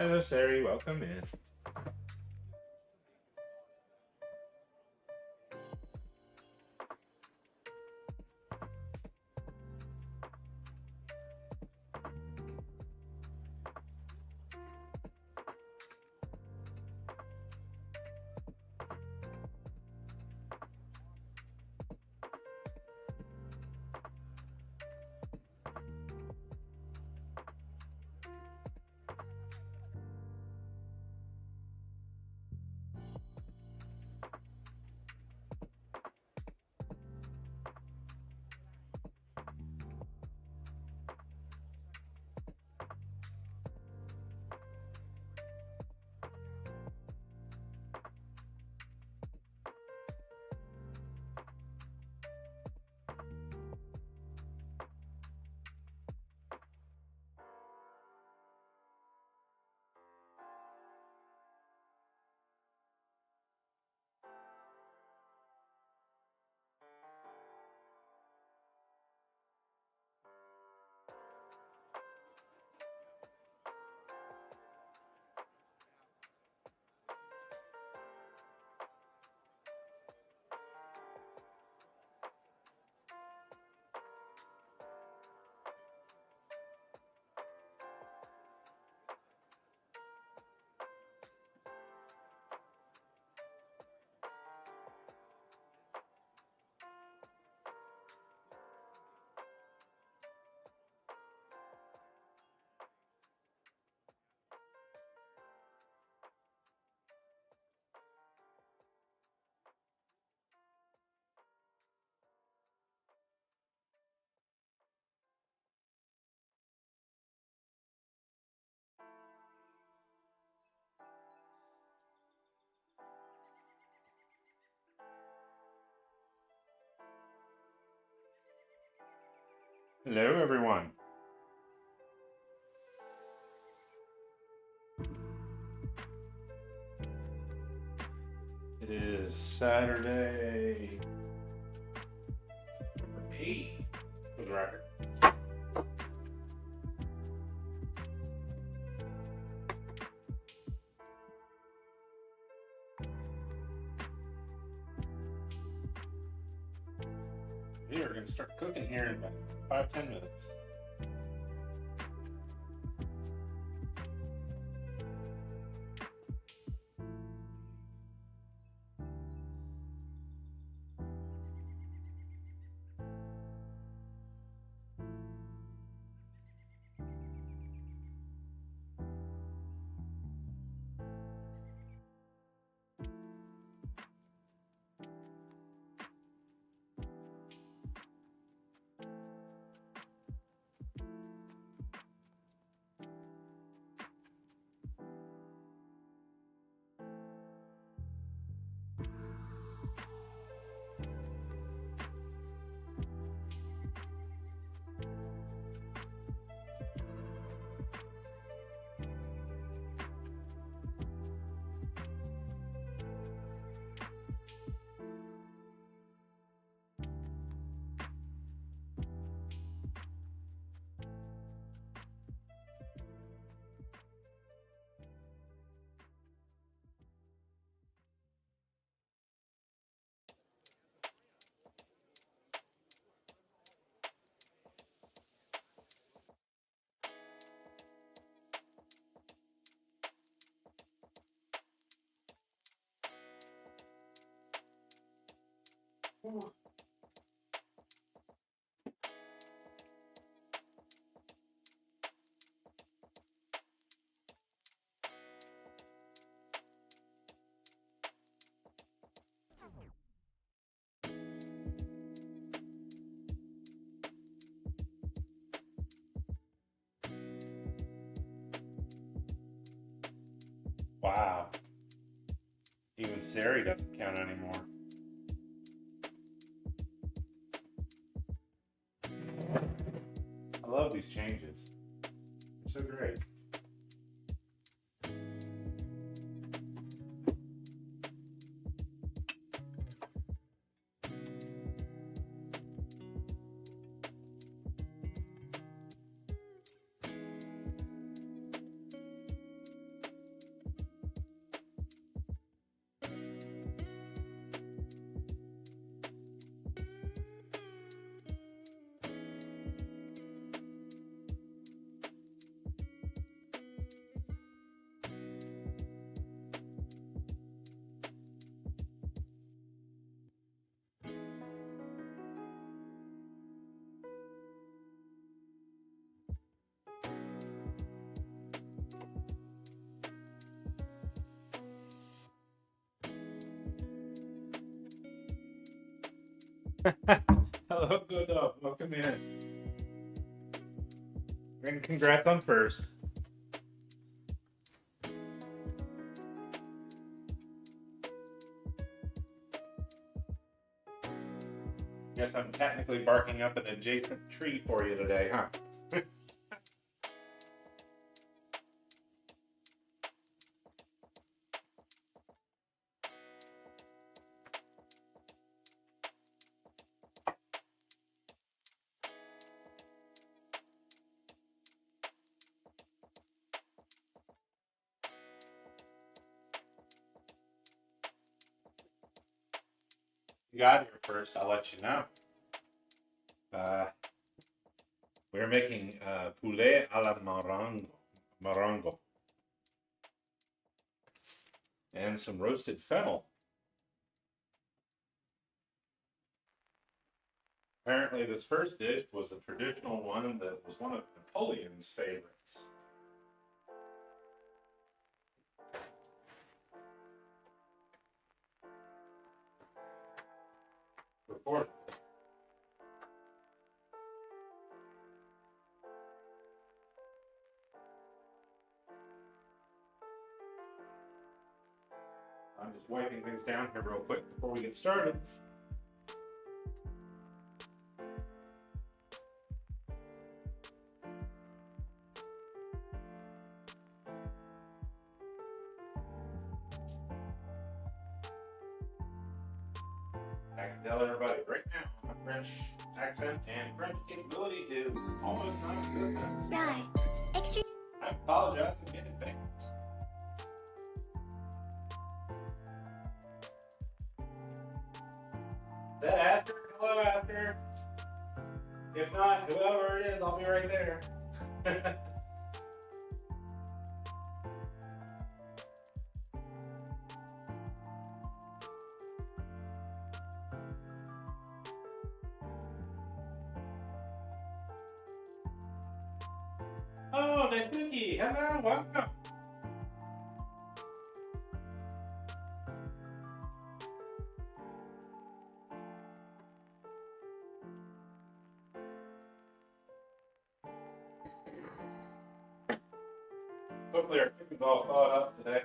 Hello, Sari. Welcome in. Hello, everyone. It is Saturday, November 8th, for the record. We are going to start cooking here in about 5-10 minutes. Ooh. Wow. Even Sari doesn't count anymore. I love these changes. They're so great. Hello, good dog. Welcome in. And congrats on first. Guess I'm technically barking up an adjacent tree for you today, huh? You got here first, I'll let you know. We're making poulet a la morongo, and some roasted fennel. Apparently, this first dish was a traditional one that was one of Napoleon's favorites. Reportedly. I'm just wiping things down here real quick before we get started. I can tell everybody right now, my French accent and French capability is almost non-existent. Right. Extra. I apologize in advance. Is that Aster? Hello, Aster. If not, whoever it is, I'll be right there. Oh, Nesuki, hello, welcome. Hopefully our chicken's all thawed up today.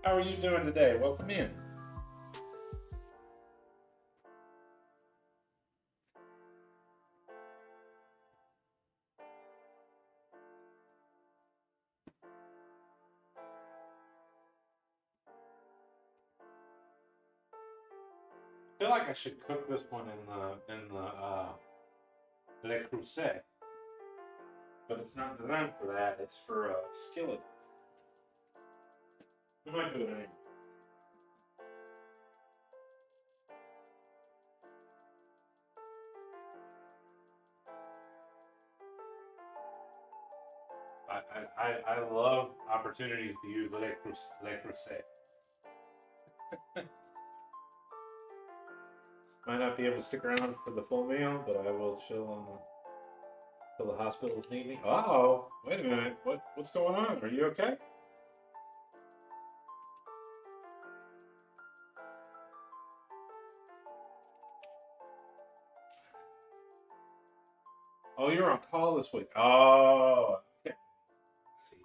How are you doing today? Welcome in. I feel like I should cook this one in the Le Creuset, but it's not designed for that. It's for a skillet. We might do it anyway. I love opportunities to use Le Creuset. Might not be able to stick around for the full meal, but I will chill on till the hospitals need me. Oh, wait a minute. What's going on? Are you okay? Oh, you're on call this week. Oh, okay. Let's see.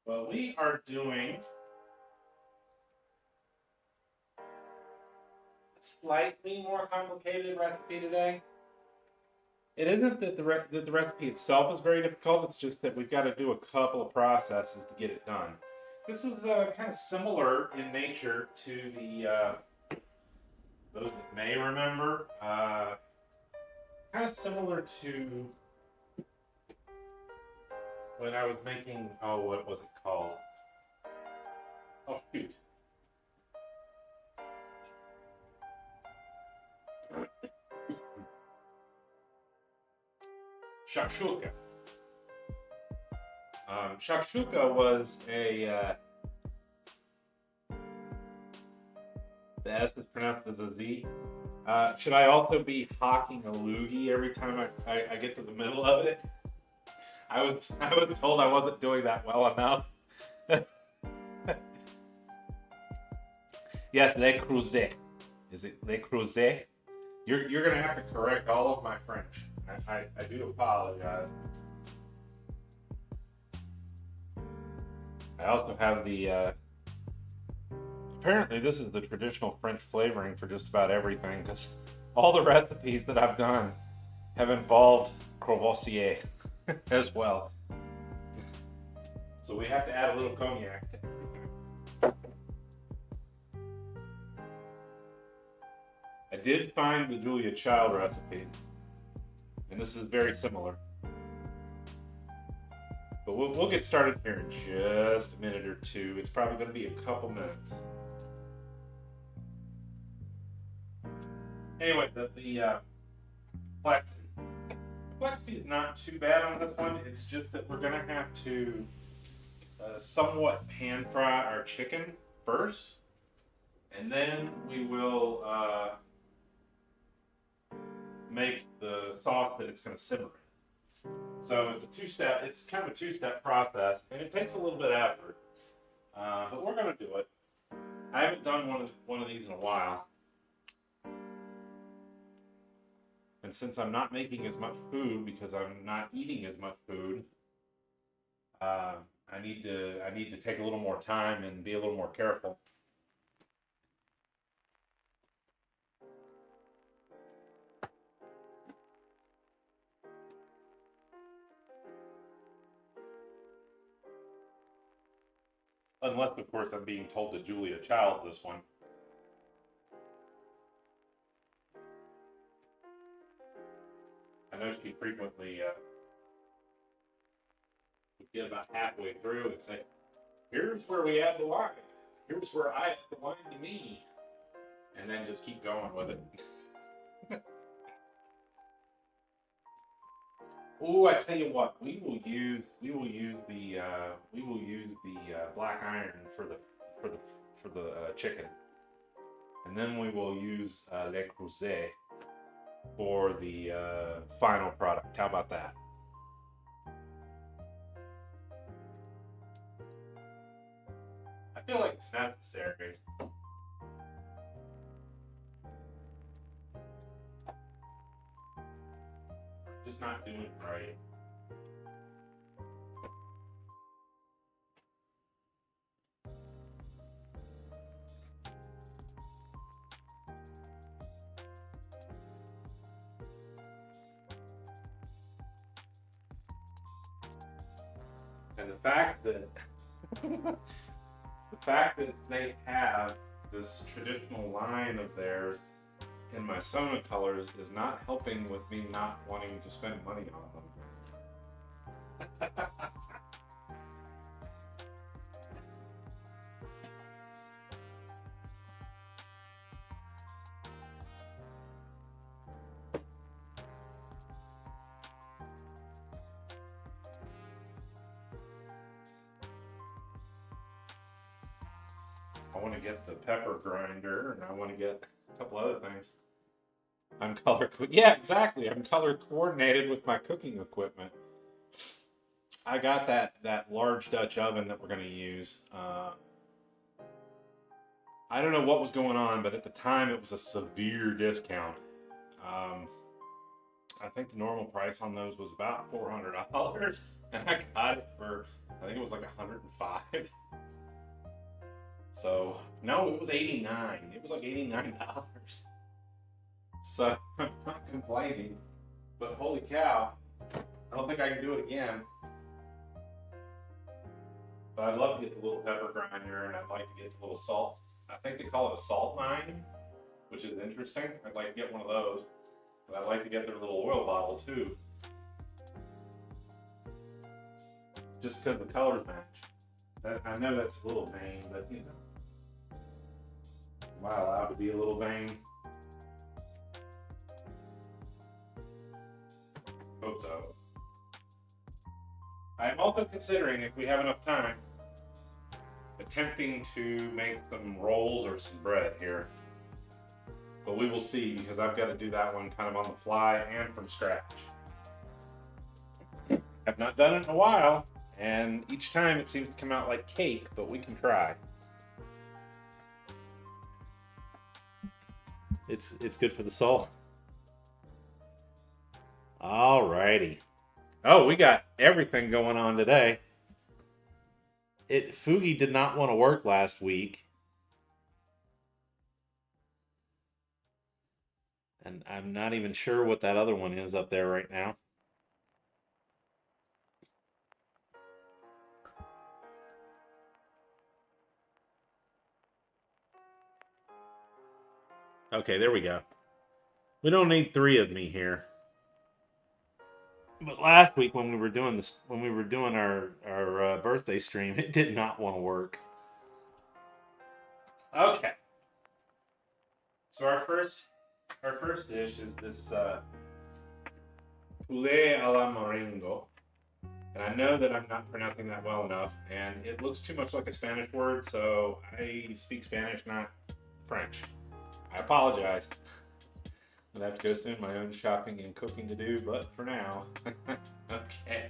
Well, we are doing a slightly more complicated recipe today. It isn't that the recipe itself is very difficult. It's just that we've got to do a couple of processes to get it done. This is kind of similar in nature to the those that may remember. Kind of similar to when I was making what was it called? Oh, shoot. Shakshuka. Shakshuka was the S is pronounced as a Z. Should I also be hawking a loogie every time I get to the middle of it? I was told I wasn't doing that well enough. Yes, Le Creuset. Is it Le Creuset? You're gonna have to correct all of my French. I do apologize. I also have the. Apparently, this is the traditional French flavoring for just about everything, because all the recipes that I've done have involved Courvoisier as well. So we have to add a little cognac to everything. I did find the Julia Child recipe, and this is very similar. But we'll get started here in just a minute or two. It's probably going to be a couple minutes. Anyway, the complexity is not too bad on this one. It's just that we're going to have to somewhat pan fry our chicken first, and then we will make the sauce that it's going to simmer in. So it's a two-step. It's kind of a two-step process, and it takes a little bit of effort, but we're going to do it. I haven't done one of these in a while. And since I'm not making as much food because I'm not eating as much food, I need to take a little more time and be a little more careful. Unless, of course, I'm being told to Julia Child this one. I know she frequently would get about halfway through and say, "Here's where we add the wine. Here's where I add the wine to me," and then just keep going with it. Oh, I tell you what, we will use the black iron for the chicken, and then we will use Le Creuset for the final product. How about that? I feel like it's necessary. Just not doing it right. And the fact that they have this traditional line of theirs in my Sona colors is not helping with me not wanting to spend money on them. I want to get the pepper grinder, and I want to get a couple other things. I'm yeah, exactly. I'm color coordinated with my cooking equipment. I got that large Dutch oven that we're going to use. I don't know what was going on, but at the time it was a severe discount. I think the normal price on those was about $400, and I got it for, I think it was like $105. So no, it was $89. It was like $89. So I'm not complaining, but holy cow, I don't think I can do it again. But I'd love to get the little pepper grinder, and I'd like to get the little salt. I think they call it a salt mine, which is interesting. I'd like to get one of those. But I'd like to get their little oil bottle too. Just because the colors match. I know that's a little vain, but you know, am I allowed to be a little vain? Hope so. I am also considering, if we have enough time, attempting to make some rolls or some bread here. But we will see, because I've got to do that one kind of on the fly and from scratch. I've not done it in a while, and each time it seems to come out like cake, but we can try. It's good for the soul. Alrighty. Oh, we got everything going on today. Fugi did not want to work last week. And I'm not even sure what that other one is up there right now. Okay, there we go. We don't need 3 of me here. But last week when we were doing this, when we were doing our birthday stream, it did not want to work. Okay. So our first dish is this poulet à la Marengo. And I know that I'm not pronouncing that well enough, and it looks too much like a Spanish word, so I speak Spanish, not French. I apologize. I'm gonna have to go soon, my own shopping and cooking to do, but for now. Okay.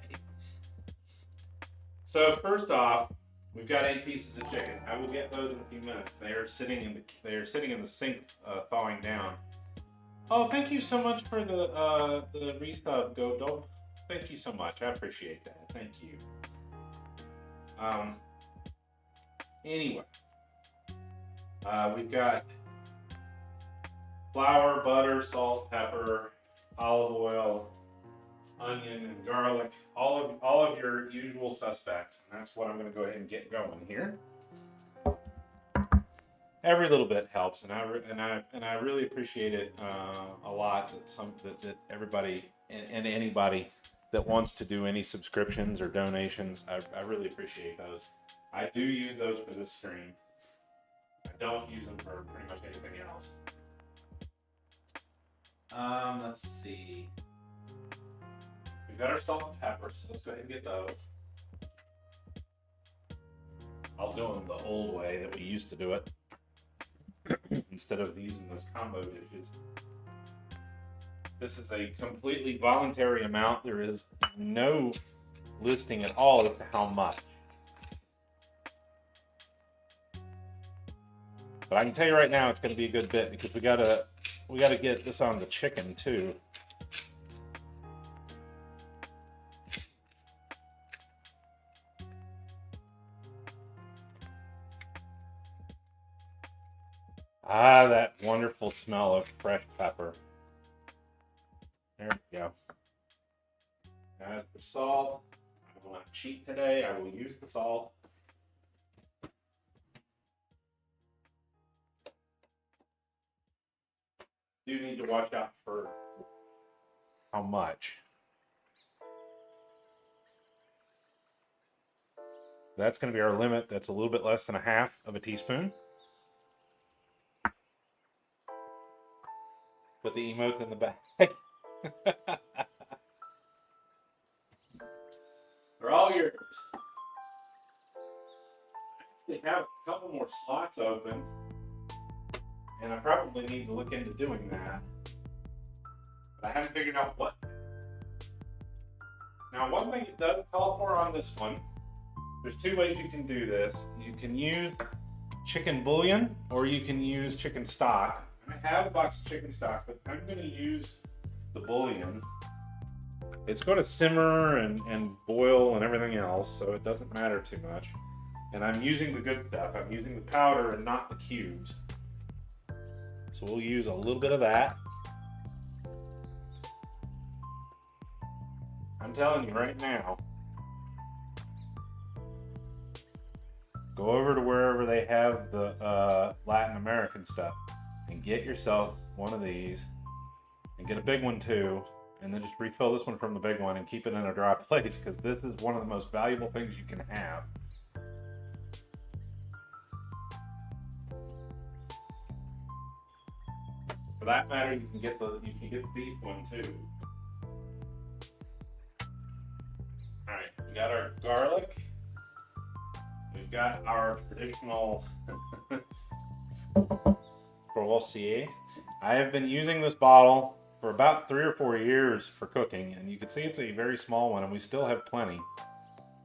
So first off, we've got 8 pieces of chicken. I will get those in a few minutes. They are sitting in the sink, thawing down. Oh, thank you so much for the resub, Godol. Thank you so much. I appreciate that. Thank you. Anyway, we've got flour, butter, salt, pepper, olive oil, onion, and garlic. All of your usual suspects. And that's what I'm going to go ahead and get going here. Every little bit helps, and I really appreciate it a lot. That everybody and anybody that wants to do any subscriptions or donations, I really appreciate those. I do use those for this stream. I don't use them for pretty much anything else. Let's see. We've got our salt and pepper, so let's go ahead and get those. I'll do them the old way that we used to do it, instead of using those combo dishes. This is a completely voluntary amount. There is no listing at all as to how much. But I can tell you right now, it's going to be a good bit, because we gotta get this on the chicken too. Ah, that wonderful smell of fresh pepper. There we go. As for salt, I will not cheat today. I will use the salt. Do need to watch out for how much. That's going to be our limit. That's a little bit less than a half of a teaspoon. Put the emotes in the back. They're all yours. They have a couple more slots open, and I probably need to look into doing that. But I haven't figured out what. Now, one thing it does call for on this one, there's 2 ways you can do this. You can use chicken bouillon, or you can use chicken stock. I have a box of chicken stock, but I'm going to use the bouillon. It's going to simmer and boil and everything else, so it doesn't matter too much. And I'm using the good stuff. I'm using the powder and not the cubes. So we'll use a little bit of that. I'm telling you right now, go over to wherever they have the Latin American stuff and get yourself one of these, and get a big one too, and then just refill this one from the big one and keep it in a dry place, because this is one of the most valuable things you can have. For that matter, you can get the beef one too. All right, we got our garlic. We've got our traditional Courvoisier. I have been using this bottle for about 3 or 4 years for cooking, and you can see it's a very small one, and we still have plenty.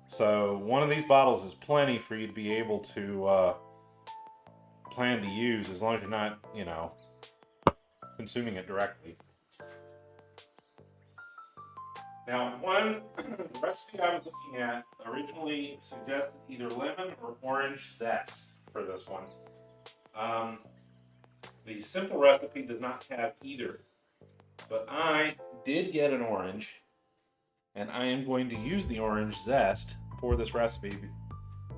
So one of these bottles is plenty for you to be able to plan to use, as long as you're not, consuming it directly. Now, one recipe I was looking at originally suggested either lemon or orange zest for this one. The simple recipe does not have either, but I did get an orange, and I am going to use the orange zest for this recipe.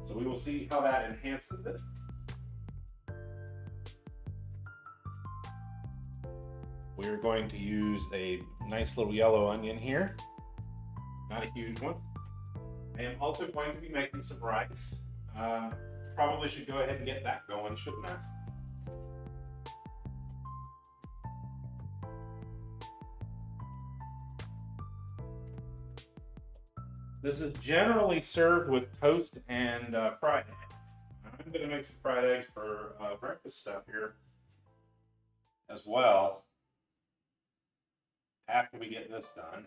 So we will see how that enhances it. We're going to use a nice little yellow onion here. Not a huge one. I am also going to be making some rice. Probably should go ahead and get that going, shouldn't I? This is generally served with toast and fried eggs. I'm going to make some fried eggs for breakfast stuff here as well after we get this done.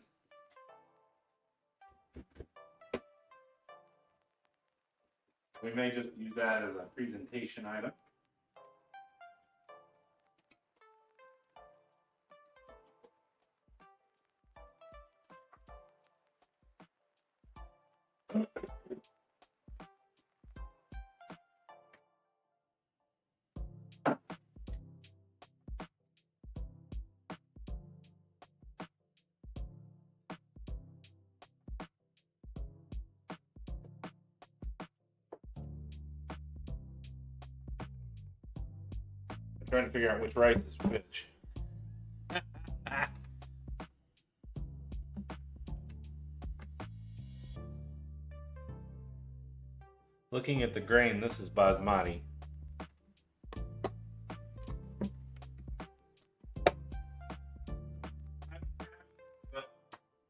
We may just use that as a presentation item. I'm trying to figure out which rice is which. Looking at the grain, this is basmati.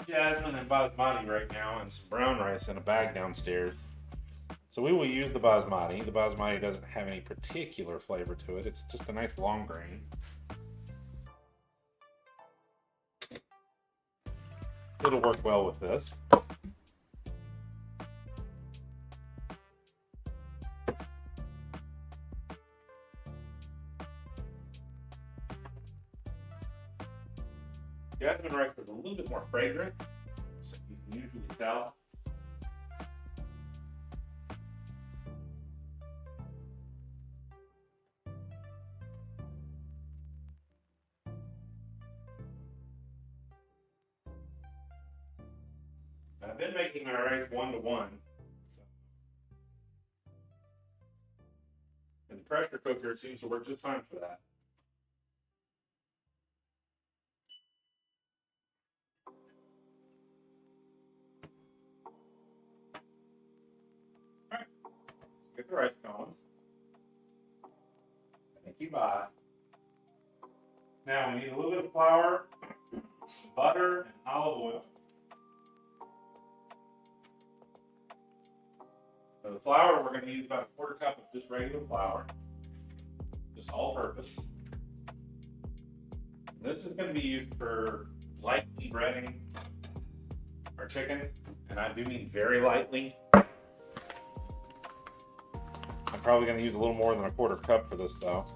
Jasmine and basmati right now, and some brown rice in a bag downstairs. So we will use the basmati. The basmati doesn't have any particular flavor to it. It's just a nice long grain. It'll work well with this. Jasmine rice is a little bit more fragrant, so you can usually tell. I've been making my rice 1-to-1, so. And the pressure cooker seems to work just fine for that. Alright, get the rice going. Thank you, bye. Now we need a little bit of flour, some butter, and olive oil. For the flour, we're going to use about a 1/4 cup of just regular flour, just all-purpose. This is going to be used for lightly breading our chicken, and I do mean very lightly. I'm probably going to use a little more than a 1/4 cup for this, though.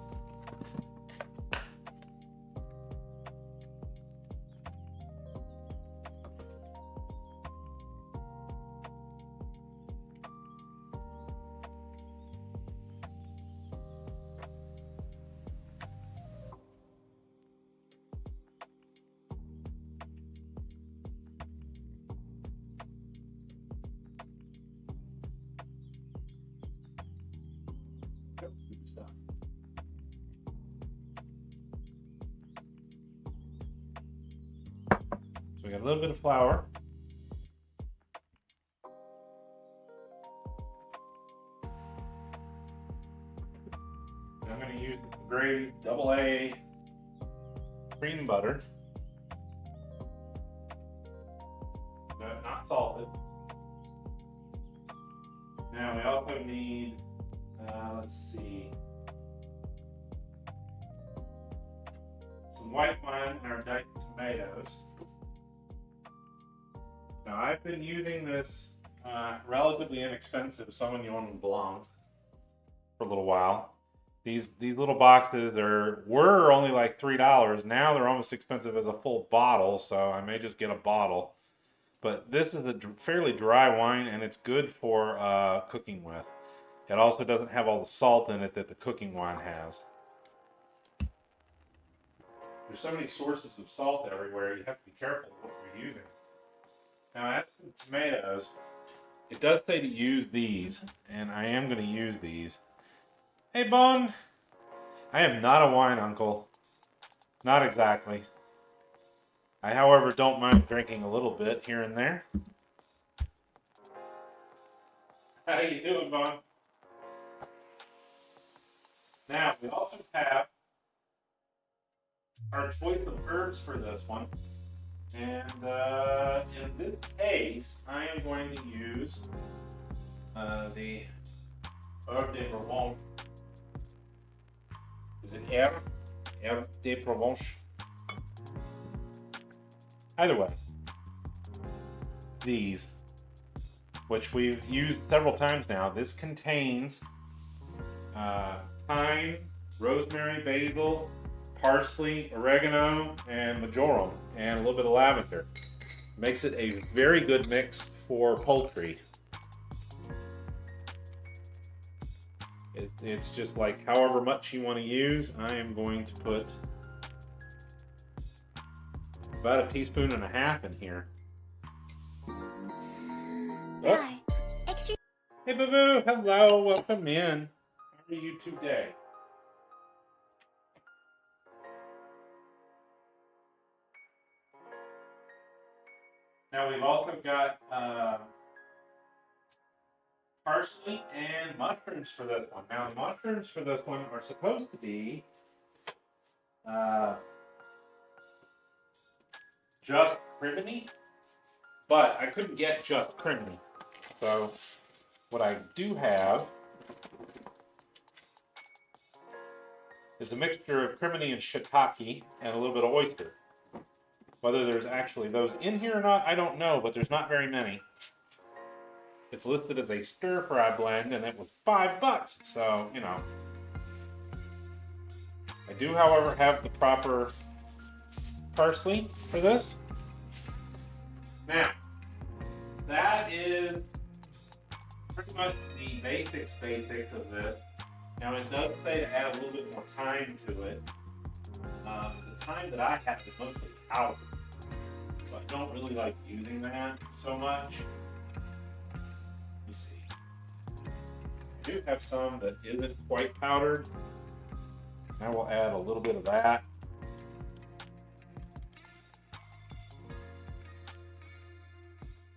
So we got a little bit of flour. And I'm going to use the grade AA cream butter. But not salted. Now we also need, let's see, some white wine and our diced tomatoes. Now I've been using this relatively inexpensive Sauvignon Blanc for a little while. These little boxes were only like $3. Now they're almost expensive as a full bottle, so I may just get a bottle. But this is a fairly dry wine, and it's good for cooking with. It also doesn't have all the salt in it that the cooking wine has. There's so many sources of salt everywhere, you have to be careful what you're using. Now, as for the tomatoes, it does say to use these, and I am going to use these. Hey, Bon! I am not a wine uncle. Not exactly. I, however, don't mind drinking a little bit here and there. How you doing, Bon? Now, we also have our choice of herbs for this one. And in this case, I am going to use the herbe de Provence. Is it herbe de Provence? Either way, these, which we've used several times now, this contains thyme, rosemary, basil, parsley, oregano, and marjoram, and a little bit of lavender. Makes it a very good mix for poultry. It's just like however much you want to use. I am going to put about 1.5 teaspoons in here. Oh. Hey, Boo Boo. Hello. Welcome in. How are you today? Now we've also got parsley and mushrooms for this one. Now the mushrooms for this one are supposed to be just criminy, but I couldn't get just criminy. So what I do have is a mixture of criminy and shiitake and a little bit of oyster. Whether there's actually those in here or not, I don't know, but there's not very many. It's listed as a stir-fry blend, and it was $5, so, you know. I do, however, have the proper parsley for this. Now, that is pretty much the basics of this. Now, it does say to add a little bit more thyme to it. The thyme that I have is mostly powdered, so I don't really like using that so much. Let me see. I do have some that isn't quite powdered. I will add a little bit of that.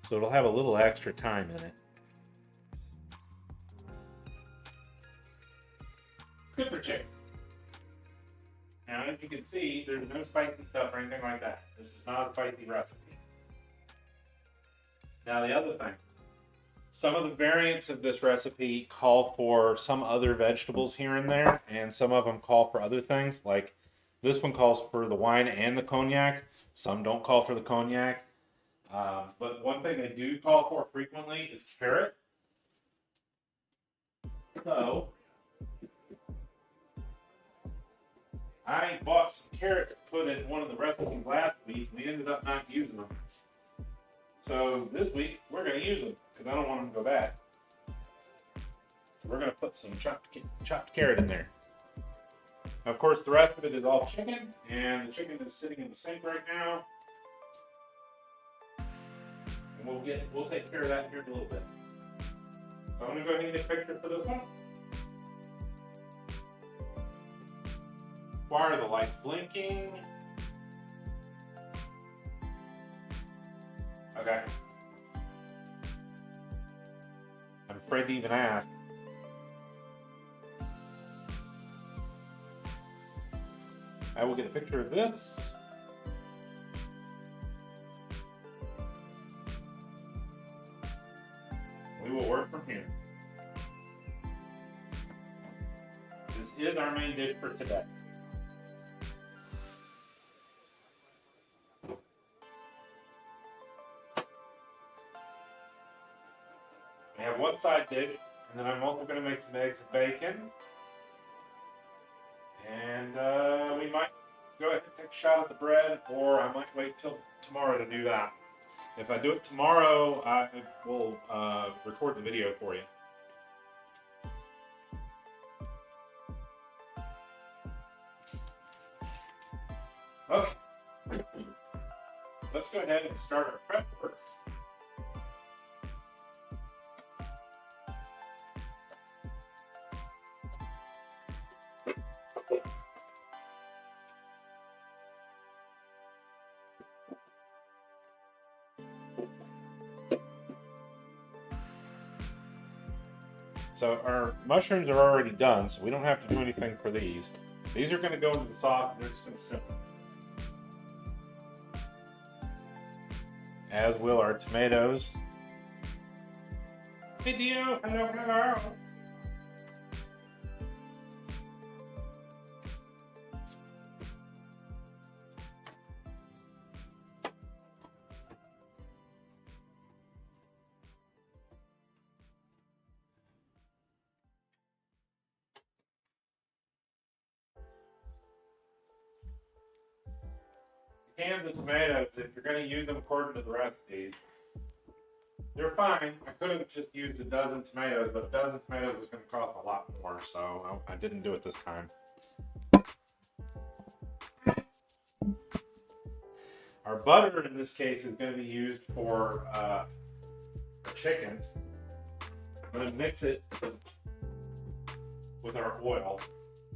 So it'll have a little extra thyme in it. It's good for chicken. Now, as you can see, there's no spicy stuff or anything like that. This is not a spicy recipe. Now, the other thing. Some of the variants of this recipe call for some other vegetables here and there, and some of them call for other things. Like, this one calls for the wine and the cognac. Some don't call for the cognac. But one thing they do call for frequently is carrot. So, I bought some carrots to put in one of the recipes last week, and we ended up not using them. So this week, we're going to use them, because I don't want them to go bad. So we're going to put some chopped carrot in there. Now, of course, the rest of it is all chicken, and the chicken is sitting in the sink right now. And we'll take care of that here in a little bit. So I'm going to go ahead and get a picture for this one. Why are the lights blinking? Okay. I'm afraid to even ask. I will get a picture of this. we will work from here. This is our main dish for today. We have one side dish, and then I'm also going to make some eggs and bacon. And we might go ahead and take a shot at the bread, or I might wait till tomorrow to do that. If I do it tomorrow, I will record the video for you. Okay. Let's go ahead and start our prep work. So our mushrooms are already done, so we don't have to do anything for these. These are going to go into the sauce, and they're just going to simmer. As will our tomatoes. Hey Dio, hello. Cans of tomatoes, if you're going to use them according to the recipes, they're fine. I could have just used a dozen tomatoes, but a dozen tomatoes was going to cost a lot more, so I didn't do it this time. Our butter in this case is going to be used for our chicken. I'm going to mix it with our oil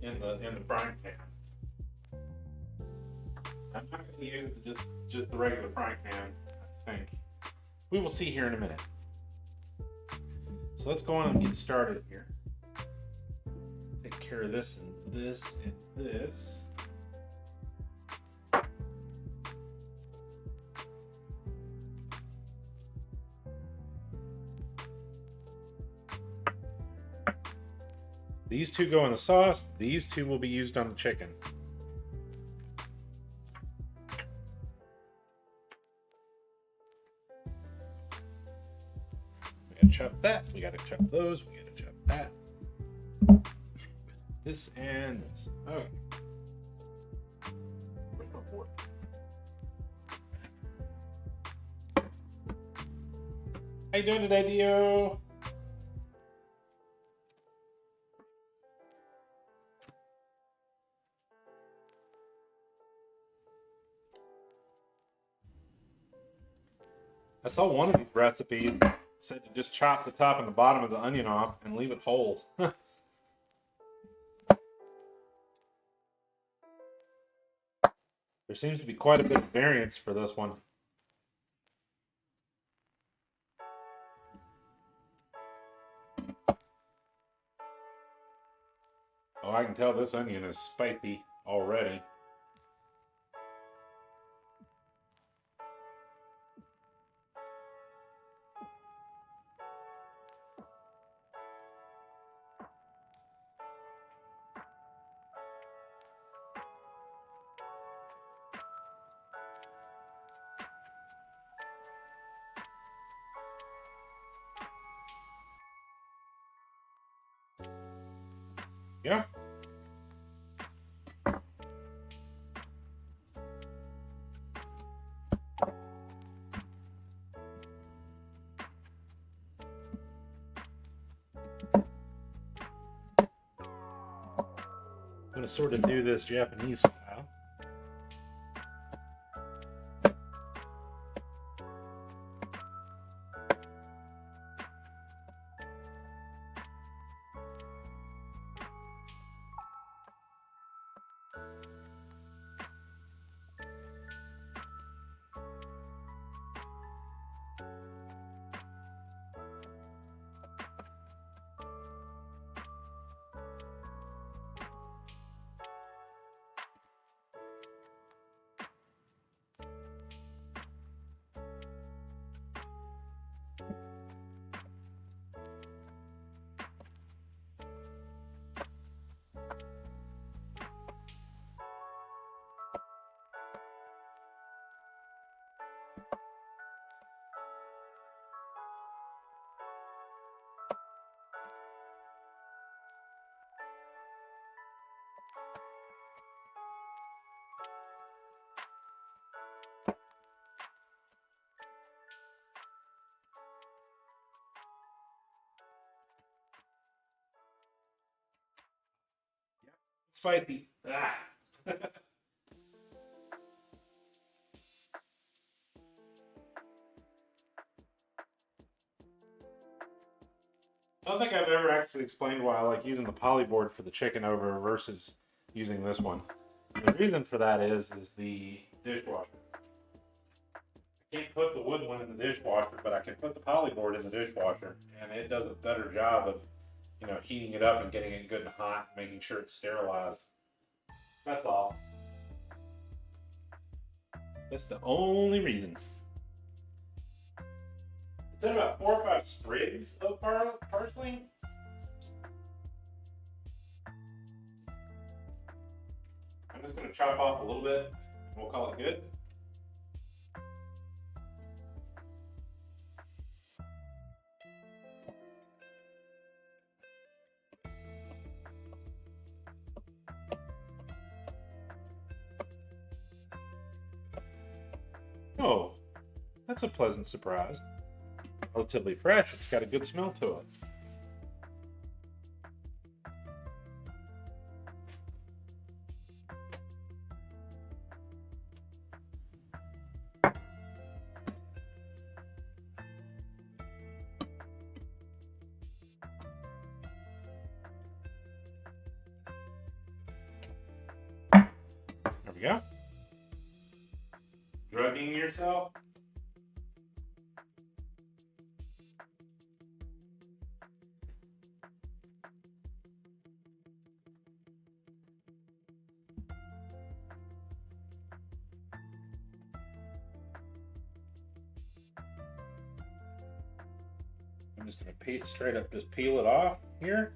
in the frying pan. I'm not going to use just the regular frying pan, I think. We will see here in a minute. So let's go on and get started here. Take care of this and this and this. These two go in the sauce. These two will be used on the chicken. Chop that, we gotta chop those, we gotta chop that. This and this. Okay. Where's my board? How you doing today, Dio? I saw one of these recipes said to just chop the top and the bottom of the onion off and leave it whole. There seems to be quite a bit of variance for this one. Oh, I can tell this onion is spicy already. Yeah. I'm going to sort of do this Japanese style. spicy. Ah. I don't think I've ever actually explained why I like using the polyboard for the chicken over versus using this one. The reason for that is the dishwasher. I can't put the wood one in the dishwasher, but I can put the polyboard in the dishwasher, and it does a better job of, heating it up and getting it good and hot, making sure it's sterilized. That's all. That's the only reason. It's at about 4 or 5 sprigs of parsley. I'm just going to chop off a little bit, and we'll call it good. Oh, that's a pleasant surprise. Relatively fresh, it's got a good smell to it. There we go. Drugging yourself? I'm just going to straight up just peel it off here.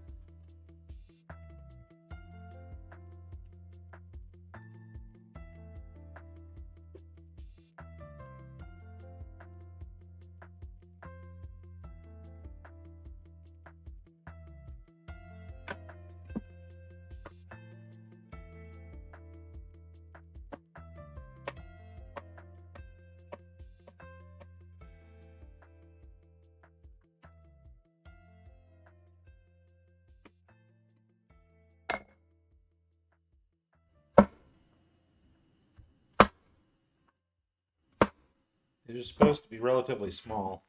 They're supposed to be relatively small.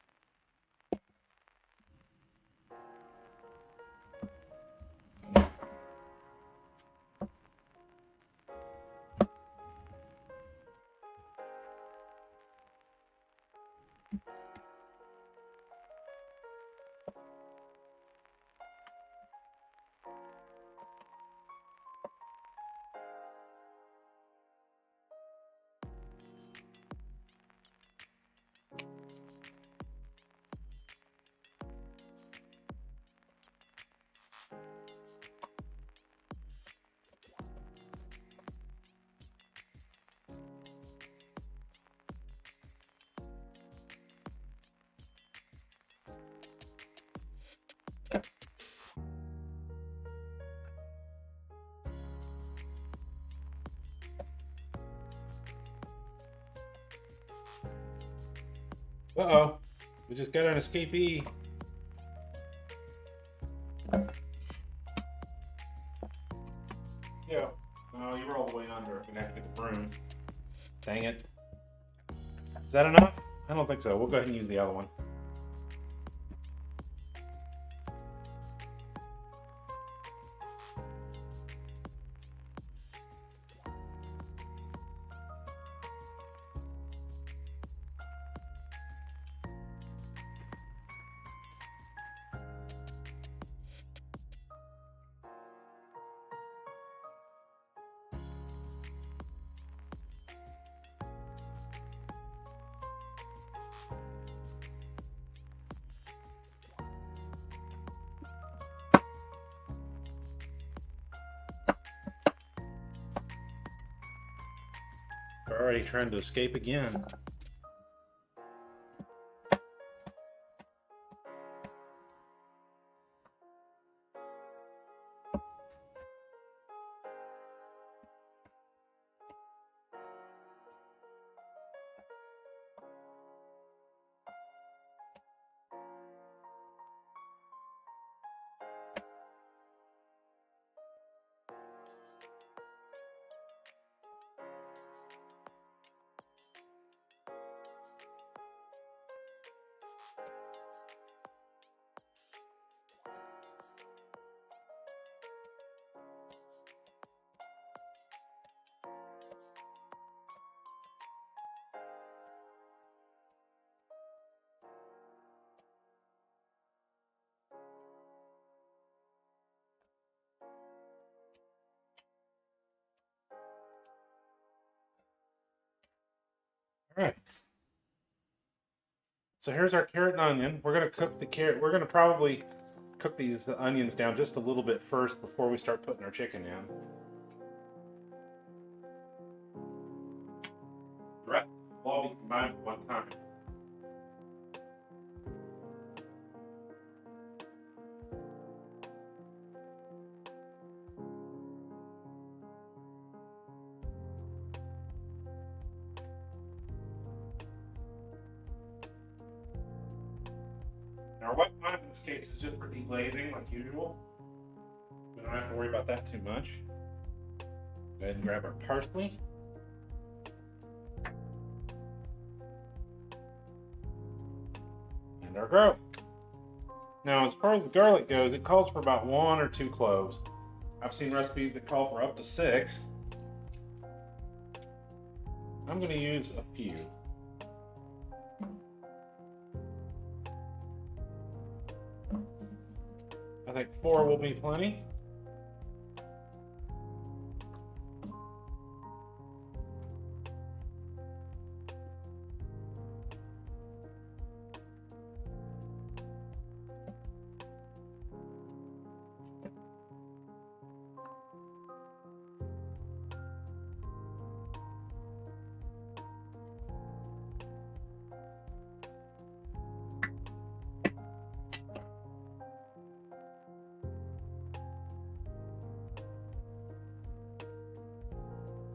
Uh-oh. We just got an escapee. Yeah. No, you were all the way under. I'm gonna have to get the broom. Dang it. Is that enough? I don't think so. We'll go ahead and use the other one. They're already trying to escape again. So here's our carrot and onion. We're gonna cook the carrot. We're gonna probably cook these onions down just a little bit first before we start putting our chicken in. The rest will all be combined at one time. Our white wine in this case is just for deglazing like usual. We don't have to worry about that too much. Go ahead and grab our parsley. And our garlic. Now, as far as the garlic goes, it calls for about 1 or 2 cloves. I've seen recipes that call for up to 6. I'm going to use a few. I think 4 will be plenty.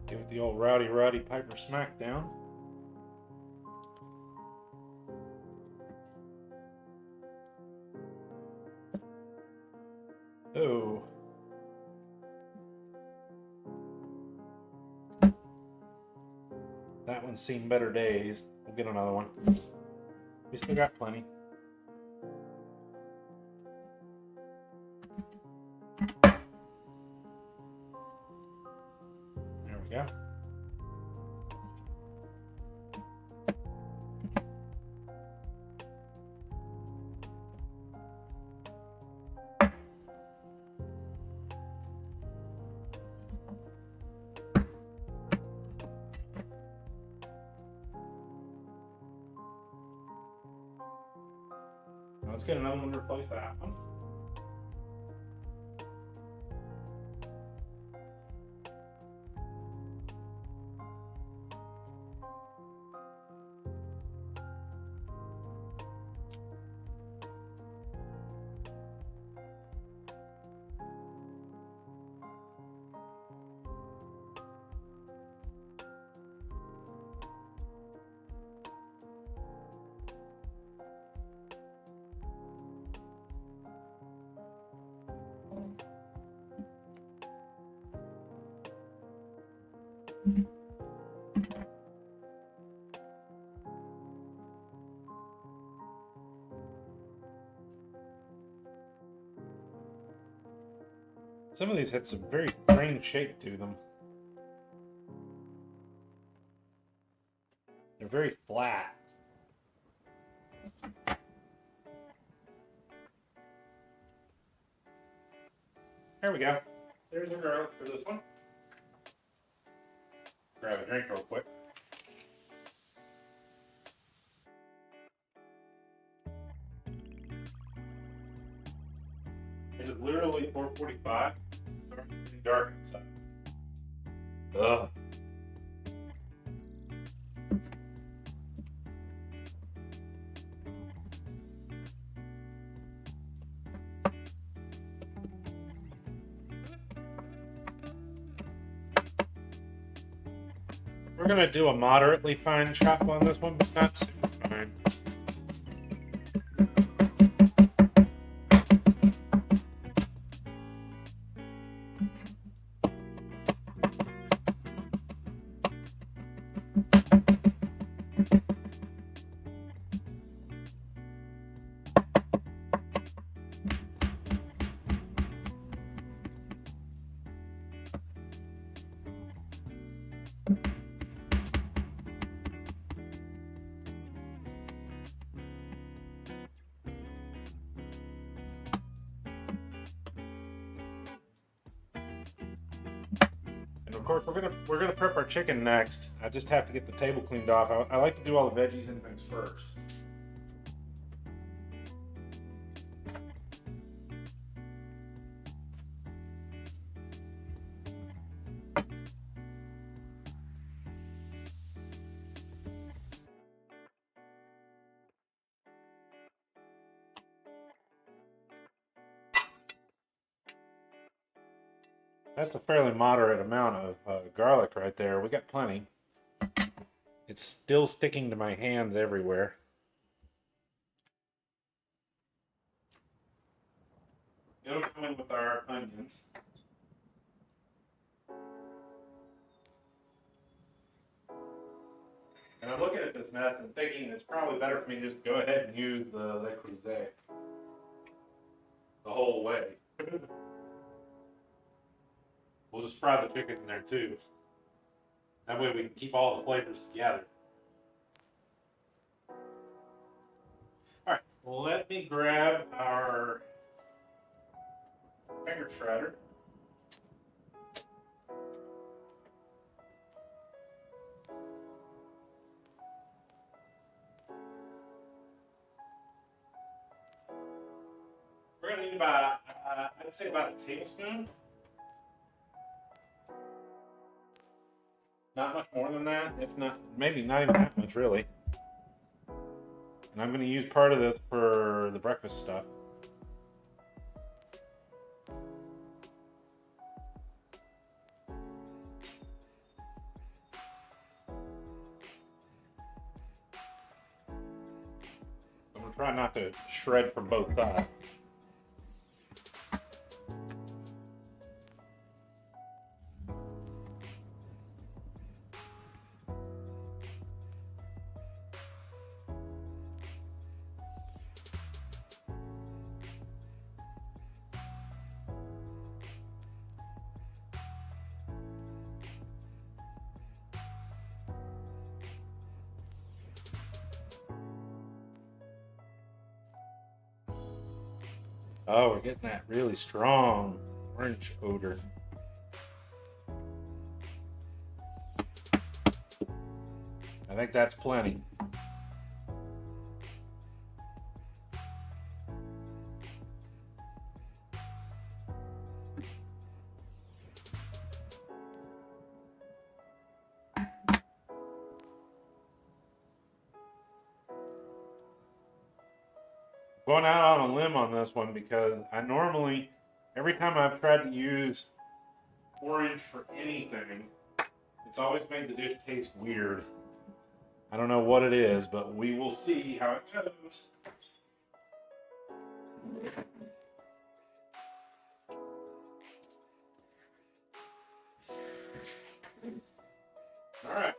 Give it the old Rowdy Roddy Piper smackdown. Oh. That one's seen better days. We'll get another one. We still got plenty. There we go. Let's get another one to replace that one. Some of these had some very strange shape to them. They're very flat. There we go. There's the garlic for this one. Grab a drink real quick. It is literally 4:45. It's getting dark inside. Ugh. We're gonna do a moderately fine chop on this one, but not super fine. Of course, we're gonna prep our chicken next. I just have to get the table cleaned off. I like to do all the veggies and things first. That's a fairly moderate amount of garlic right there. We got plenty. It's still sticking to my hands everywhere. It'll come in with our onions. And I'm looking at this mess and thinking it's probably better for me to just go ahead and use the Le Creuset the whole way. We'll just fry the chicken in there too. That way we can keep all the flavors together. Alright, well let me grab our finger shredder. We're going to need about, I'd say about a tablespoon. Not much more than that, if not, maybe not even that much really. And I'm going to use part of this for the breakfast stuff. I'm going to try not to shred from both sides. Oh, we're getting that really strong orange odor. I think that's plenty. Going out on a limb on this one because I normally, every time I've tried to use orange for anything, it's always made the dish taste weird. I don't know what it is, but we will see how it goes. All right.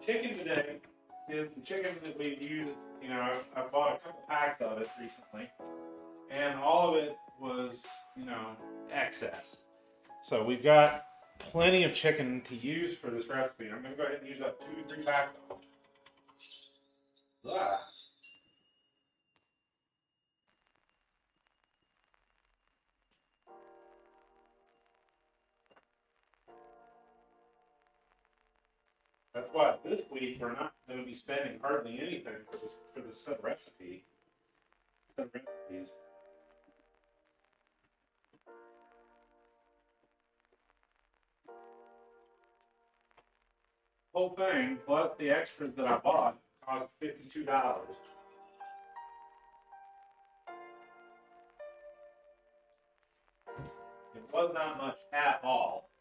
Chicken today is the chicken that we used. You know, I bought a couple packs of it recently, and all of it was, you know, excess. So we've got plenty of chicken to use for this recipe. I'm going to go ahead and use up 2 or 3 packs of it. That's why this week we're not going to be spending hardly anything for this set recipe. Set recipes. Whole thing plus the extras that I bought cost $52. It was not much at all.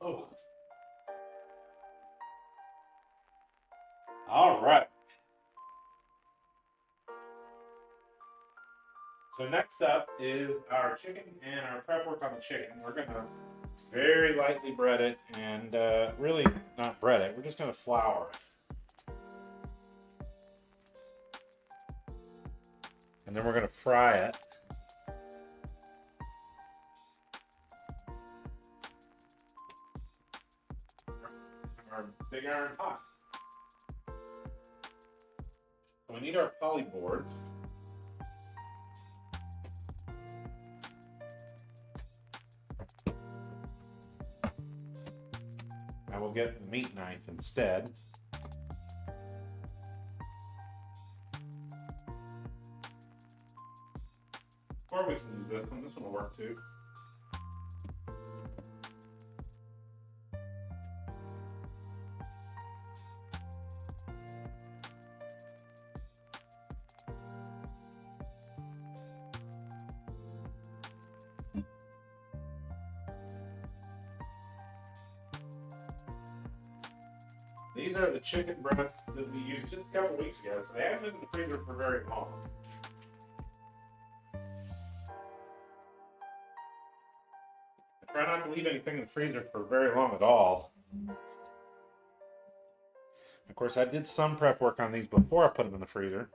Oh. All right. So next up is our chicken and our prep work on the chicken. We're going to very lightly bread it and really not bread it. We're just going to flour it. And then we're going to fry it. Our big iron pot. So we need our poly board. I will get the meat knife instead. use this one. This one will work too. These are the chicken breasts that we used just a couple weeks ago, so they haven't been in the freezer for very long. I try not to leave anything in the freezer for very long at all. Of course, I did some prep work on these before I put them in the freezer.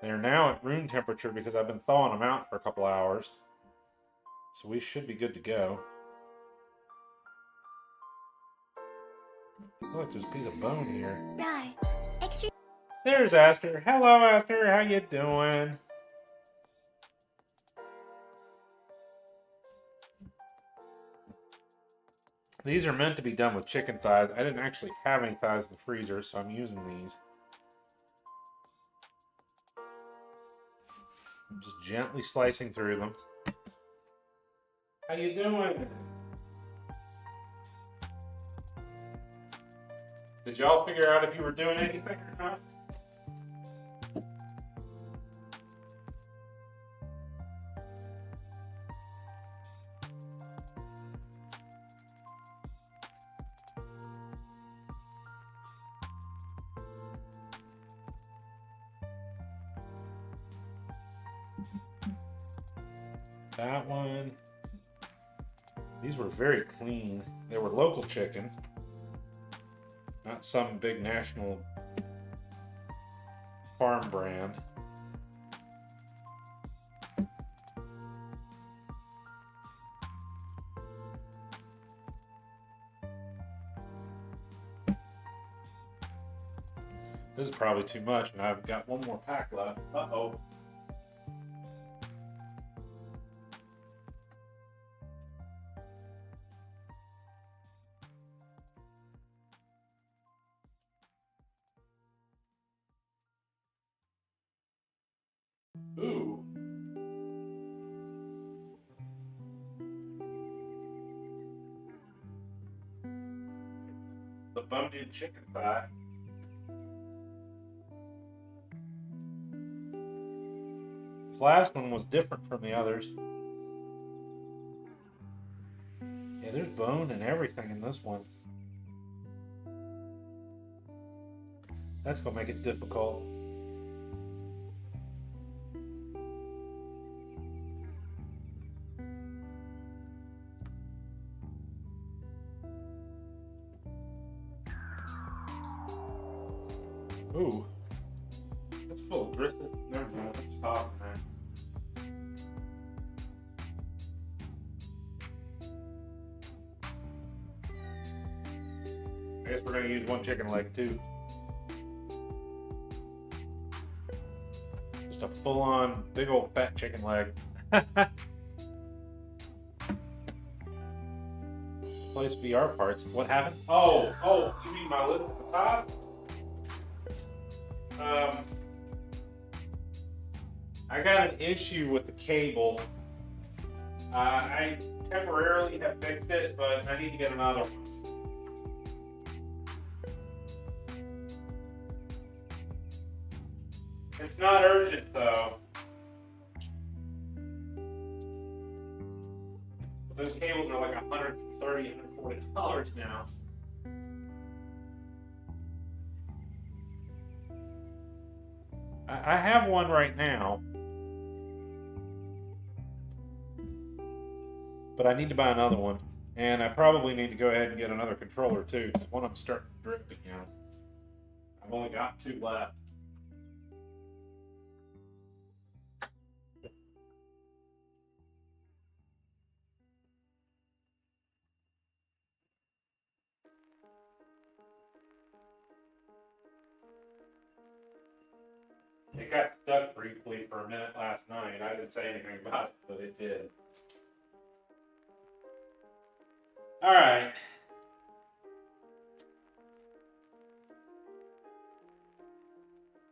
They are now at room temperature because I've been thawing them out for a couple hours. So we should be good to go. Look, there's a piece of bone here. Right. Extra. There's Aster. Hello, Aster. How you doing? These are meant to be done with chicken thighs. I didn't actually have any thighs in the freezer, so I'm using these. I'm just gently slicing through them. How you doing? Did y'all figure out if you were doing anything or not? That one. These were very clean. They were local chicken. Not some big national farm brand. This is probably too much, and I've got one more pack left. Uh-oh. Ooh. The boned-in chicken thigh. This last one was different from the others. Yeah, there's bone and everything in this one. That's gonna make it difficult. Ooh, that's full of gristle. Never mind, let's stop, man. I guess we're gonna use one chicken leg too. Just a full-on, big old fat chicken leg. Place VR parts. What happened? Oh, you mean my list at the top? I got an issue with the cable. I temporarily have fixed it, but I need to get another one. It's not urgent though. But those cables are like $130, $140 now. I have one right now, but I need to buy another one, and I probably need to go ahead and get another controller too, because one of them starting to drift again. I've only got 2 left. It got stuck briefly for a minute last night. I didn't say anything about it, but it did. All right.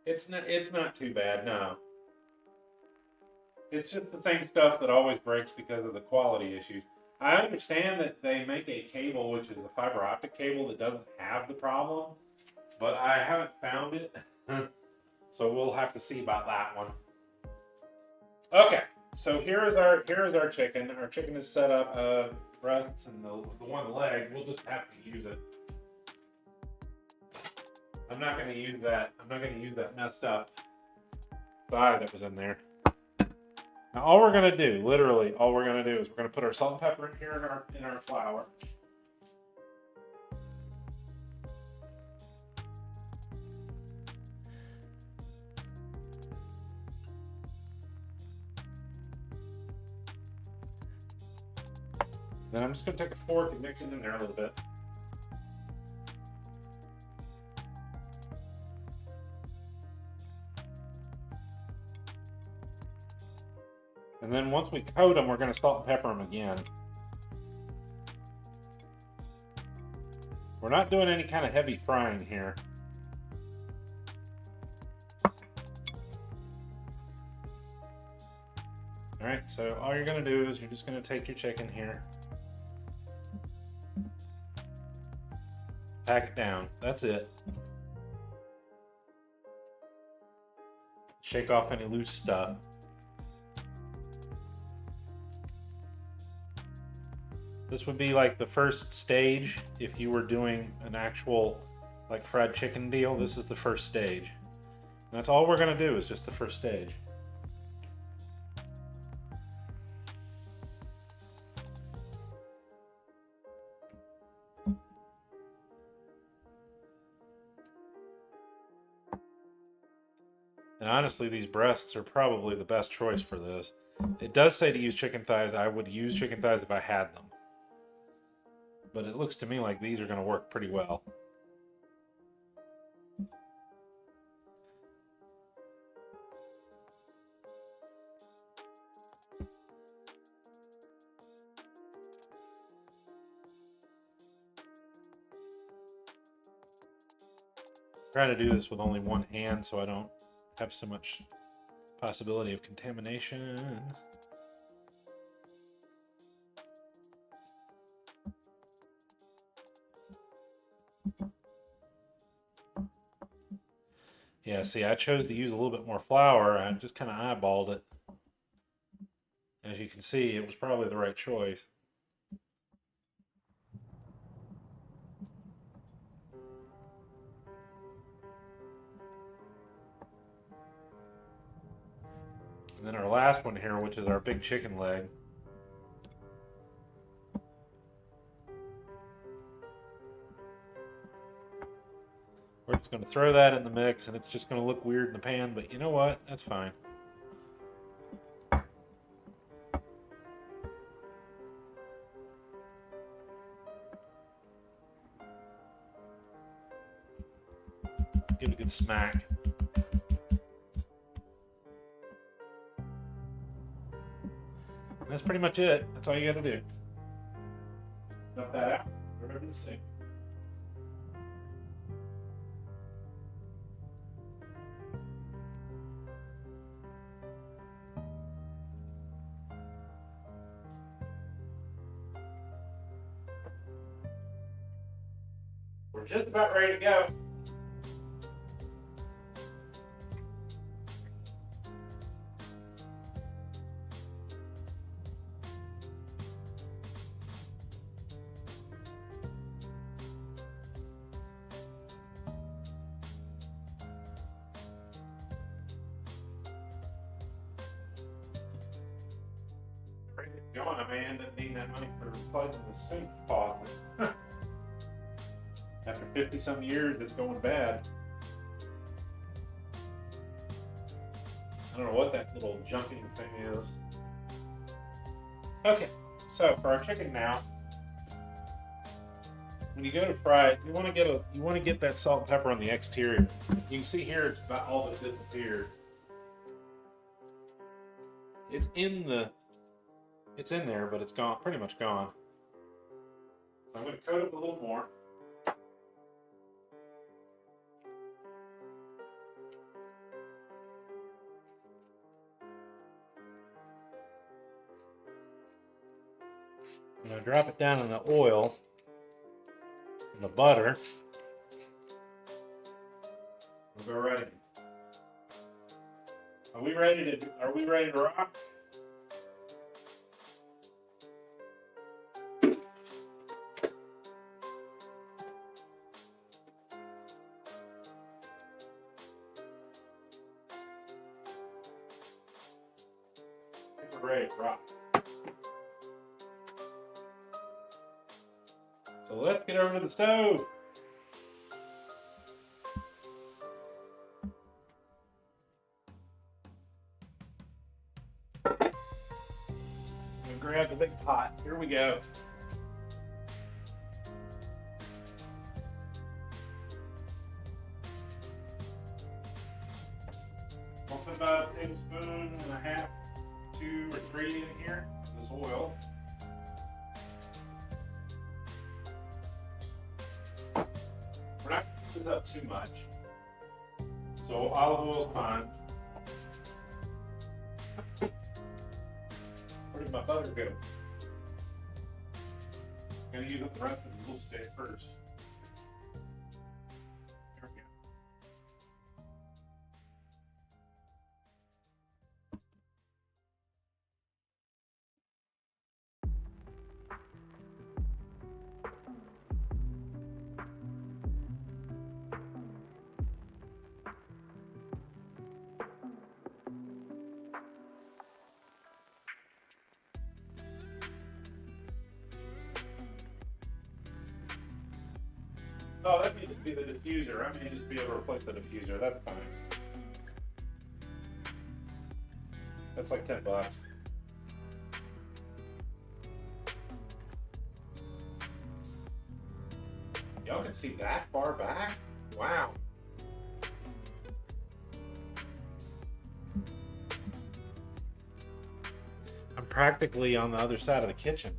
It's not too bad, no. It's just the same stuff that always breaks because of the quality issues. I understand that they make a cable, which is a fiber optic cable that doesn't have the problem, but I haven't found it. So we'll have to see about that one. Okay, so here is our chicken. Our chicken is set up. Breasts and the one leg. We'll just have to use it. I'm not going to use that. I'm not going to use that messed up thigh that was in there. Now all we're going to do, literally, all we're going to do is we're going to put our salt and pepper in here in our flour. Then I'm just going to take a fork and mix it in there a little bit. And then once we coat them, we're going to salt and pepper them again. We're not doing any kind of heavy frying here. Alright, so all you're going to do is you're just going to take your chicken here. Pack it down. That's it. Shake off any loose stuff. This would be like the first stage if you were doing an actual like fried chicken deal. This is the first stage. And that's all we're going to do is just the first stage. And honestly, these breasts are probably the best choice for this. It does say to use chicken thighs. I would use chicken thighs if I had them. But it looks to me like these are going to work pretty well. Try to do this with only one hand so I don't have so much possibility of contamination. Yeah, see, I chose to use a little bit more flour. I just kind of eyeballed it. As you can see, it was probably the right choice. And then our last one here, which is our big chicken leg. We're just going to throw that in the mix, and it's just going to look weird in the pan, but you know what? That's fine. Give it a good smack. And that's pretty much it. That's all you got to do. Dump that out. Throw it over the sink. We're just about ready to go. Ready to go, and I may end up needing that money for replacing the sink faucet. After 50 some years, it's going bad. I don't know what that little jumping thing is. Okay, so for our chicken now, when you go to fry it, you want to get that salt and pepper on the exterior. You can see here it's about all but disappeared. It's in there, but it's gone, pretty much gone. So I'm going to coat it a little more. I'm going to drop it down in the oil and the butter. We'll go right in. Are we ready to rock? We're ready to rock. So let's get over to the stove. We'll grab the big pot. Here we go. I'll put about a tablespoon and a half, 2 or 3 in here, this oil. We're not going to heat this up too much. So olive oil is fine. Where did my butter go? I'm going to use up the rest of the little stick first. There we go. Oh, that needs to be the diffuser. I may just be able to replace the diffuser. That's fine. That's like $10. Y'all can see that far back? Wow. I'm practically on the other side of the kitchen.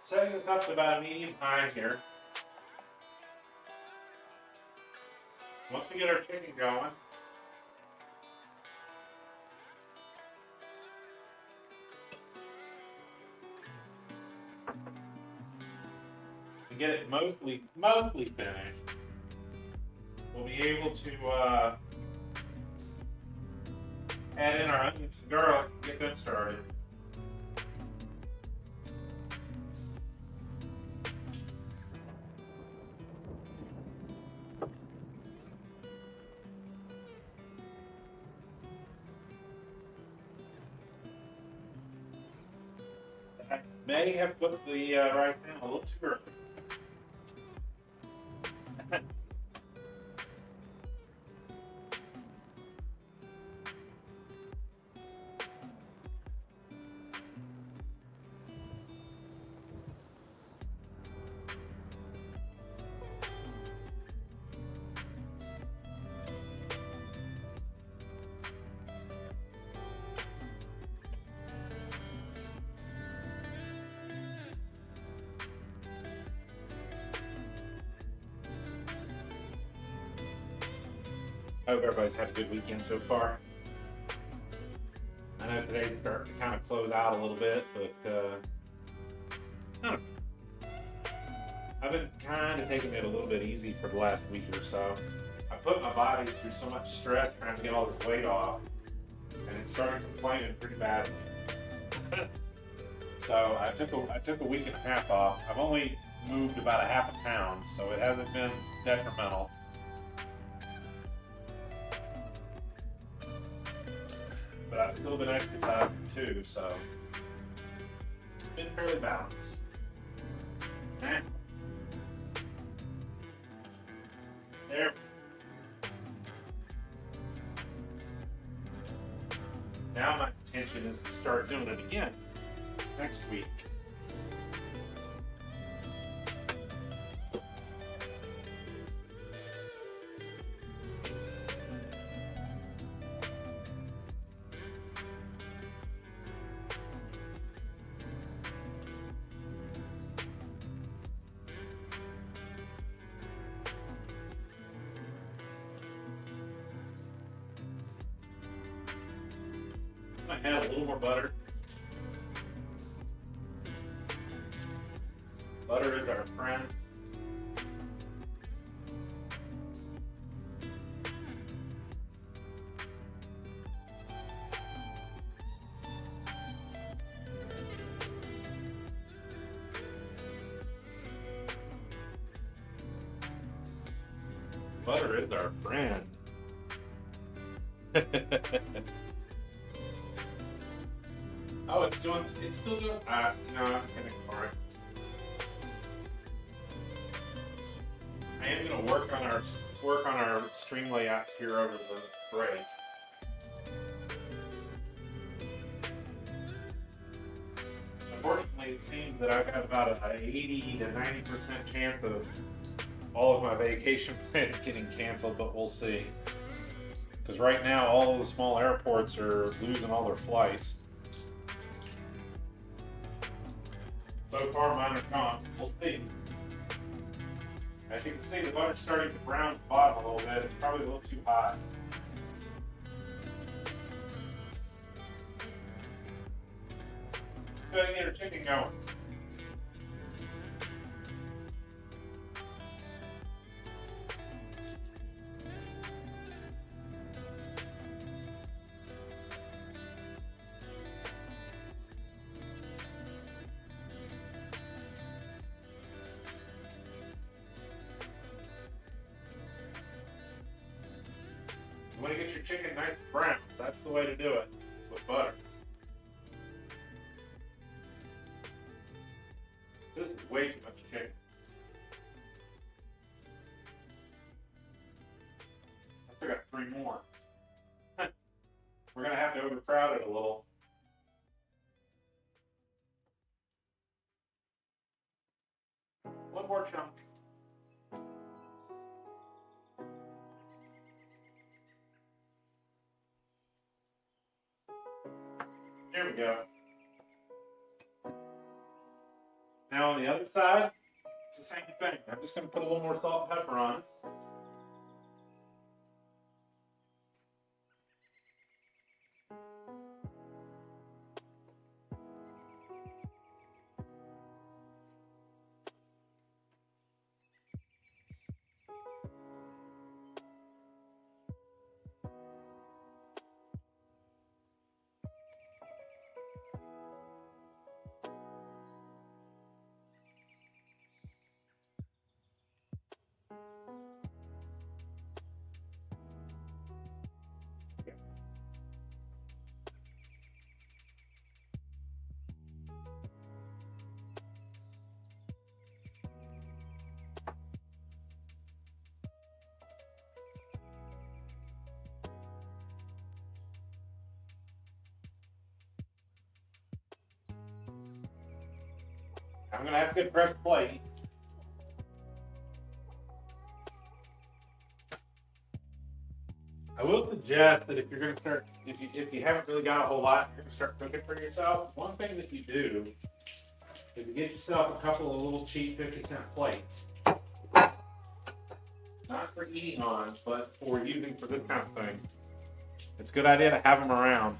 Setting this up to about a medium high here. Once we get our chicken going, to get it mostly finished, we'll be able to add in our onions and garlic and get them started. I may have put the right now a little too early. I hope everybody's had a good weekend so far. I know today's starting to kind of close out a little bit, but I don't know. I've been kind of taking it a little bit easy for the last week or so. I put my body through so much stress trying to get all this weight off, and it started complaining pretty badly. So I took a week and a half off. I've only moved about a half a pound, so it hasn't been detrimental. But I've still been exercising too, so it's been fairly balanced. There. Now my intention is to start doing it again next week. ahead a little more butter. Butter is our friend. Butter is our friend. Oh, it's still doing, no, I'm just gonna ignore it. I am gonna work on our stream layouts here over the break. Unfortunately, it seems that I've got about a 80 to 90% chance of all of my vacation plans getting canceled, but we'll see. Because right now, all of the small airports are losing all their flights. So far, mine are gone. We'll see. As you can see, the butter's starting to brown at the bottom a little bit. It's probably a little too hot. Let's go ahead and get our chicken going. You want to get your chicken nice and brown. That's the way to do it, with butter. This is way too much chicken. I still got 3 more. We're going to have to overcrowd it a little. One more chunk. There we go. Now on the other side, it's the same thing. I'm just going to put a little more salt and pepper on it. I'm going to have to get fresh plate. I will suggest that if you're going to start, if you haven't really got a whole lot, you're going to start cooking for yourself. One thing that you do is you get yourself a couple of little cheap 50-cent plates. Not for eating on, but for using for this kind of thing. It's a good idea to have them around.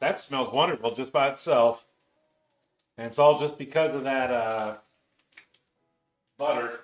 That smells wonderful just by itself. And it's all just because of that butter.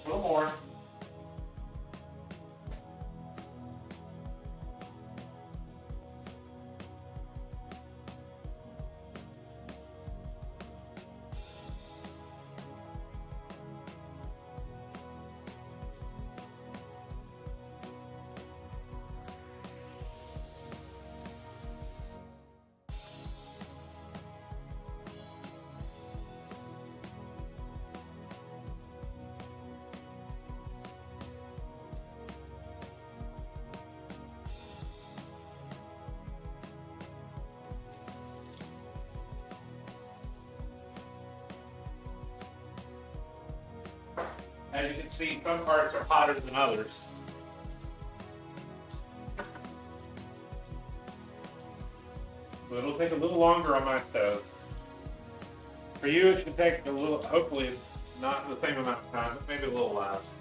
A little more. As you can see, some parts are hotter than others. So it'll take a little longer on my stove. For you, it should take a little, hopefully not the same amount of time, but maybe a little less.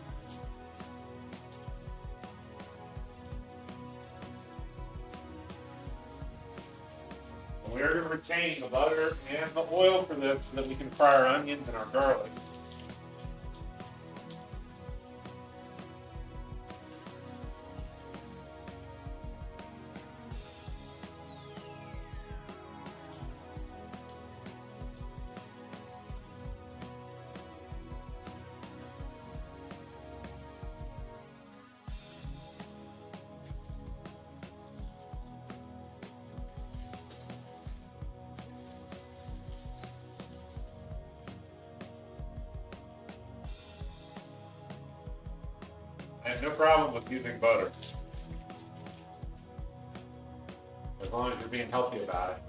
And we are going to retain the butter and the oil for this so that we can fry our onions and our garlic. I have no problem with using butter, as long as you're being healthy about it.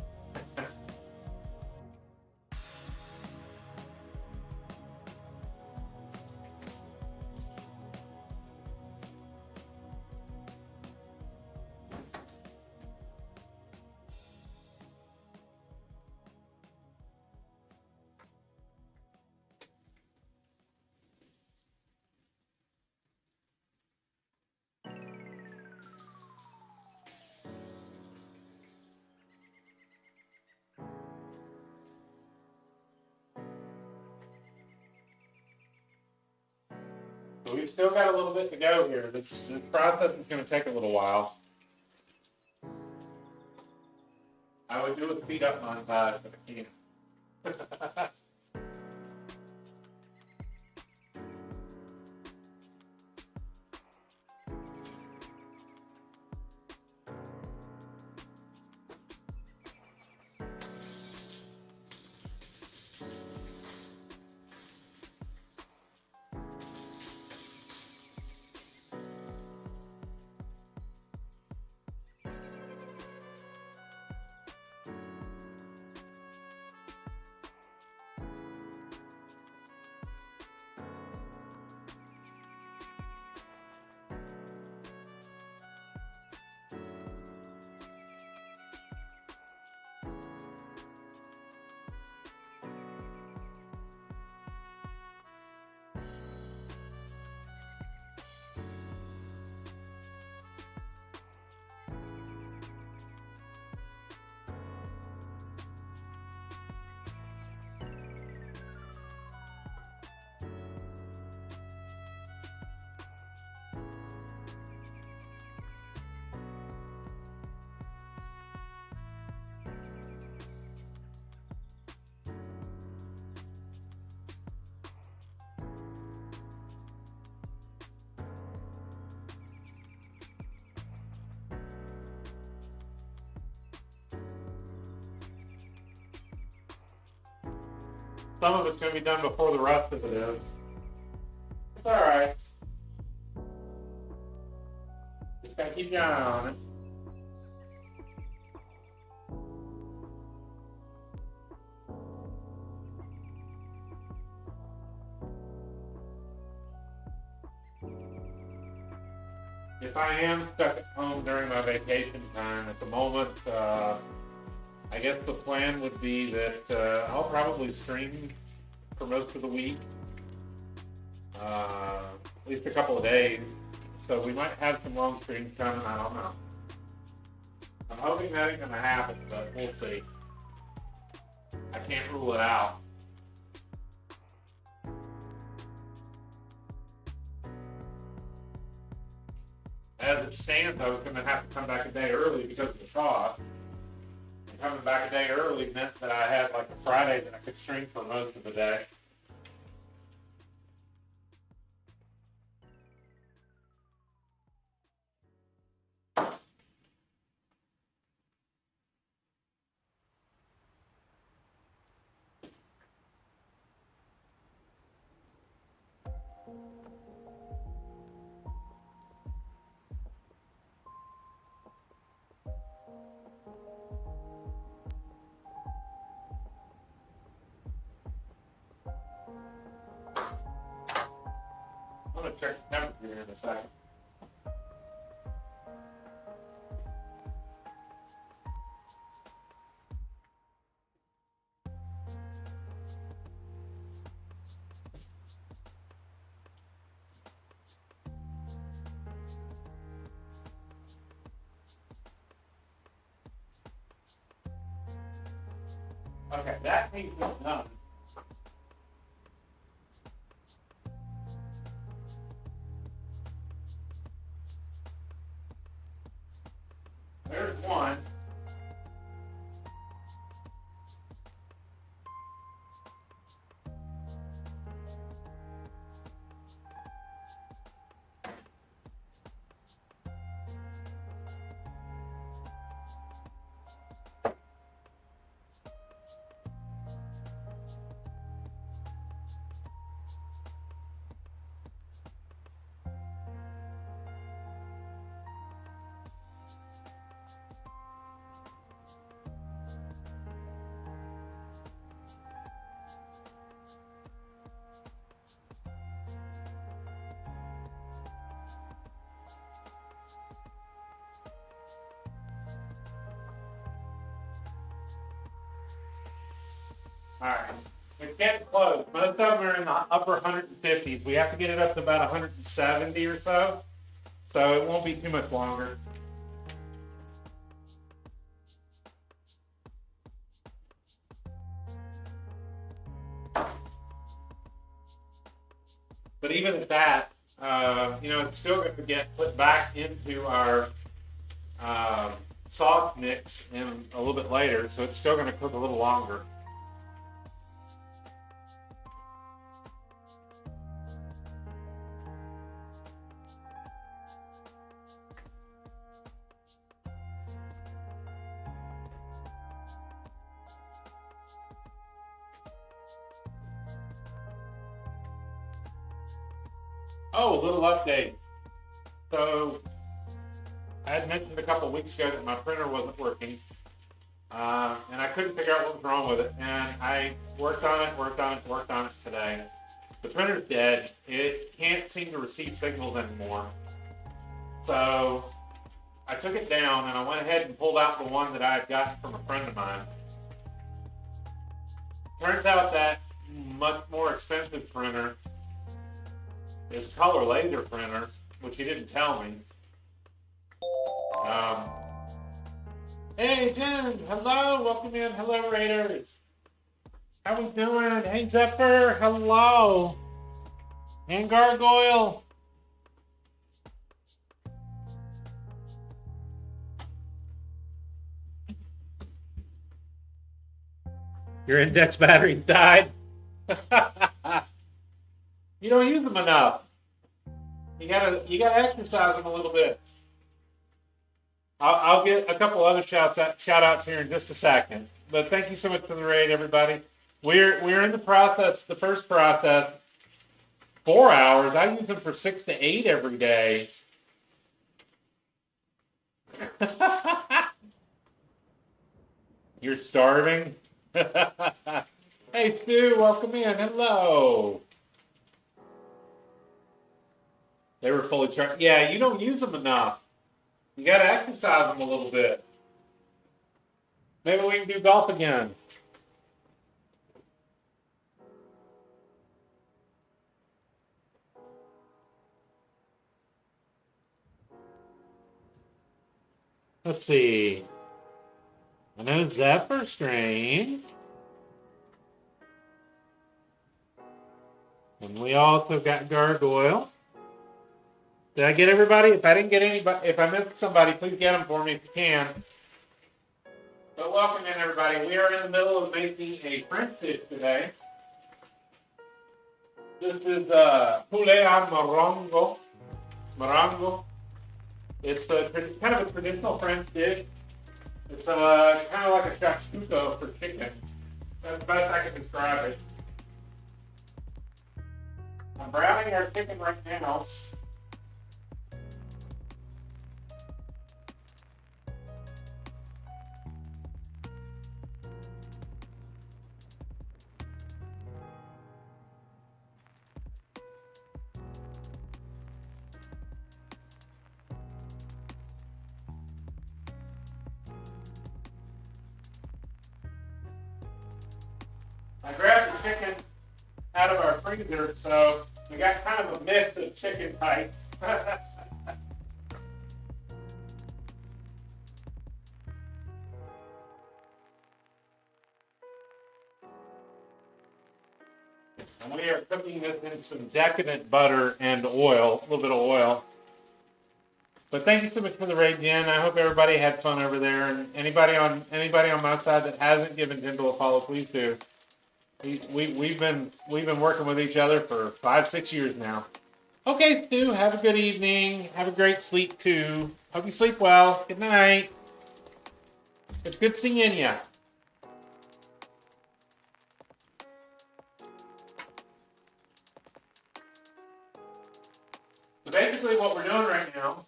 So we've still got a little bit to go here. This process is going to take a little while. I would do a speed up montage, but I can't. Some of it's going to be done before the rest of it is. It's alright. Just gotta keep your eye on it. If I am stuck at home during my vacation time, at the moment, I guess the plan would be that I'll probably stream for most of the week, at least a couple of days. So we might have some long streams coming, I don't know. I'm hoping that ain't gonna happen, but we'll see. I can't rule it out. as it stands, I was going to have to come back a day early because of the cost. And coming back a day early meant that I had like a Friday that I could stream for most of the day. I'm going to check the temperature here in a second. Okay, that piece is done. There's one. Alright. It's getting close. Most of them are in the upper 150s. We have to get it up to about 170 or so. So it won't be too much longer. But even at that, it's still going to get put back into our sauce mix in a little bit later. So it's still going to cook a little longer. Oh, a little update. So I had mentioned a couple of weeks ago that my printer wasn't working, and I couldn't figure out what was wrong with it. And I worked on it today. The printer's dead. It can't seem to receive signals anymore. So I took it down and I went ahead and pulled out the one that I had gotten from a friend of mine. Turns out that much more expensive printer is color laser printer, which he didn't tell me. Hey Jen, hello, welcome in, hello Raiders. How we doing? Hey Zephyr, hello. And Gargoyle. Your index batteries died. You don't use them enough. You gotta exercise them a little bit. I'll get a couple other shout outs here in just a second. But thank you so much for the raid, everybody. We're in the process, the first process. 4 hours. I use them for 6 to 8 every day. You're starving? Hey Stu, welcome in. Hello. They were fully charged. Yeah, you don't use them enough. You got to exercise them a little bit. Maybe we can do golf again. Let's see. I know Zephyr Strange. And we also got Gargoyle. Did I get everybody? If I didn't get anybody, if I missed somebody, please get them for me if you can. But welcome in, everybody. We are in the middle of making a French dish today. This is poulet à morongo. Morongo. It's a kind of a traditional French dish. It's kind of like a shakshuka for chicken. That's the best I can describe it. I'm browning our chicken right now. I grabbed the chicken out of our freezer, so we got kind of a mix of chicken types. And we are cooking this in some decadent butter and oil, a little bit of oil. But thank you so much for the raid, Jen. I hope everybody had fun over there. And anybody on my side that hasn't given Jindal a follow, please do. We've been working with each other for 5-6 years now. Okay, Stu, have a good evening. Have a great sleep too. Hope you sleep well. Good night. It's good seeing you. So basically what we're doing right now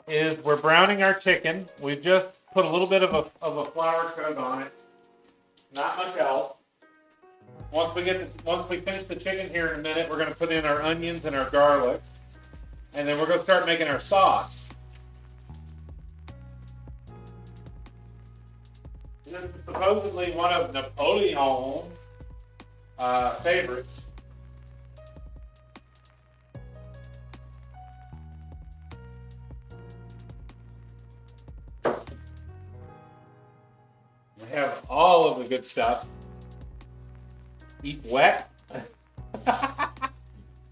is we're browning our chicken. We've just put a little bit of a flour coat on it. Not much else. Once we finish the chicken here in a minute, we're going to put in our onions and our garlic. And then we're going to start making our sauce. This is supposedly one of Napoleon's favorites. We have all of the good stuff. Eat wet.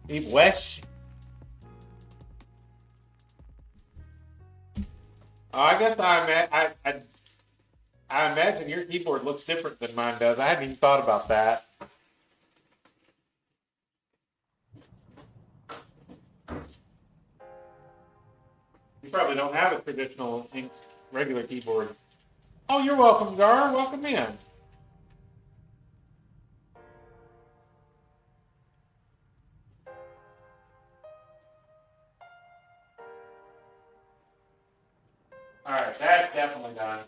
Eat wesh. I guess I imagine your keyboard looks different than mine does. I haven't even thought about that. You probably don't have a traditional regular keyboard. Oh, you're welcome, Gar. Welcome in. All right, that's definitely done.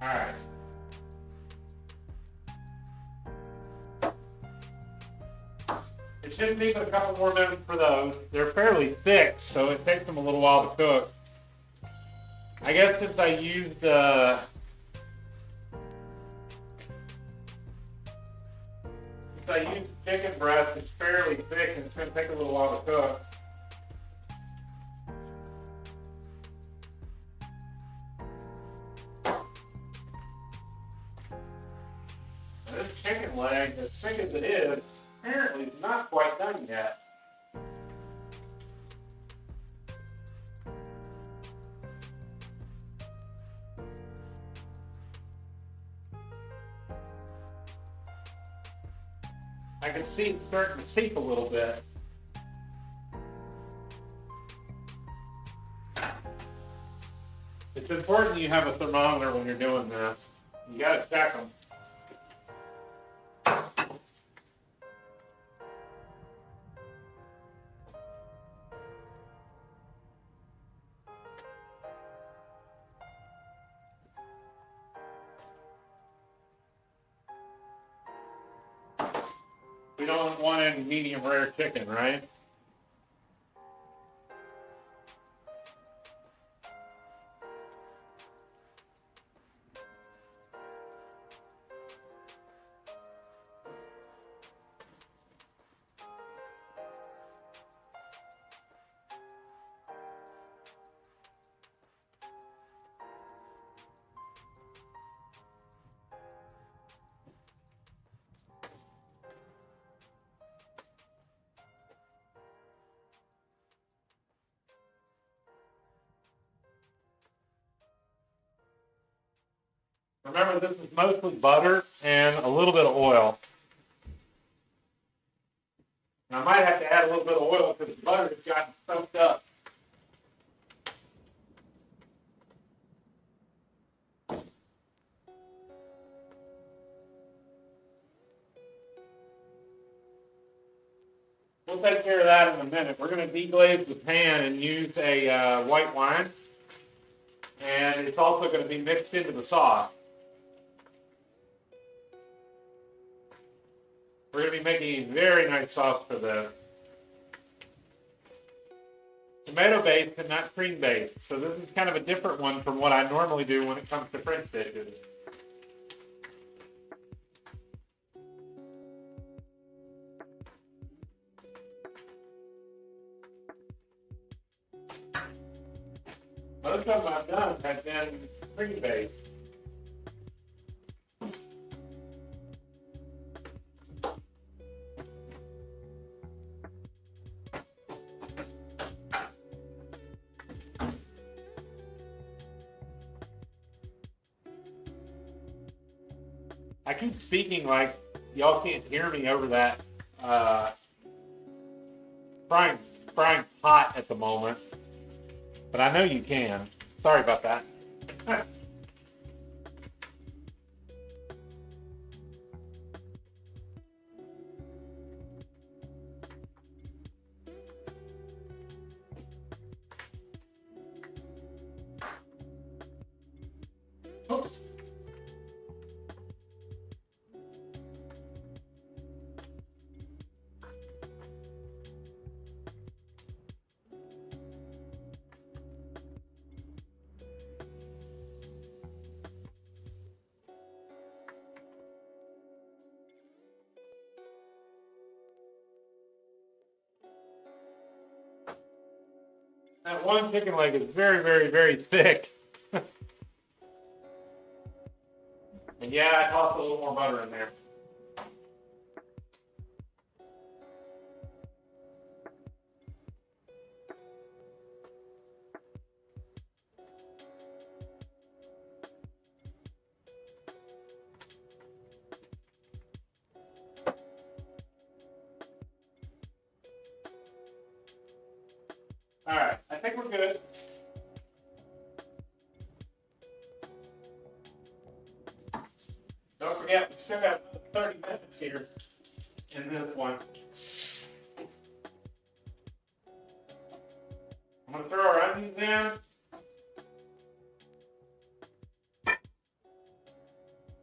All right. It shouldn't be but a couple more minutes for those. They're fairly thick, so it takes them a little while to cook. I guess since I used chicken breast, it's fairly thick and it's going to take a little while to cook. Now this chicken leg, as thick as it is, apparently is not quite done yet. I can see it starting to seep a little bit. It's important you have a thermometer when you're doing this. You gotta check them. We don't want any medium rare chicken, right? Remember, this is mostly butter and a little bit of oil. And I might have to add a little bit of oil because the butter has gotten soaked up. We'll take care of that in a minute. We're going to deglaze the pan and use a white wine. And it's also going to be mixed into the sauce. We're going to be making a very nice sauce for this. Tomato based and not cream based. So this is kind of a different one from what I normally do when it comes to French dishes. Most of them I've done have been cream based. I keep speaking like y'all can't hear me over that frying pot at the moment, but I know you can. Sorry about that. Oops. That one chicken leg is very, very, very thick. And yeah, I tossed a little more butter in there. All right, I think we're good. Don't forget, we still got 30 minutes here in this one. I'm going to throw our onions in.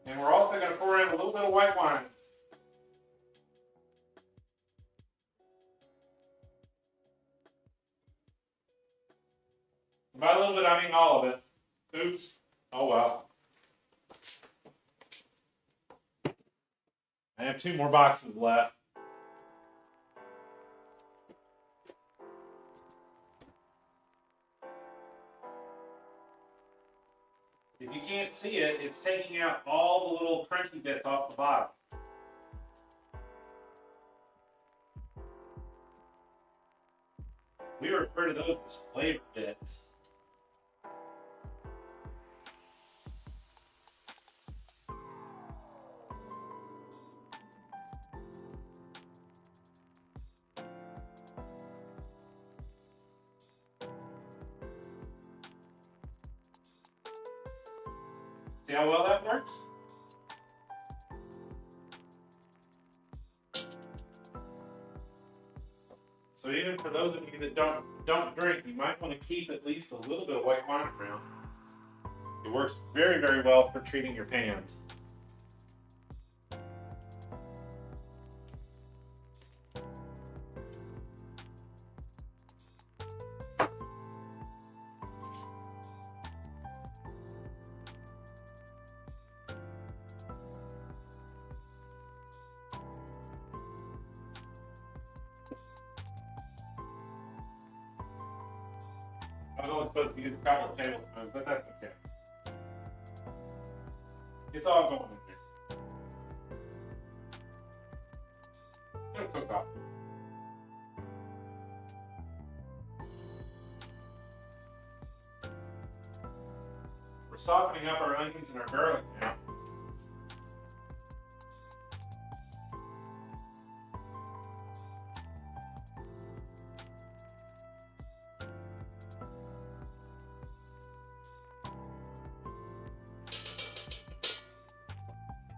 And we're also going to pour in a little bit of white wine. By a little bit, I mean all of it. Oops. Oh well. I have 2 more boxes left. If you can't see it, it's taking out all the little crunchy bits off the bottom. We refer to those as flavor bits. See how well that works? So even for those of you that don't drink, you might want to keep at least a little bit of white wine around. It works very, very well for treating your pans. only supposed to use a couple of tablespoons, but that's okay. It's all going in there. It'll cook off. We're softening up our onions and our garlic now.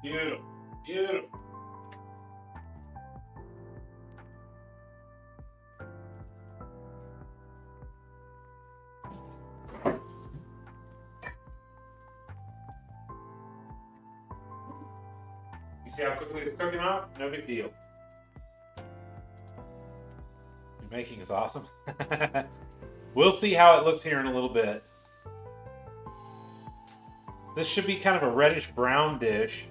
Beautiful, beautiful. You see how quickly it's cooking off? No big deal. Your making is awesome. We'll see how it looks here in a little bit. This should be kind of a reddish brown dish.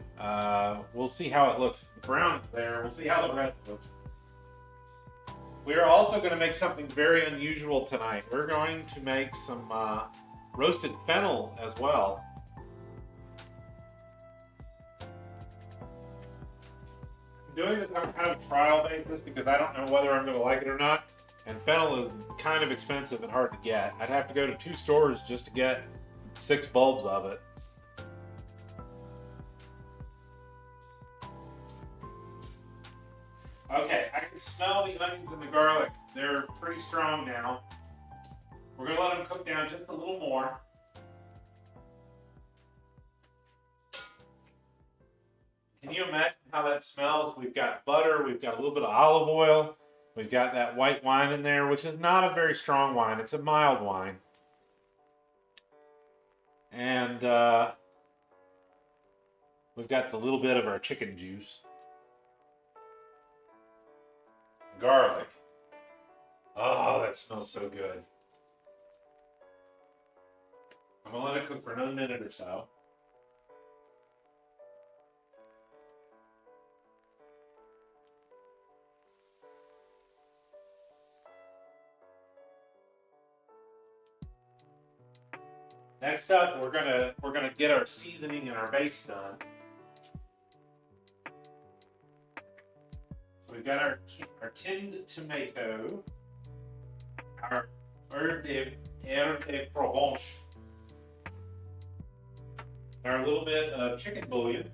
We'll see how it looks. The brown is there. We'll see how the red looks. We are also going to make something very unusual tonight. We're going to make some roasted fennel as well. I'm doing this on kind of a trial basis because I don't know whether I'm going to like it or not. And fennel is kind of expensive and hard to get. I'd have to go to 2 stores just to get 6 bulbs of it. Okay, I can smell the onions and the garlic. They're pretty strong now. We're going to let them cook down just a little more. Can you imagine how that smells? We've got butter, we've got a little bit of olive oil, we've got that white wine in there, which is not a very strong wine. It's a mild wine. And we've got the little bit of our chicken juice. Garlic. Oh, that smells so good. I'm going to let it cook for another minute or so. Next up, we're gonna get our seasoning and our base done. So we've got our tinned tomato, our herb de Provence, and our little bit of chicken bouillon.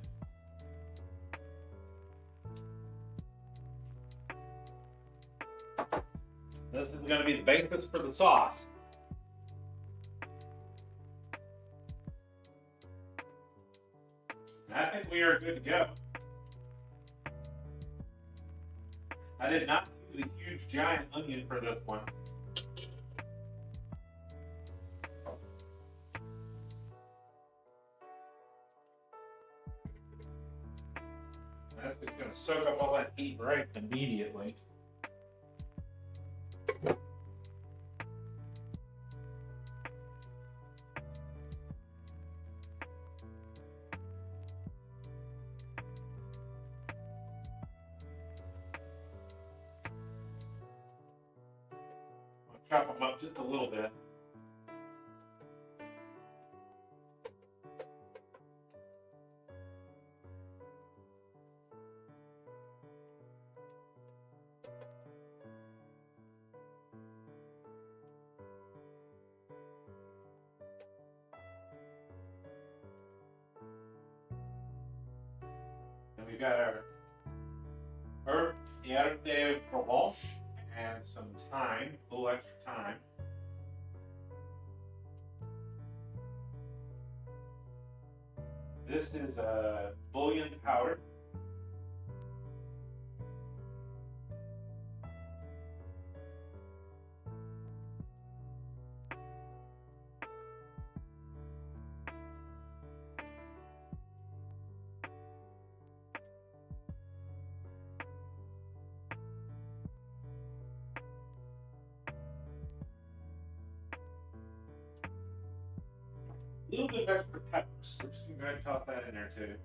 This is going to be the basis for the sauce. I think we are good to go. I did not use a huge giant onion for this one. That's just going to soak up all that heat right immediately. Chop them up just a little bit. And we've got our herb de Provence and some thyme, a little extra thyme. This is a bouillon powder. A little bit of extra peppers. We're just going to go ahead and toss that in there too.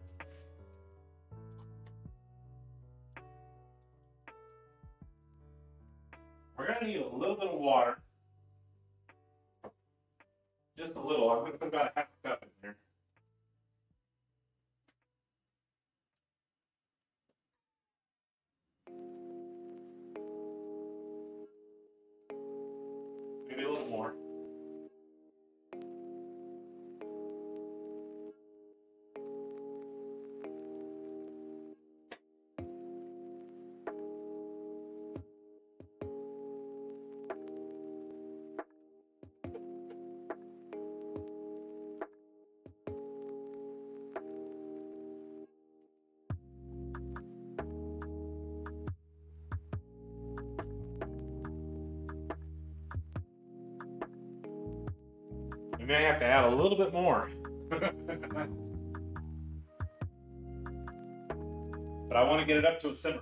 We're going to need a little bit of water. Just a little. I'm going to put about a half a cup in there. Maybe a little more. We may have to add a little bit more. But I want to get it up to a simmer.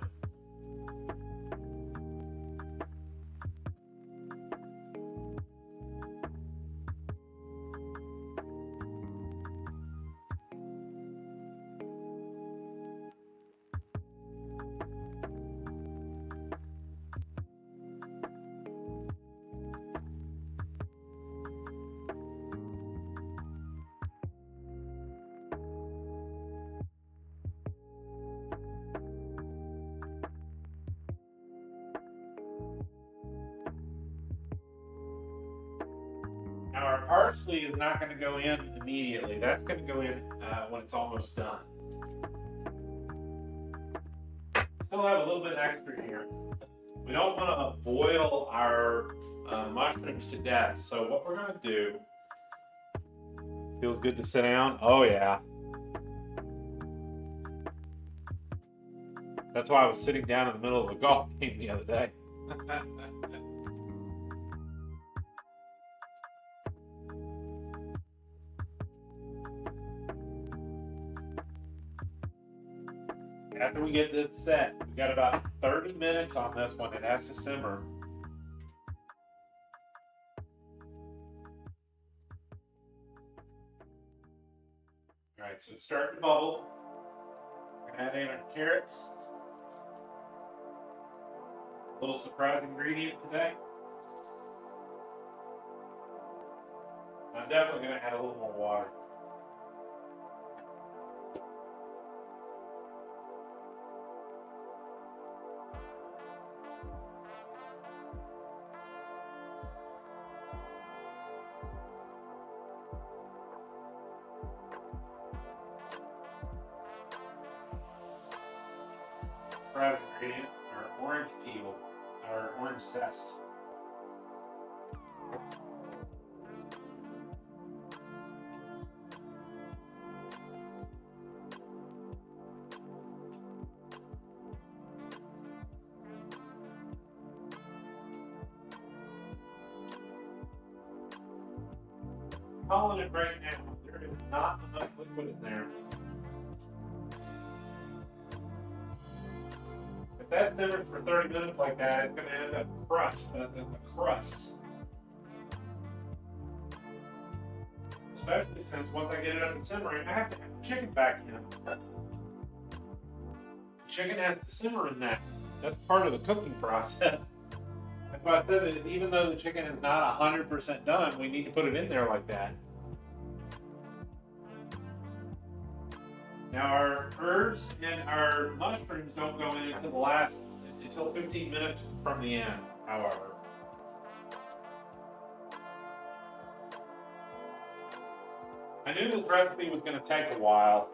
Now our parsley is not going to go in immediately. That's going to go in when it's almost done. Still have a little bit extra here. We don't want to boil our mushrooms to death. So what we're going to do, feels good to sit down? Oh yeah. That's why I was sitting down in the middle of a golf game the other day. After we get this set, we got about 30 minutes on this one. It has to simmer. All right, so it's starting to bubble. We're gonna add in our carrots. A little surprise ingredient today. I'm definitely gonna add a little more water. Surprise ingredient, our orange peel, our orange zest. Calling it right now, there is not enough liquid in there. If that simmers for 30 minutes like that, it's going to end up crushed, a crust. Especially since once I get it up and simmering, I have to have the chicken back in. The chicken has to simmer in that. That's part of the cooking process. That's why I said that even though the chicken is not 100% done, we need to put it in there like that. Now our herbs and our mushrooms don't go in until 15 minutes from the end, however. I knew this recipe was going to take a while.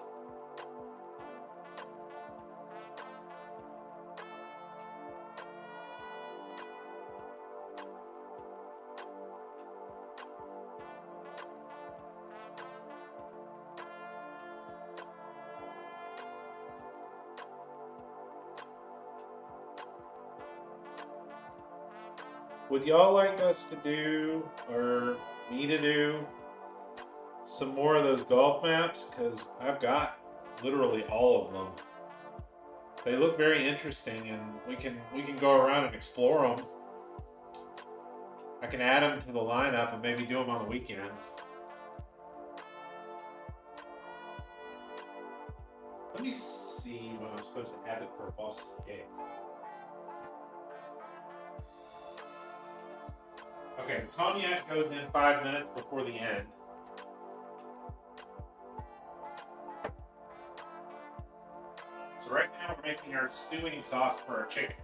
Would y'all like us to do, or me to do, some more of those golf maps? Because I've got literally all of them. They look very interesting, and we can go around and explore them. I can add them to the lineup and maybe do them on the weekend. Let me see when I'm supposed to add it for a boss game. Okay, Okay, the cognac goes in 5 minutes before the end. So right now we're making our stewing sauce for our chicken.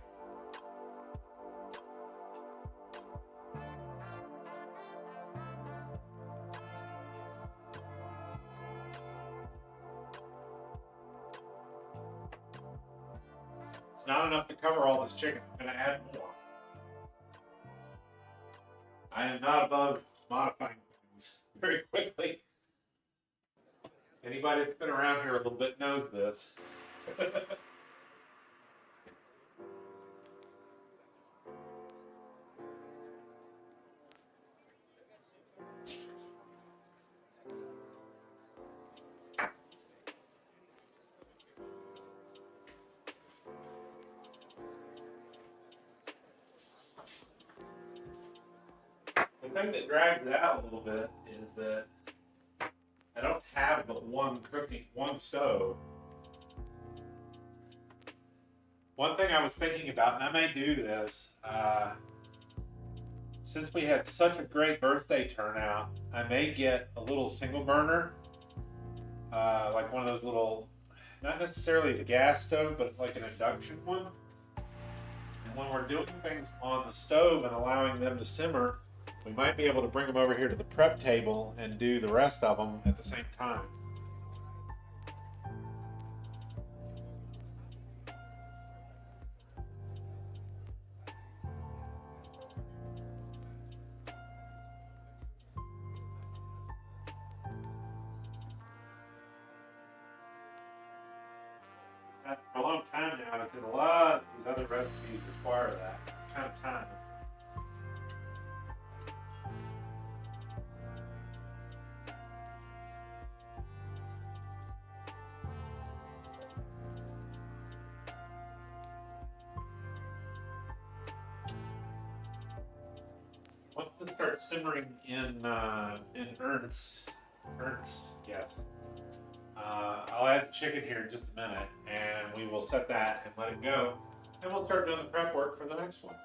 It's not enough to cover all this chicken. I'm going to add more. I am not above modifying things very quickly. Anybody that's been around here a little bit knows this. The thing that drags it out a little bit is that I don't have but one stove. One thing I was thinking about, and I may do this, since we had such a great birthday turnout, I may get a little single burner, like one of those little, not necessarily the gas stove, but like an induction one. And when we're doing things on the stove and allowing them to simmer, we might be able to bring them over here to the prep table and do the rest of them at the same time. For a long time now, because a lot of these other recipes require that kind of time. Once it starts simmering in earnest, yes. I'll add the chicken here in just a minute, and we will set that and let it go, and we'll start doing the prep work for the next one.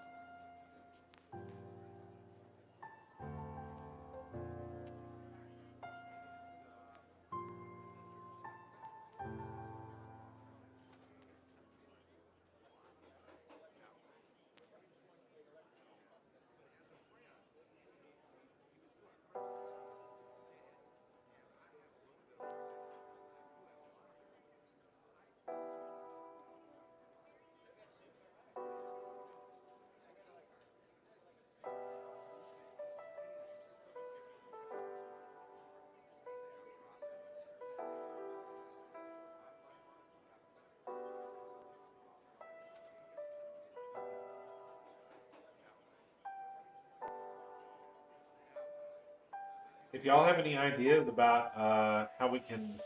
If y'all have any ideas about how we can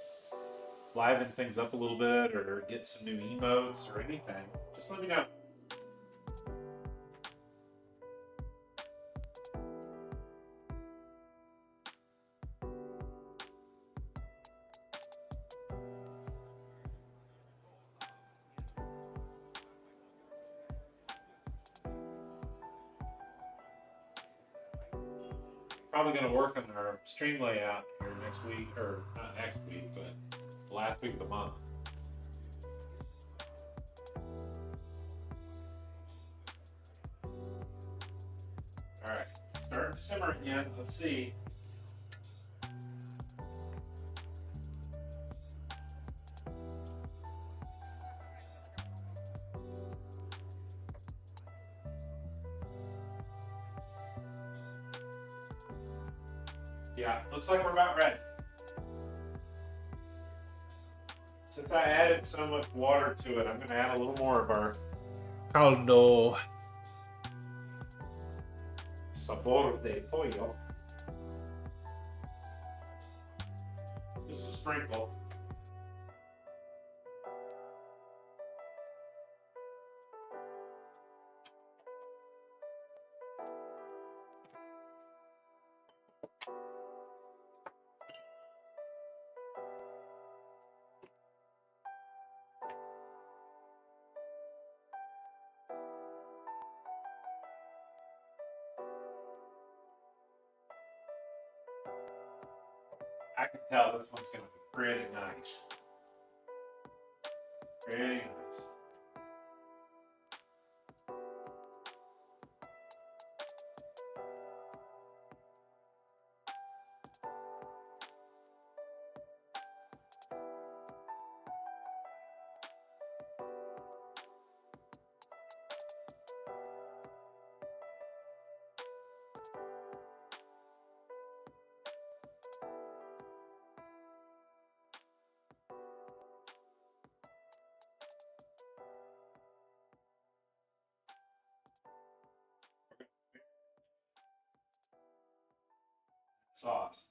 liven things up a little bit or get some new emotes or anything, just let me know. Probably going to work on our stream layout here next week, or not next week, but the last week of the month. All right, starting to simmer again. Let's see. Yeah, looks like we're about ready. Since I added so much water to it, I'm going to add a little more of our caldo sabor de pollo. Just a sprinkle. can tell this one's going to be pretty nice. Pretty nice. Sauce.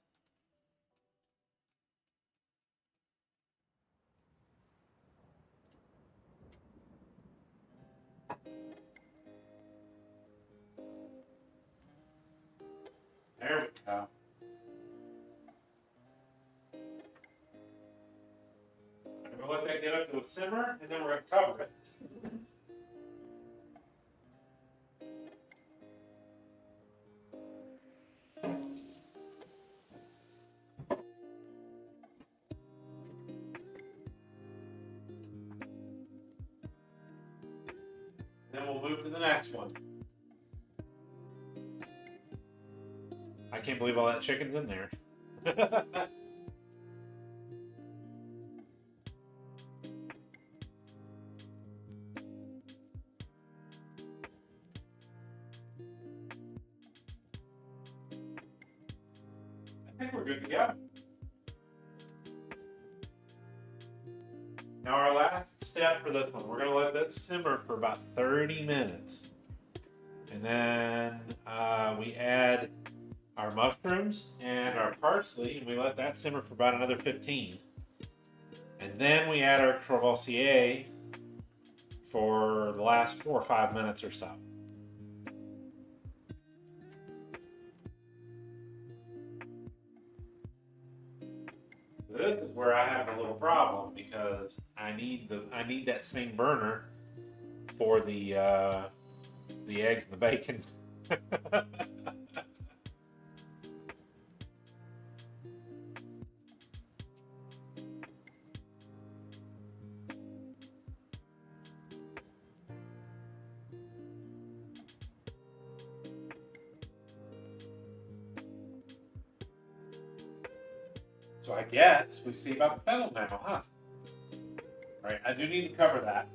There we go. I'm going to let that get up to a simmer, and then we're going to cover it. Then we'll move to the next one. I can't believe all that chicken's in there. I think we're good to go. Now our last step for this one, we're going to let this simmer for about 30 minutes. And then we add our mushrooms and our parsley, and we let that simmer for about another 15. And then we add our Courvoisier for the last 4 or 5 minutes or so. This is where I have a little problem because I need that same burner for the eggs and the bacon. So I guess we see about the fennel now, huh? All right, I do need to cover that.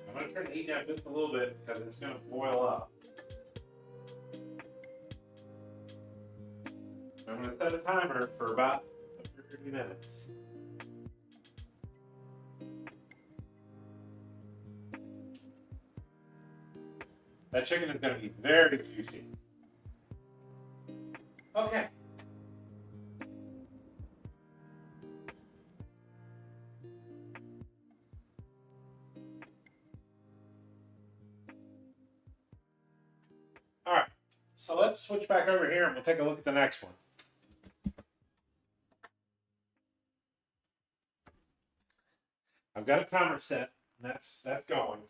I'm going to turn the heat down just a little bit because it's going to boil up. I'm going to set a timer for about 30 minutes. That chicken is going to be very juicy. Okay. All right. So let's switch back over here and we'll take a look at the next one. I've got a timer set, and that's going.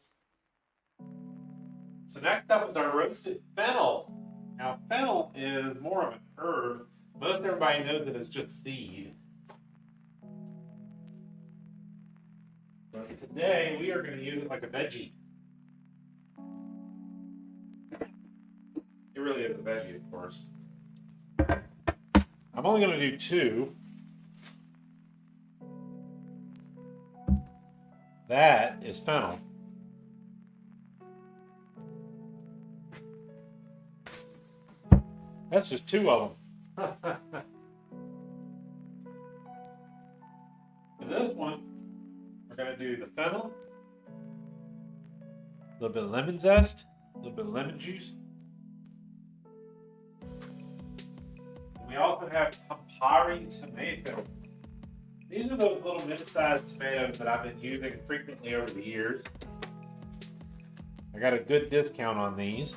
So next up is our roasted fennel. Now fennel is more of an herb. Most everybody knows it as just seed. But today we are going to use it like a veggie. It really is a veggie, of course. I'm only going to do 2. That is fennel. That's just 2 of them. For this one, we're going to do the fennel, a little bit of lemon zest, a little bit of lemon juice. We also have Campari tomato. These are those little mid-sized tomatoes that I've been using frequently over the years. I got a good discount on these.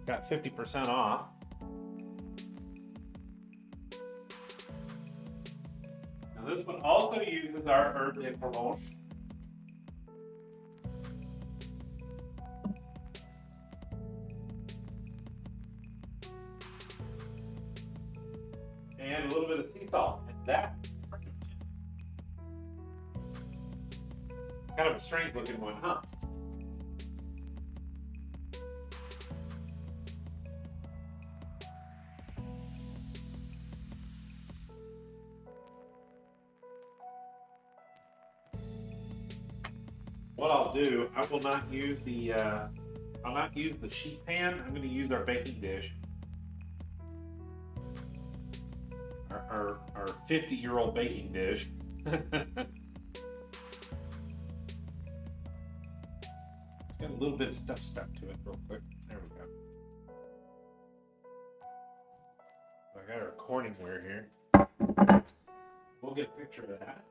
Got 50% off. Now this one also uses our herb de Provence. a little bit of sea salt, and that kind of a strange looking one, huh? What I'll do, I will not use the I'll not use the sheet pan. I'm going to use our baking dish. Our 50-year-old baking dish. It's got a little bit of stuff stuck to it real quick. There we go. I got our Corningware here. We'll get a picture of that.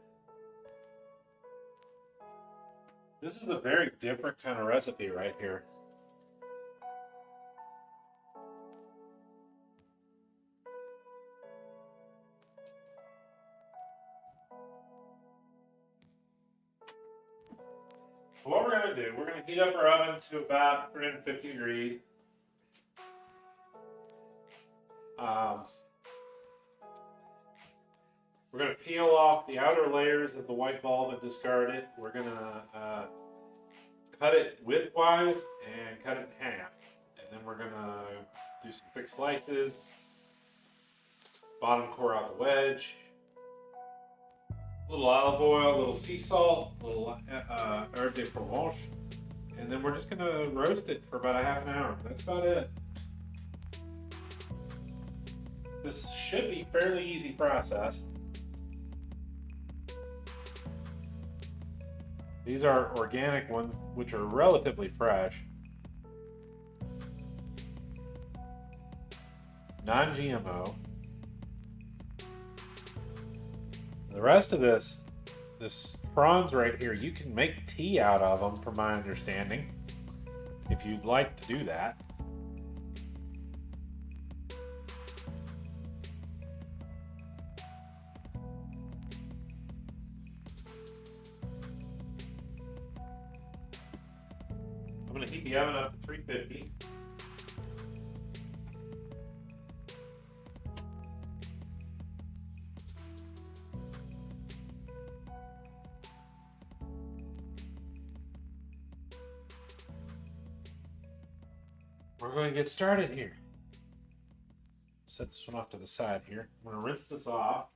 This is a very different kind of recipe right here. What we're going to do, we're going to heat up our oven to about 350 degrees. We're going to peel off the outer layers of the white bulb and discard it. We're going to cut it widthwise and cut it in half. And then we're going to do some thick slices. Bottom core out the wedge. A little olive oil, a little sea salt, a little herbe de Provence. And then we're just going to roast it for about a half an hour. That's about it. This should be a fairly easy process. These are organic ones, which are relatively fresh. Non-GMO. The rest of this prawns right here, you can make tea out of them, from my understanding, if you'd like to do that. I'm going to heat the oven up to 350. We're going to get started here. Set this one off to the side here. I'm going to rinse this off.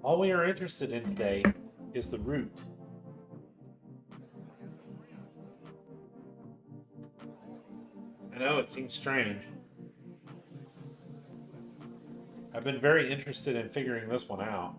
All we are interested in today is the root. I know it seems strange. I've been very interested in figuring this one out.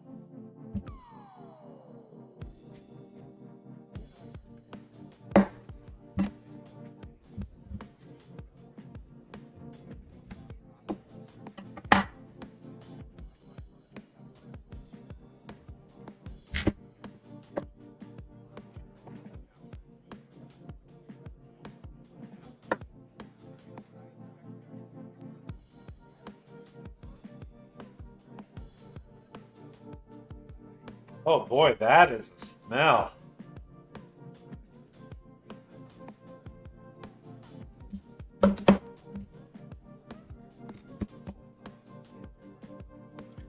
Oh boy, that is a smell.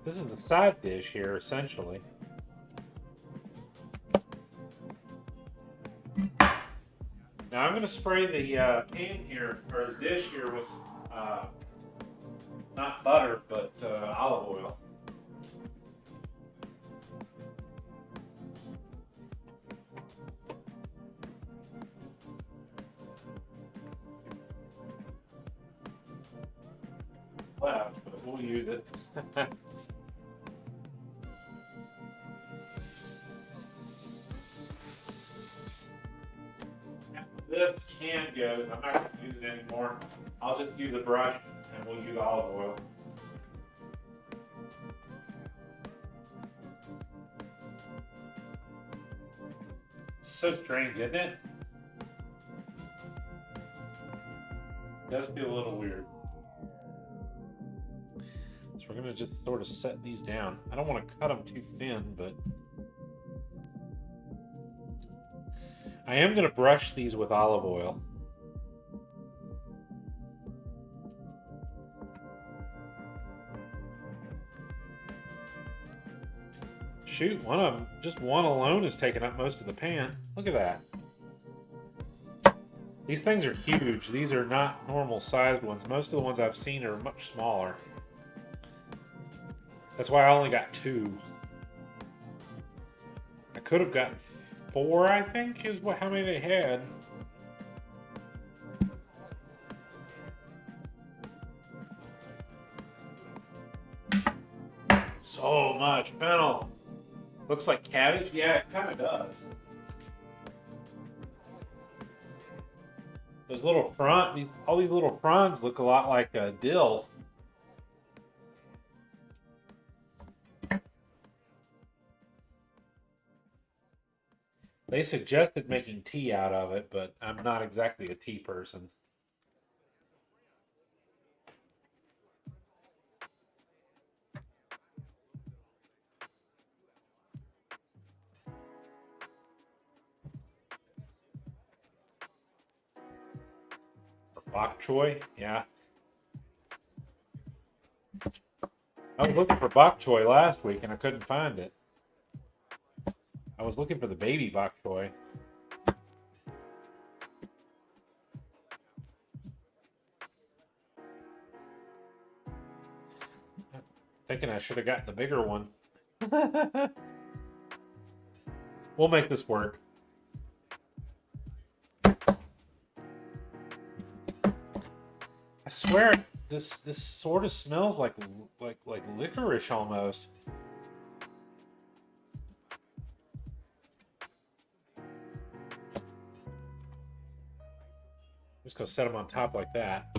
This is a side dish here, essentially. Now I'm going to spray the pan here, or the dish here, with not butter, but olive oil. Well, but we'll use it. This can goes. I'm not going to use it anymore. I'll just use a brush and we'll use olive oil. so strange, isn't it? It does feel a little weird. So we're gonna just sort of set these down. I don't want to cut them too thin, but I am gonna brush these with olive oil. Shoot, one of them, just one alone is taking up most of the pan. Look at that. These things are huge. These are not normal sized ones. Most of the ones I've seen are much smaller. That's why I only got 2. I could have gotten 4, I think, is how many they had. So much fennel. Looks like cabbage. Yeah, it kind of does. Those little all these little fronds look a lot like dill. They suggested making tea out of it, but I'm not exactly a tea person. Bok choy, yeah. I was looking for bok choy last week and I couldn't find it. I was looking for the baby bok choy. I'm thinking I should have gotten the bigger one. We'll make this work. I swear, this sort of smells like licorice almost. I'm just gonna set them on top like that.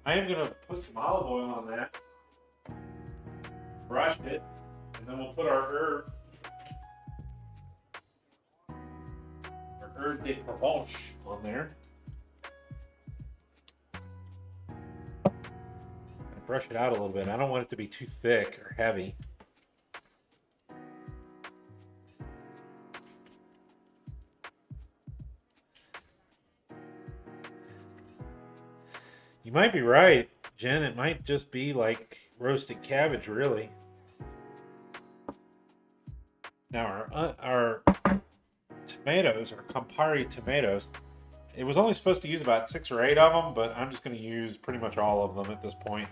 I am gonna put some olive oil on that, brush it, and then we'll put our herb de Provence on there. Brush it out a little bit. I don't want it to be too thick or heavy. You might be right, Jen. It might just be like roasted cabbage, really. Now our tomatoes, our Campari tomatoes, it was only supposed to use about 6 or 8 of them, but I'm just going to use pretty much all of them at this point.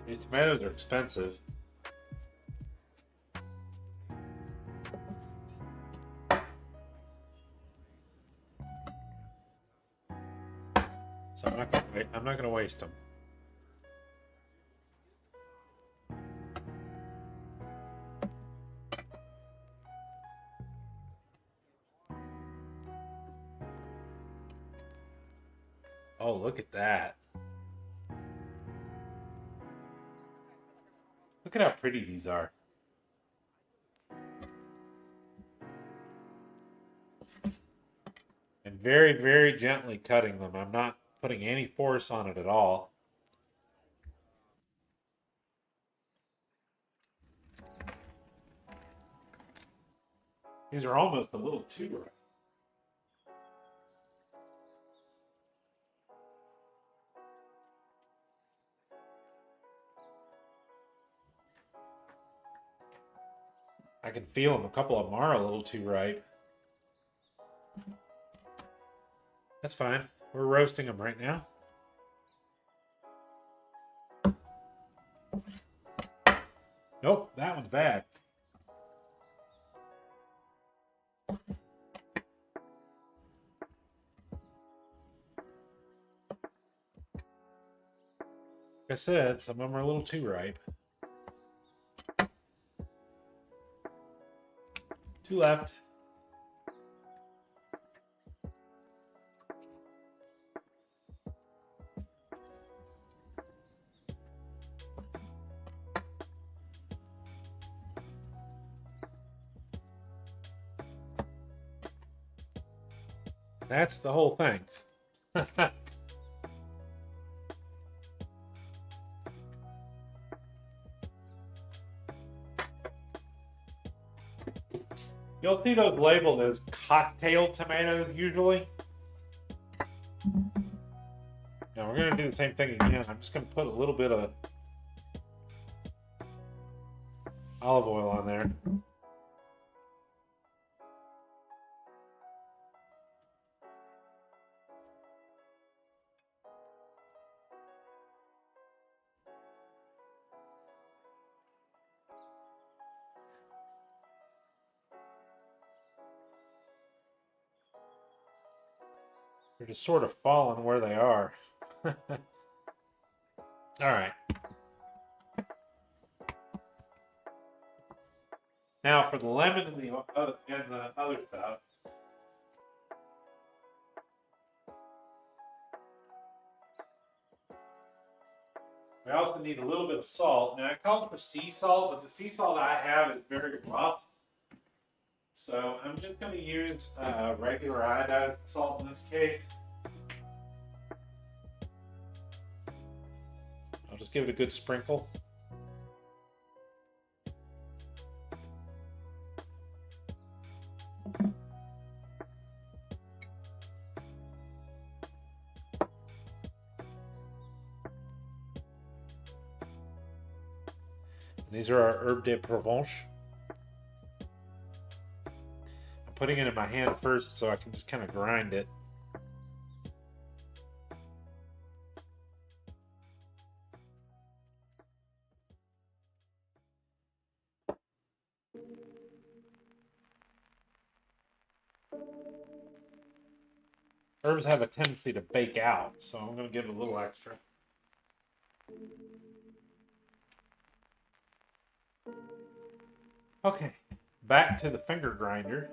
These tomatoes are expensive. So I'm not going to waste them. Oh, look at that. Look at how pretty these are. And very, very gently cutting them. I'm not putting any force on it at all. These are almost a little too ripe. I can feel them. A couple of them are a little too ripe. That's fine. We're roasting them right now. Nope, that one's bad. Like I said, some of them are a little too ripe. 2 left. That's the whole thing. You'll see those labeled as cocktail tomatoes usually. Now we're going to do the same thing again. I'm just going to put a little bit of olive oil on there. They're just sort of falling where they are. All right. Now for the lemon and the other stuff. We also need a little bit of salt. Now it calls for sea salt, but the sea salt I have is very rough. So I'm just going to use regular iodized salt in this case. I'll just give it a good sprinkle. These are our herb de Provence. I'm putting it in my hand first so I can just kind of grind it. Herbs have a tendency to bake out, so I'm going to give it a little extra. Okay, back to the finger grinder.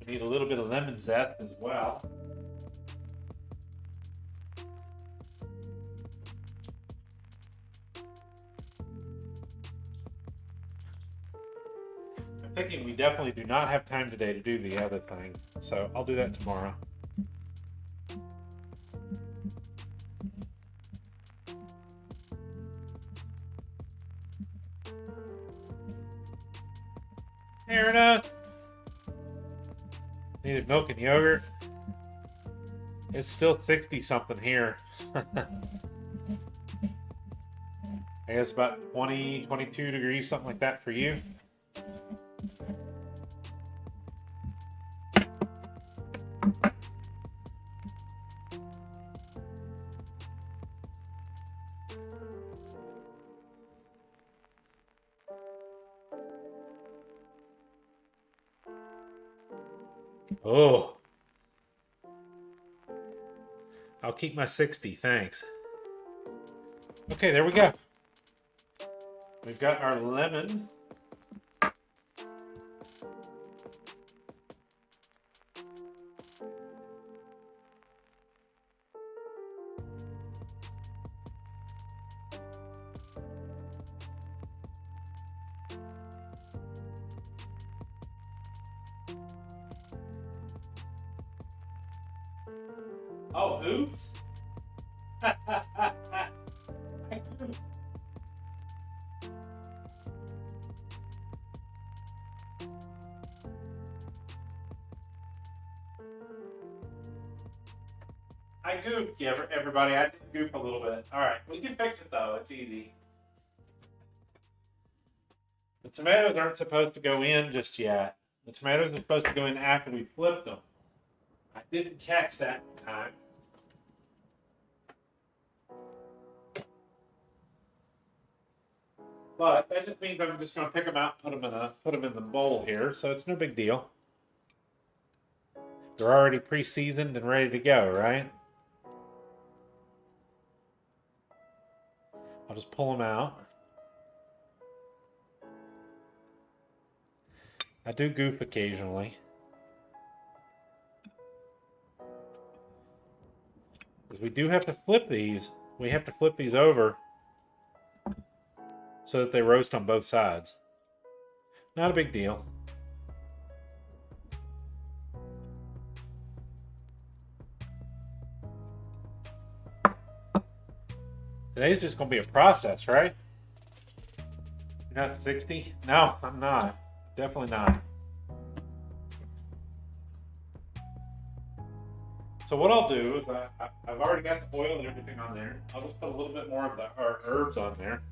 We need a little bit of lemon zest as well. I'm thinking we definitely do not have time today to do the other thing, so I'll do that tomorrow. Fair enough. Needed milk and yogurt. It's still 60 something here. I guess about 20, 22 degrees, something like that for you. Oh. I'll keep my 60, thanks. Okay, there we go. We've got our lemon. Oh, oops. I goofed, everybody. I did goof a little bit. All right, we can fix it though. It's easy. The tomatoes aren't supposed to go in just yet. The tomatoes are supposed to go in after we flip them. I didn't catch that in time. But that just means I'm just going to pick them out, put them in the bowl here, so it's no big deal. They're already pre-seasoned and ready to go, right? I'll just pull them out. I do goof occasionally. Because we do have to flip these we have to flip these over so that they roast on both sides. Not a big deal. Today's just going to be a process, right? You're not 60? No, I'm not. Definitely not. So what I'll do is I've already got the oil and everything on there. I'll just put a little bit more of our herbs on there.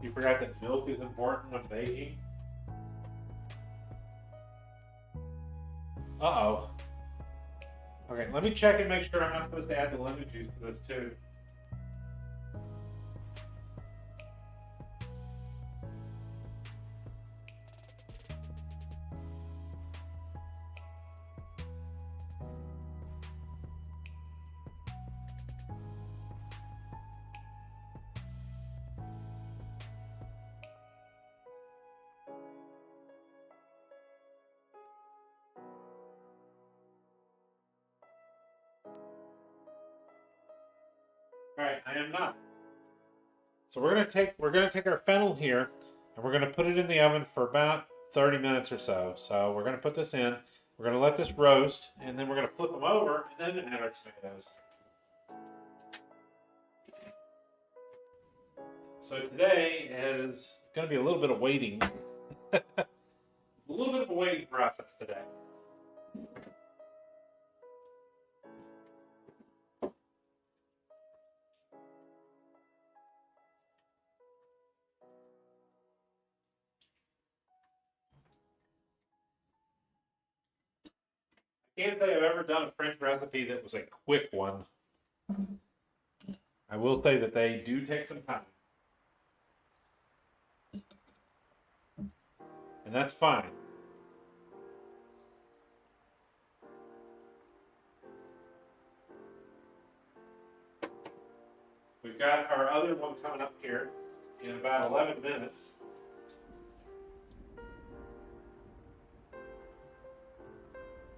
You forgot that milk is important when baking. Uh-oh. Okay, let me check and make sure I'm not supposed to add the lemon juice to this too. All right, I am not. So we're gonna take our fennel here, and we're gonna put it in the oven for about 30 minutes or so. So we're gonna put this in. We're gonna let this roast, and then we're gonna flip them over, and then add our tomatoes. So today is gonna be a little bit of waiting, a little bit of a waiting process today. I can't say I've ever done a French recipe that was a quick one. I will say that they do take some time. And that's fine. We've got our other one coming up here in about 11 minutes.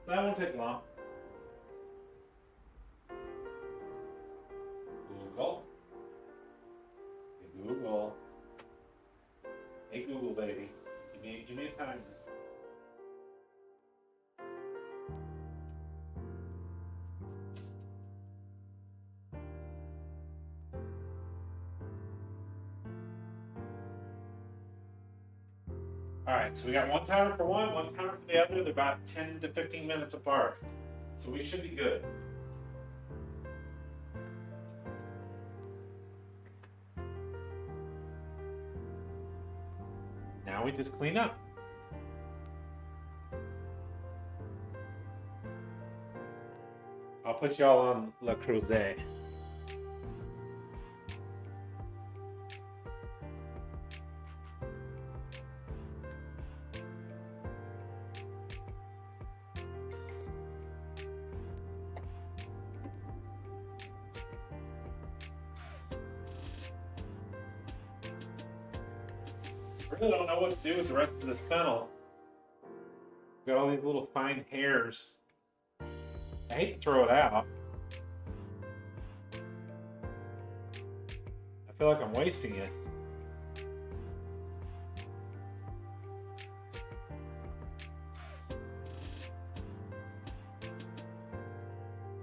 That won't take long. Google. Hey Google. Hey Google, baby. Give me a timer. All right, so we got one timer for one timer for the other. They're about 10 to 15 minutes apart. So we should be good. Now we just clean up. I'll put y'all on Le Creuset. I really don't know what to do with the rest of this fennel. Got all these little fine hairs. I hate to throw it out. I feel like I'm wasting it.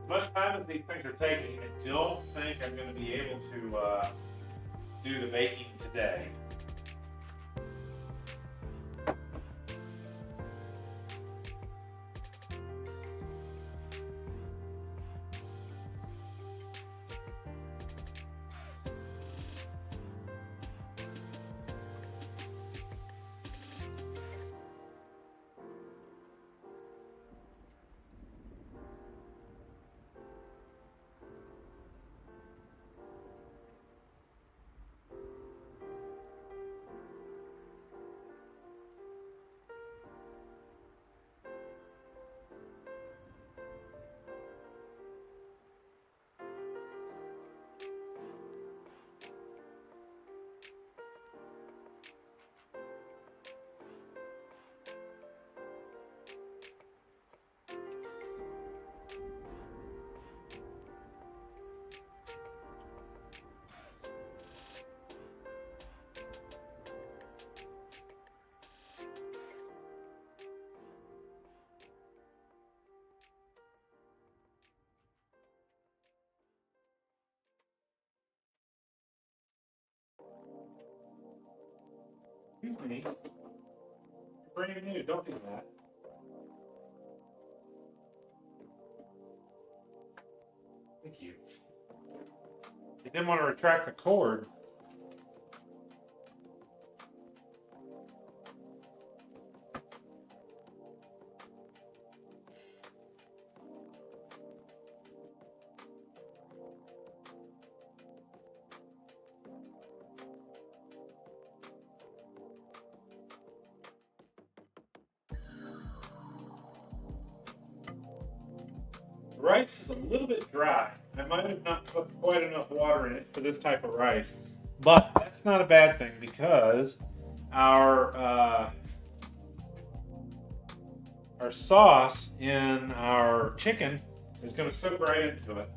As much time as these things are taking, I don't think I'm going to be able to do the baking today. Excuse me. You're brand new. Don't do that. Thank you. You didn't want to retract the cord. The rice is a little bit dry. I might have not put quite enough water in it for this type of rice, but that's not a bad thing because our sauce in our chicken is going to soak right into it.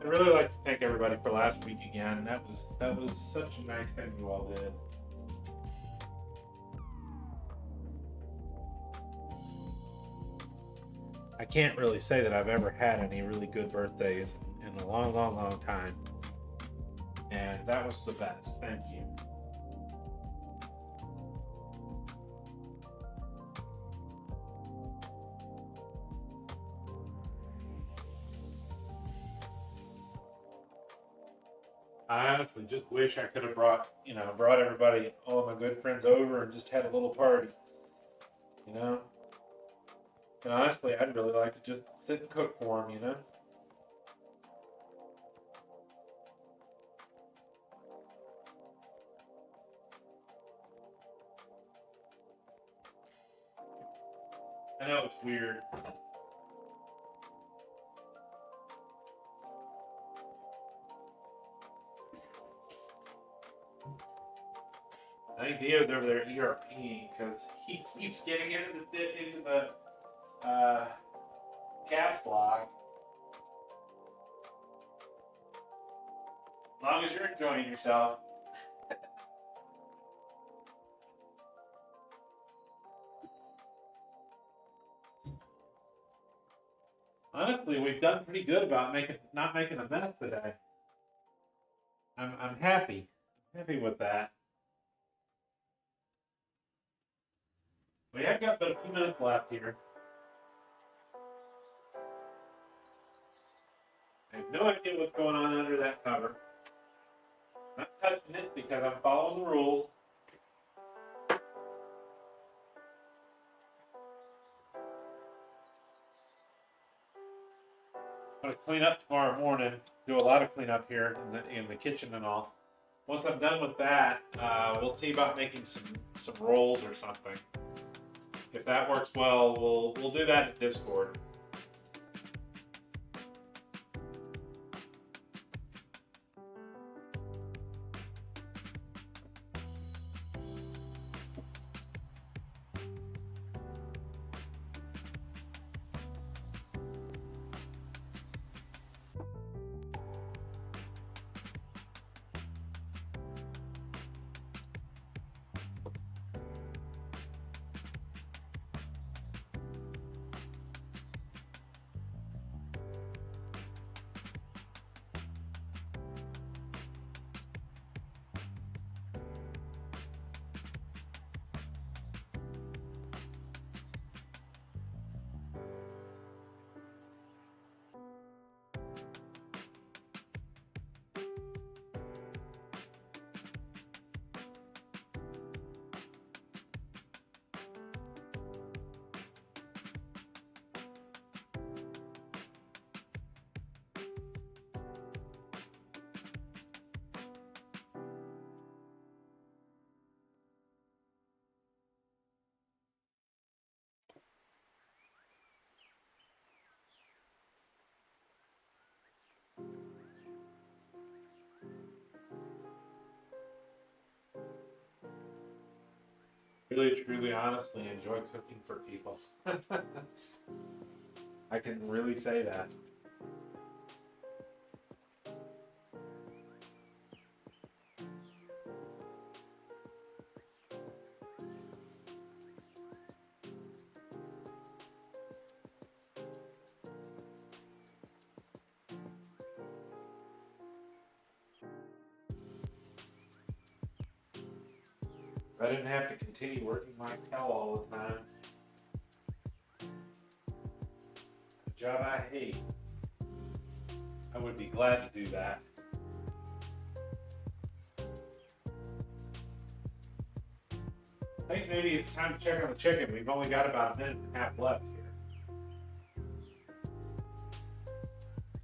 I'd really like to thank everybody for last week again. That was such a nice thing you all did. I can't really say that I've ever had any really good birthdays in a long, long, long time. And that was the best. Thank you. I honestly just wish I could have brought everybody, all of my good friends over and just had a little party. You know? And honestly, I'd really like to just sit and cook for them, you know? I know it's weird. I think Dio's over there ERPing because he keeps getting into the caps lock. As long as you're enjoying yourself. Honestly, we've done pretty good about not making a mess today. I'm happy. Happy with that. We have got but a few minutes left here. I have no idea what's going on under that cover. I'm not touching it because I'm following the rules. I'm going to clean up tomorrow morning. Do a lot of cleanup here in the kitchen and all. Once I'm done with that, we'll see about making some rolls or something. If that works well, we'll do that in Discord. Really, truly, honestly enjoy cooking for people. I can really say that. If I didn't have to continue working my tail all the time, a job I hate, I would be glad to do that. I think maybe it's time to check on the chicken. We've only got about a minute and a half left here.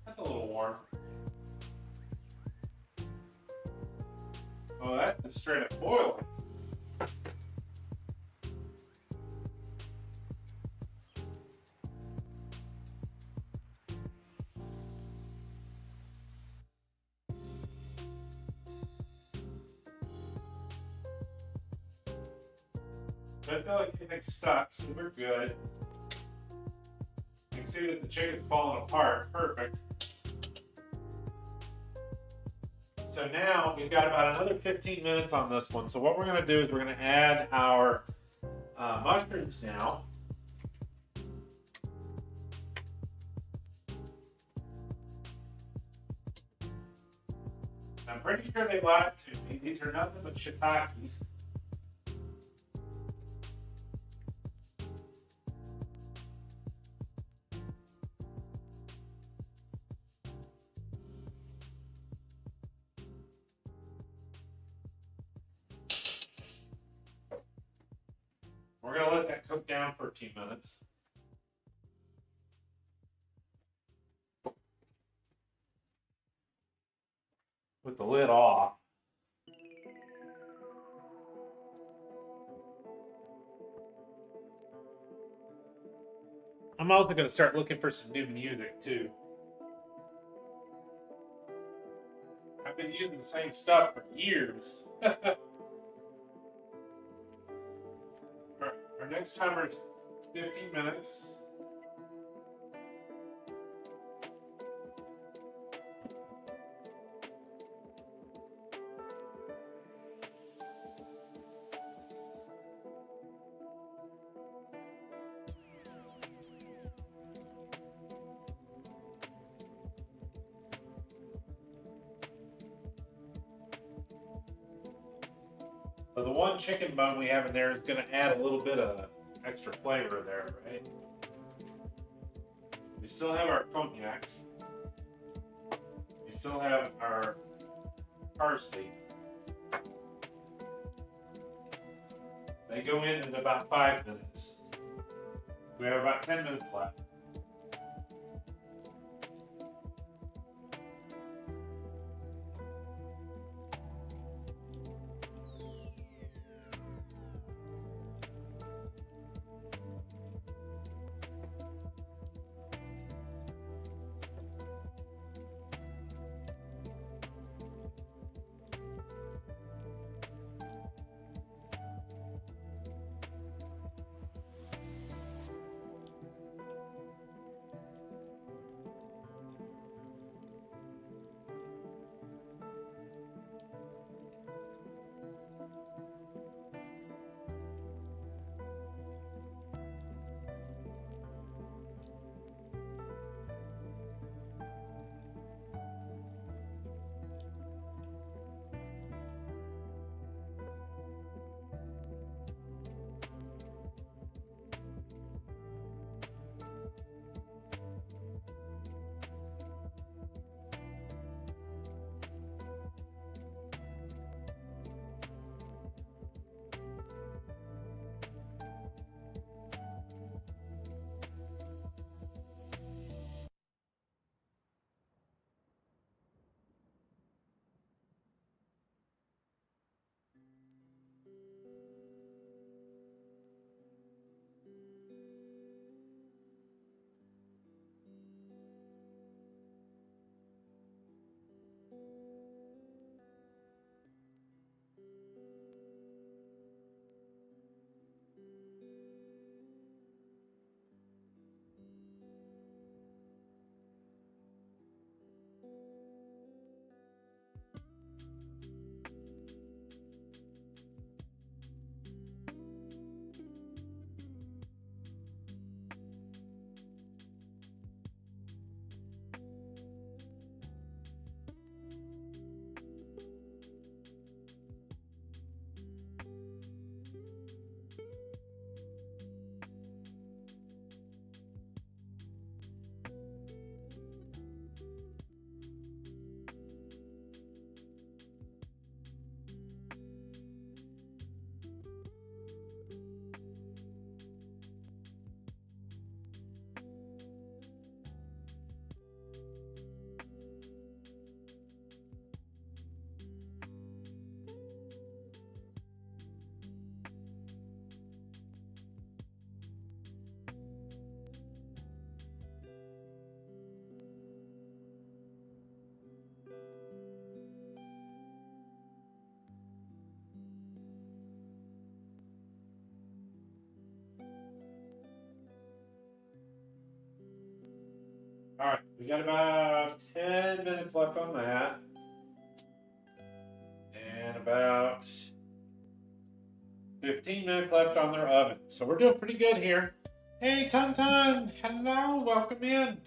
That's a little warm. Oh, that's just straight up boiling. I feel like everything's stuck, so we're good. You can see that the chicken's falling apart. Perfect. So now we've got about another 15 minutes on this one. So what we're going to do is we're going to add our mushrooms now. I'm pretty sure they lied to me. These are nothing but shiitakes. We're going to let that cook down for a few minutes. With the lid off. I'm also going to start looking for some new music too. I've been using the same stuff for years. Our next timer is 15 minutes. So the one chicken bone we have in there is going to add a little bit of extra flavor there, right? We still have our cognac. We still have our parsley. They go in about 5 minutes. We have about 10 minutes left. Alright, we got about 10 minutes left on that. And about 15 minutes left on their oven. So we're doing pretty good here. Hey, Tun Tun! Hello, welcome in.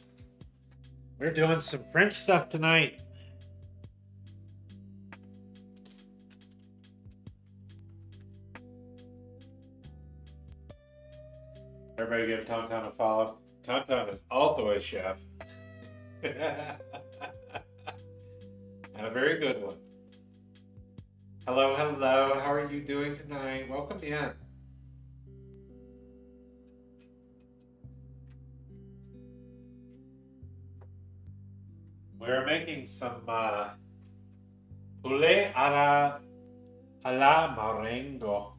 We're doing some French stuff tonight. Everybody give Tun Tun a follow. Tun Tun is also a chef. And a very good one. Hello, hello. How are you doing tonight? Welcome in. We're making some poulet a la marengo.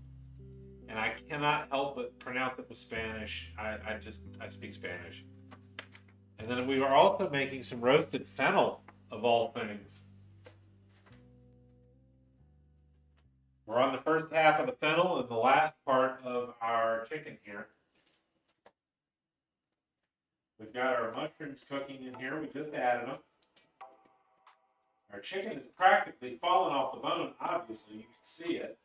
And I cannot help but pronounce it with Spanish. I speak Spanish. And then we are also making some roasted fennel, of all things. We're on the first half of the fennel and the last part of our chicken here. We've got our mushrooms cooking in here. We just added them. Our chicken is practically falling off the bone, obviously. You can see it.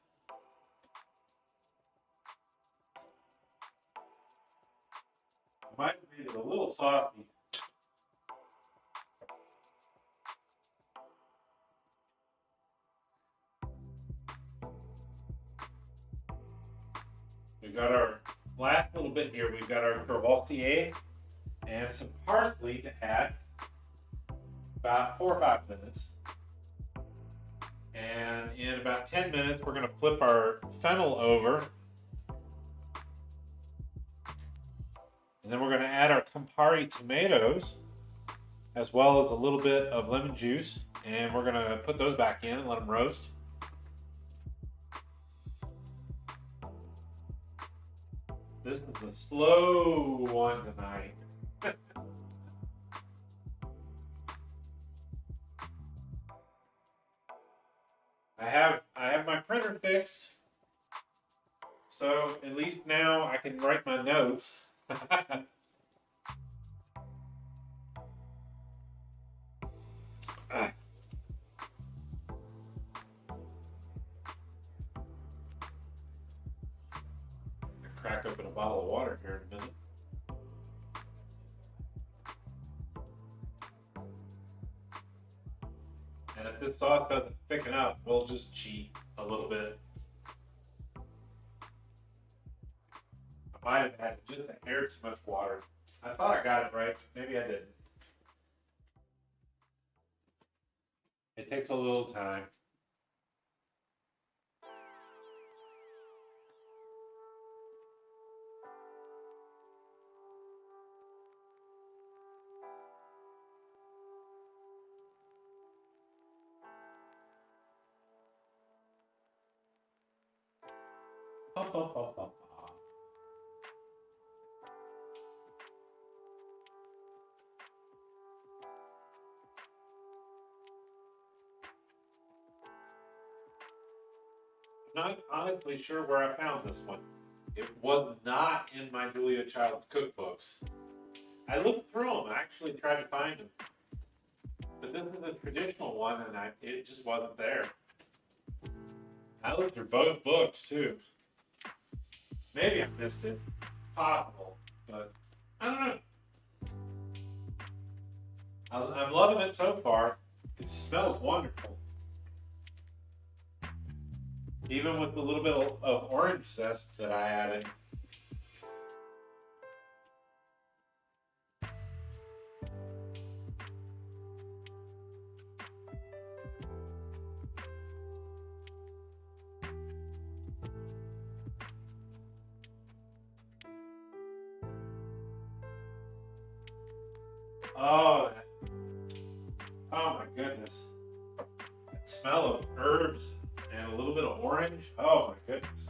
I might have made it a little saucy. We've got our last little bit here. We've got our courvoisier and some parsley to add. About 4 or 5 minutes. And in about 10 minutes, we're going to flip our fennel over. And then we're going to add our Campari tomatoes, as well as a little bit of lemon juice. And we're going to put those back in and let them roast. This is a slow one tonight. I have my printer fixed, so at least now I can write my notes. Crack open a bottle of water here in a minute. And if this sauce doesn't thicken up, we'll just cheat a little bit. I might have had just a hair too much water. I thought I got it right, but maybe I didn't. It takes a little time. Not honestly sure where I found this one. It was not in my Julia Child cookbooks. I looked through them. I actually tried to find them. But this is a traditional one, and it just wasn't there. I looked through both books, too. Maybe I missed it. Possible. But I don't know. I'm loving it so far. It smells wonderful. Even with the little bit of orange zest that I added. Oh, oh my goodness. That smell of herbs and a little bit of orange. Oh my goodness.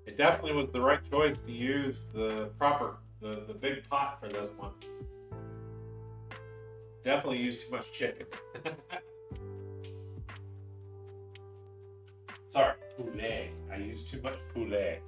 It definitely was the right choice to use the big pot for this one. Definitely use too much chicken. Sorry, poulet. I use too much poulet.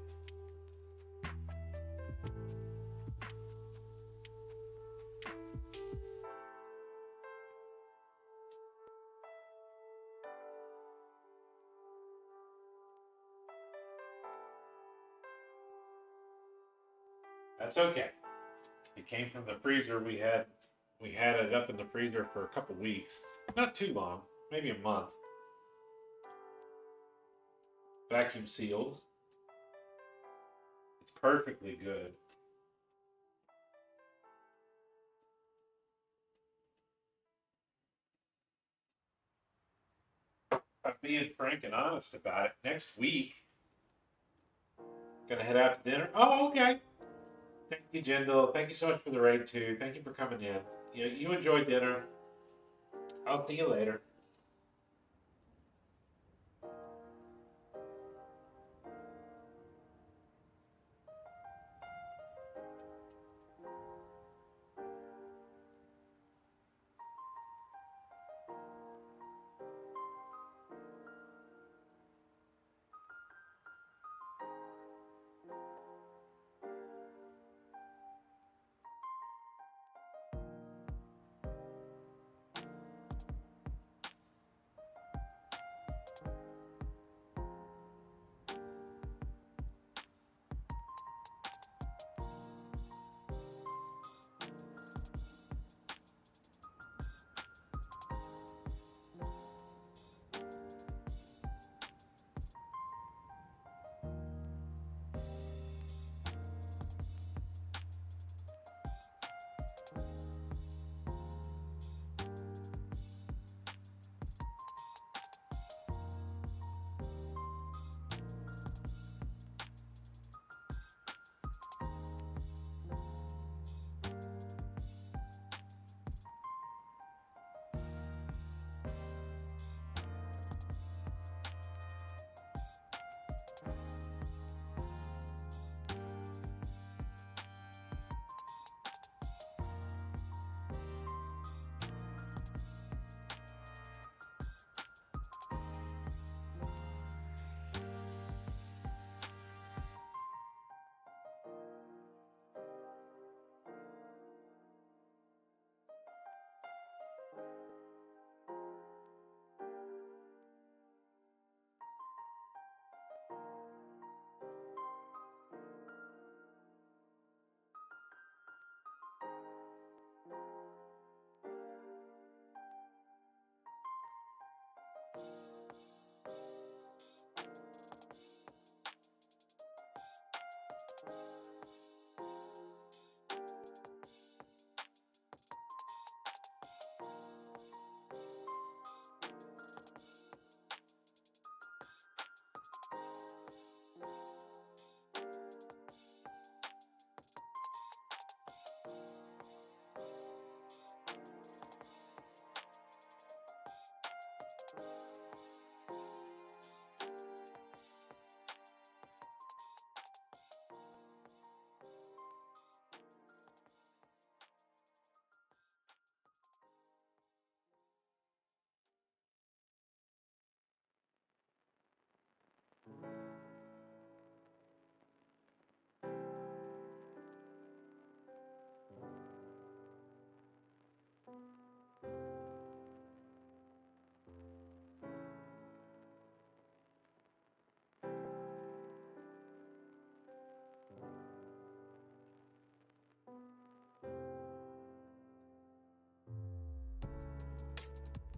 That's okay. It came from the freezer. We had it up in the freezer for a couple weeks. Not too long, maybe a month. Vacuum sealed. It's perfectly good. I'm being frank and honest about it. Next week, gonna head out to dinner. Oh, okay. Thank you, Jindal. Thank you so much for the raid too. Thank you for coming in. You enjoy dinner. I'll see you later.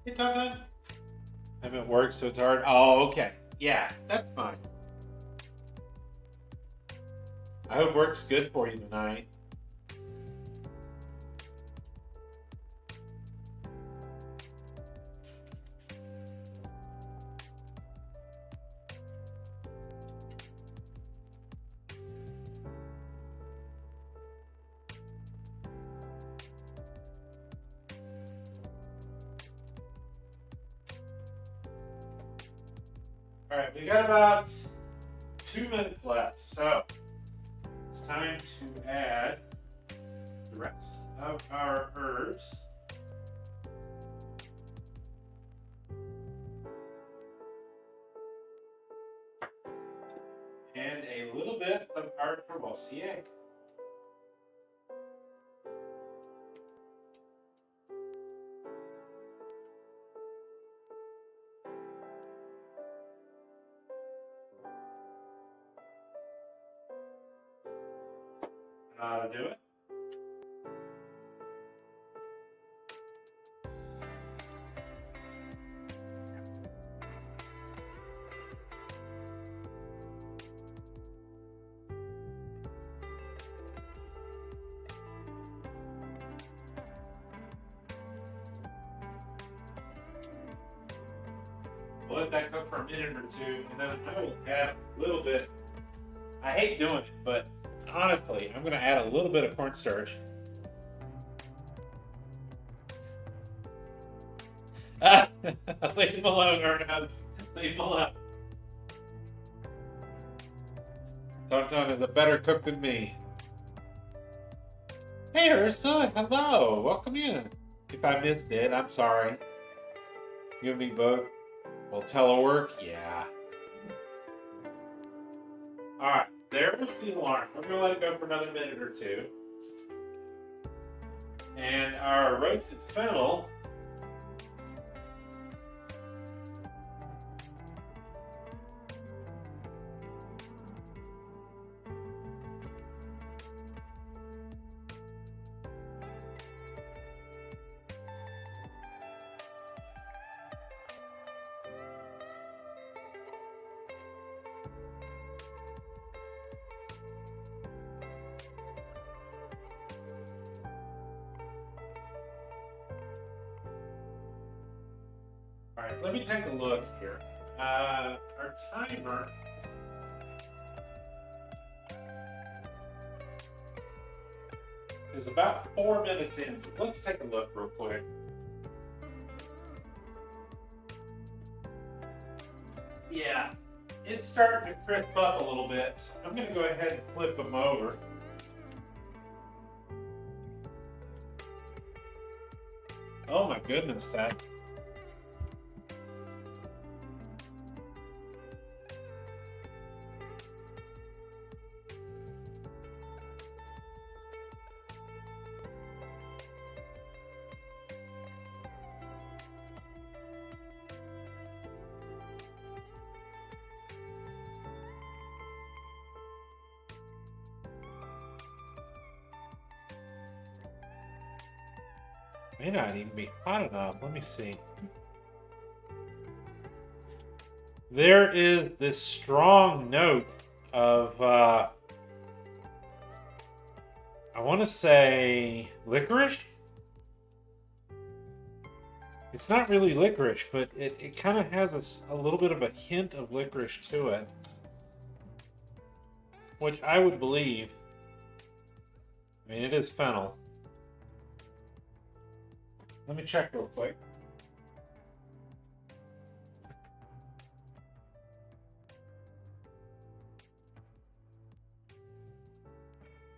Hey, Tata. I'm at work, so it's hard. Oh, okay. Yeah, that's fine. I hope work's good for you tonight. All right, we got about 2 minutes left, so it's time to add the rest of our herbs. little bit of art from OCA. How to do it. We'll let that cook for a minute or two, and then I will add a little bit. I hate doing it, but honestly, I'm going to add a little bit of cornstarch. Leave him alone, Ernest. Leave him alone. Tonton is a better cook than me. Hey, Ursula. Hello. Welcome in. If I missed it, I'm sorry. You and me both. Well, telework? Yeah. Alright, there's the alarm. We're going to let it go for another minute or two. And our roasted fennel. All right, let me take a look here. Our timer is about 4 minutes in, so let's take a look real quick. Yeah, it's starting to crisp up a little bit, so I'm going to go ahead and flip them over. Oh my goodness, that. May not even be hot enough. Let me see. There is this strong note of, I want to say licorice. It's not really licorice, but it kind of has a little bit of a hint of licorice to it. Which I would believe. I mean, it is fennel. Let me check real quick.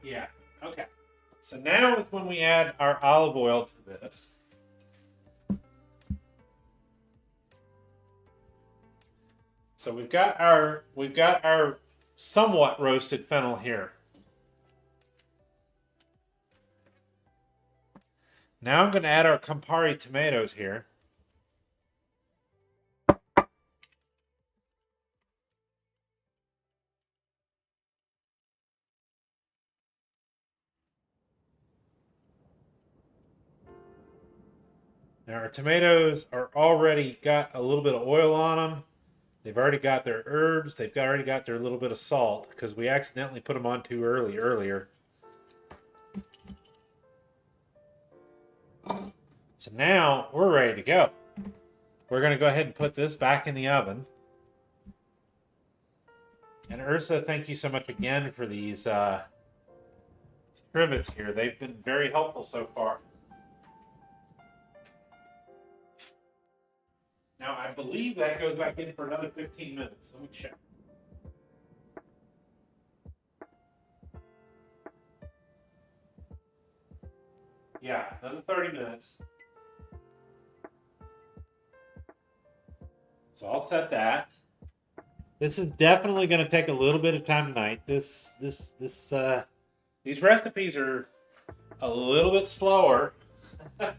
Yeah, okay. So now is when we add our olive oil to this. So we've got our somewhat roasted fennel here. Now I'm going to add our Campari tomatoes here. Now our tomatoes are already got a little bit of oil on them. They've already got their herbs. They've already got their little bit of salt because we accidentally put them on too early earlier. So now we're ready to go. We're going to go ahead and put this back in the oven. And Ursa, thank you so much again for these trivets here. They've been very helpful so far. Now, I believe that goes back in for another 15 minutes. Let me check. Yeah, another 30 minutes. So I'll set that. This is definitely going to take a little bit of time tonight. These recipes are a little bit slower than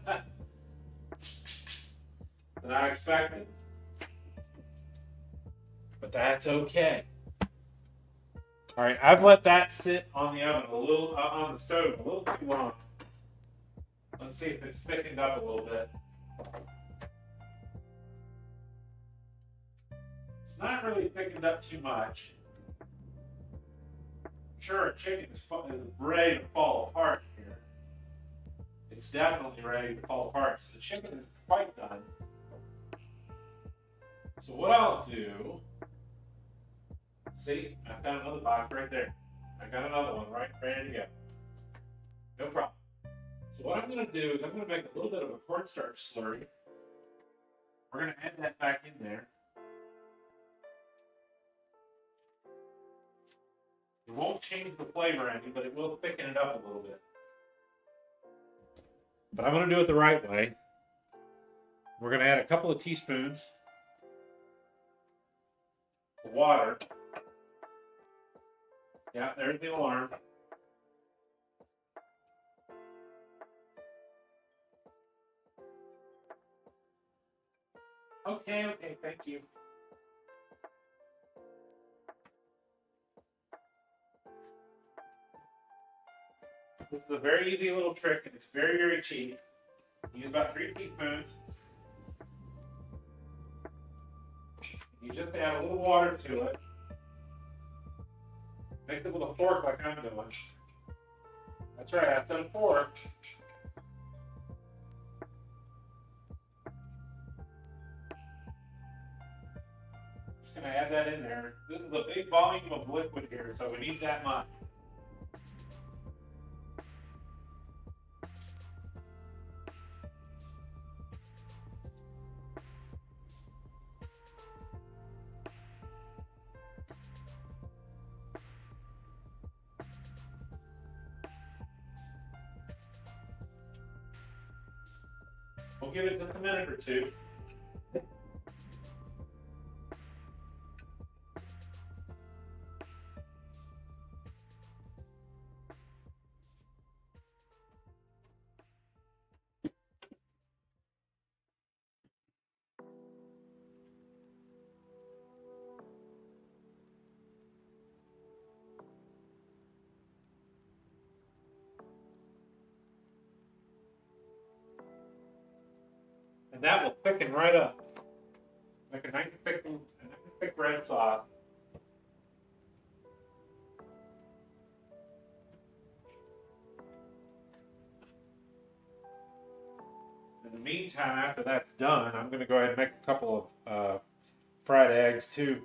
I expected, but that's okay. All right, I've let that sit on the oven on the stove a little too long. Let's see if it's thickened up a little bit. It's not really thickened up too much. I'm sure a chicken is ready to fall apart here. It's definitely ready to fall apart. So the chicken is quite done. So what I'll do, see, I found another box right there. I got another one right ready to go. No problem. So what I'm going to do is I'm going to make a little bit of a cornstarch slurry. We're going to add that back in there. It won't change the flavor any, but it will thicken it up a little bit. But I'm going to do it the right way. We're going to add a couple of teaspoons of water. Yeah, there's the alarm. Okay, thank you. This is a very easy little trick, and it's very, very cheap. Use about 3 teaspoons. You just add a little water to it. Mix it with a fork like I'm doing. That's right, I said a fork. Just gonna add that in there. This is a big volume of liquid here, so we need that much. We'll give it just a minute or two. And that will thicken right up. Make a nice thick red sauce. In the meantime, after that's done, I'm going to go ahead and make a couple of fried eggs too.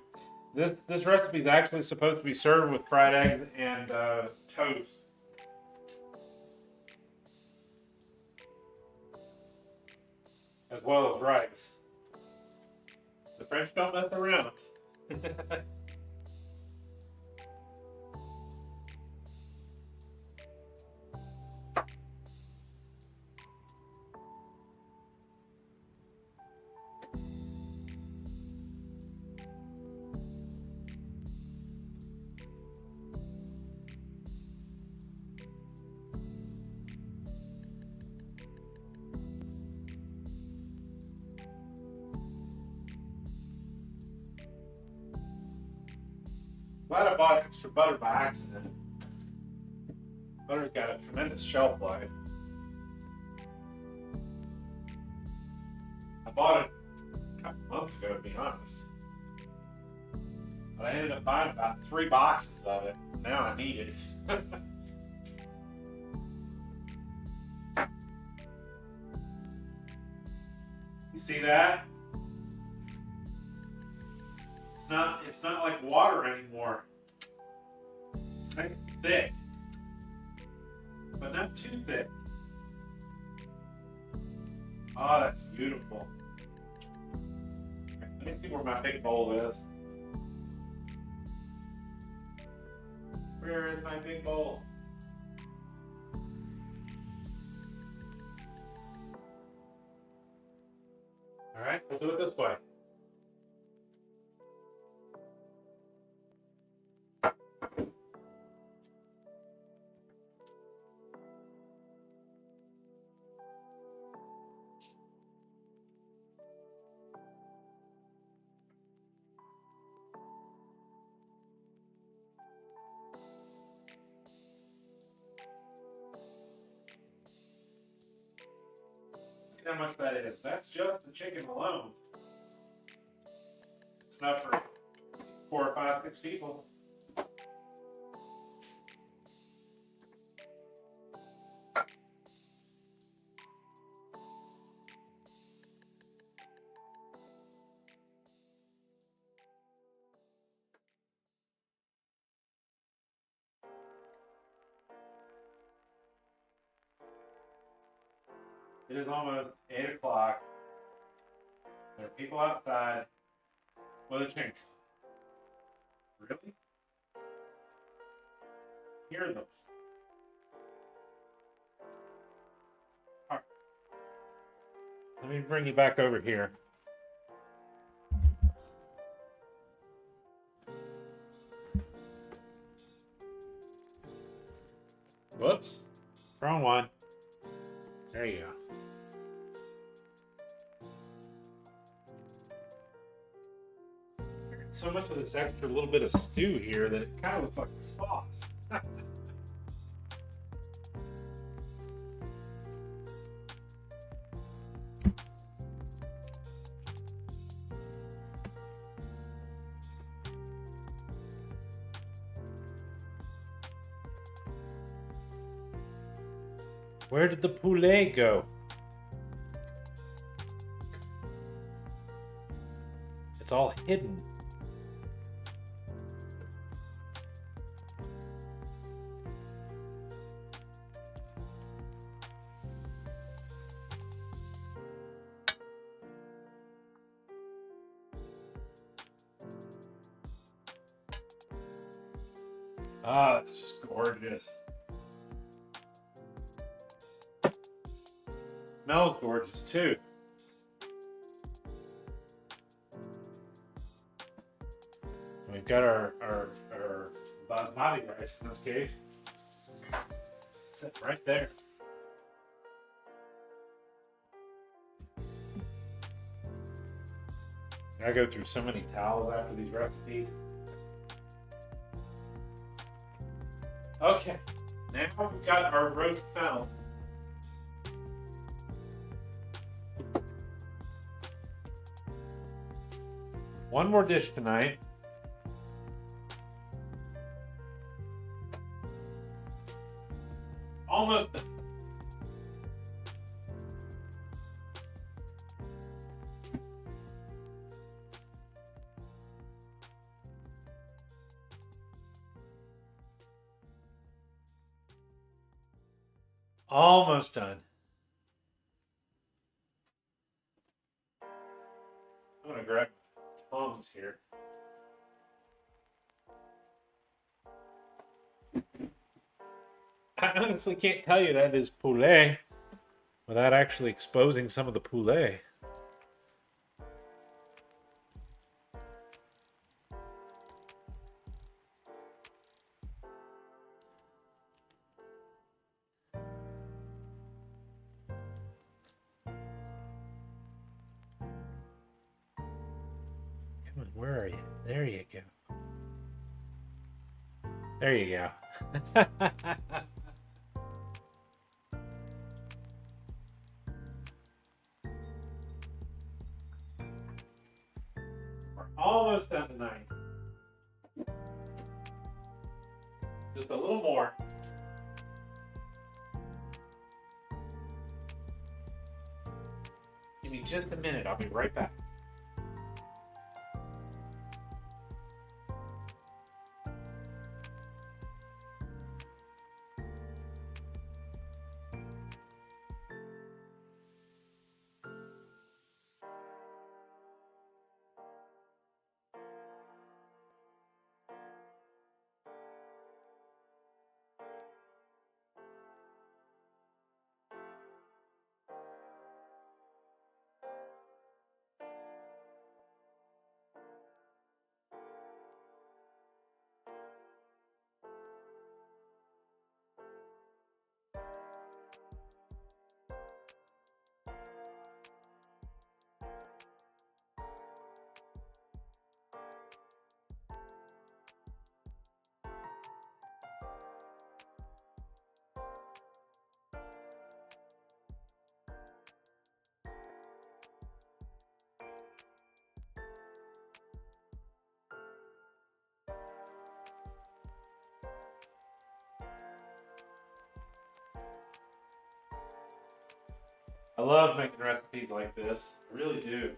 This recipe is actually supposed to be served with fried eggs and toast. As well as rice. The French don't mess around. Glad I bought extra butter by accident. Butter's got a tremendous shelf life. I bought it a couple months ago, to be honest. But I ended up buying about 3 boxes of it. Now I need it. You see that? It's not like water anymore. It's nice and thick, but not too thick. Oh, that's beautiful. Let me see where my big bowl is. Where is my big bowl? All right, we'll do it this way. how much that is. That's just the chicken alone. It's enough for 4 or 5, 6 people. It is almost 8 o'clock. There are people outside with a chainsaw. Really? Hear them. Right. Let me bring you back over here. Whoops. Wrong one. There you go. So much of this extra little bit of stew here that it kind of looks like sauce. Where did the poulet go? It's all hidden. Ah, it's just gorgeous. Smells gorgeous too. We've got our basmati rice in this case. Sitting right there. I go through so many towels after these recipes. Okay, now we've got our roast fennel. One more dish tonight. Almost done. Almost done. I'm gonna grab tongs here. I honestly can't tell you that is poulet without actually exposing some of the poulet. Come on, where are you? There you go. There you go. We're almost done tonight. Just a little more. Give me just a minute. I'll be right back. I love making recipes like this. I really do.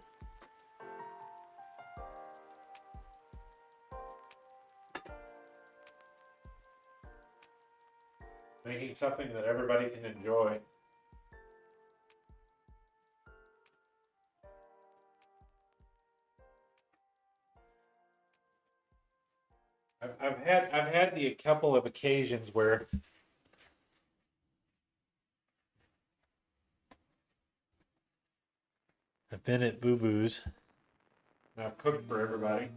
Making something that everybody can enjoy. I've had a couple of occasions where I've been at Boo Boo's and I've cooked for everybody.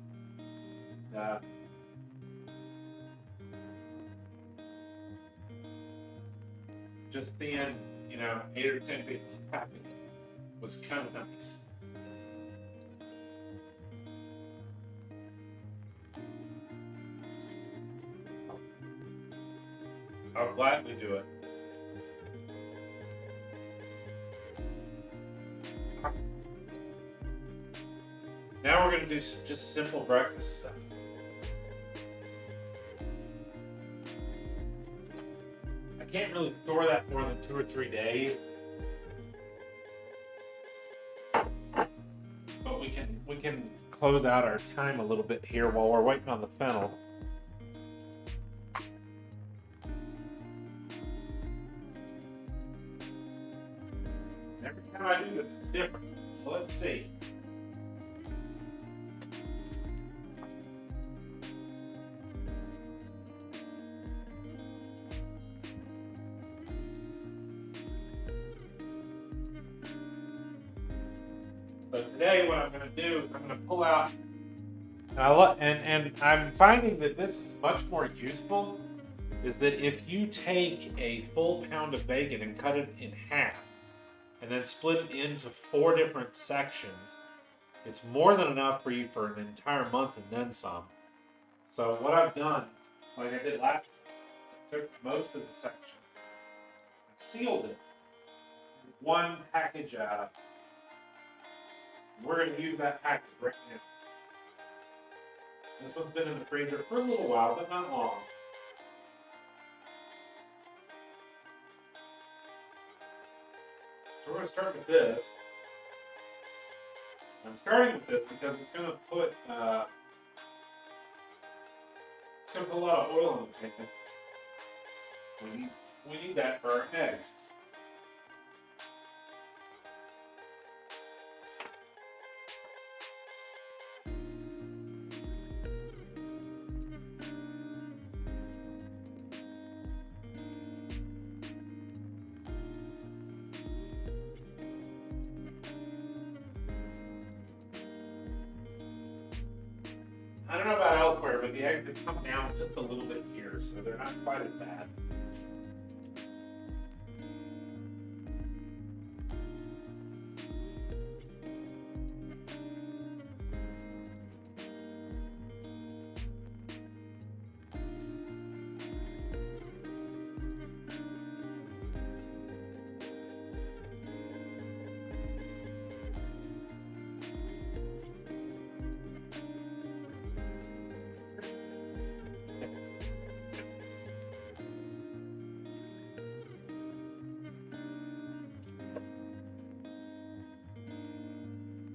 Just seeing, 8 or 10 people happy was kind of nice. I'll gladly do it. Now we're going to do some just simple breakfast stuff. I can't really store that more than 2 or 3 days. But we can close out our time a little bit here while we're waiting on the fennel. Every time I do this, it's different. So let's see. So today, what I'm going to do is I'm going to pull out, and I'm finding that this is much more useful. Is that if you take a full pound of bacon and cut it in half, and then split it into 4 different sections, it's more than enough for you for an entire month and then some. So what I've done, like I did last year, is I took most of the section, and sealed it in one package out of. We're going to use that package right now. This one's been in the freezer for a little while, but not long. So we're going to start with this. I'm starting with this because it's going to put a lot of oil in the chicken. We need that for our eggs. I don't know about elsewhere, but the eggs have come down just a little bit here, so they're not quite as bad.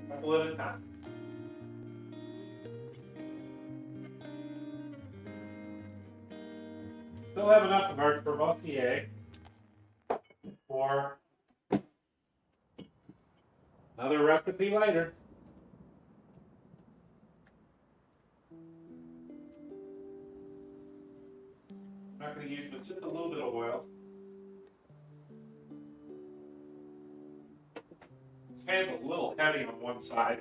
Couple at a time. Still have enough of our Courvoisier for another recipe later. I'm not going to use but just a little bit of oil. This pan's a little heavy on one side.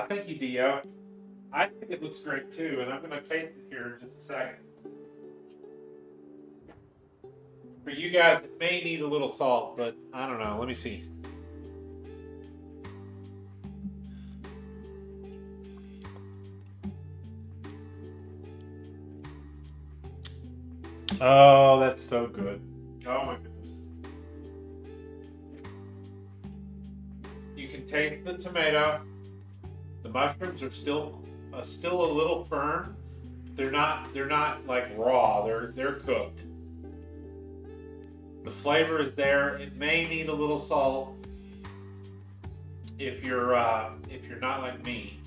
Thank you, Dio. I think it looks great too, and I'm going to taste it here in just a second. For you guys, it may need a little salt, but I don't know. Let me see. Oh, that's so good. Oh my goodness. You can taste the tomato. The mushrooms are still a little firm. They're not like raw. They're cooked. The flavor is there. It may need a little salt if you're not like me.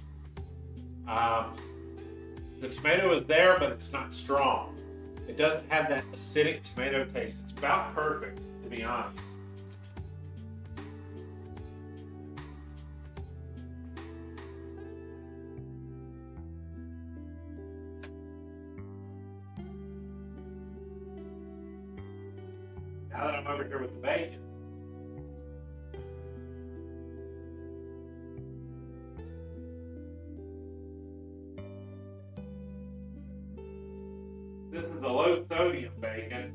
The tomato is there, but it's not strong. It doesn't have that acidic tomato taste. It's about perfect, to be honest. Now that I'm over here with the bacon, this is a low sodium bacon.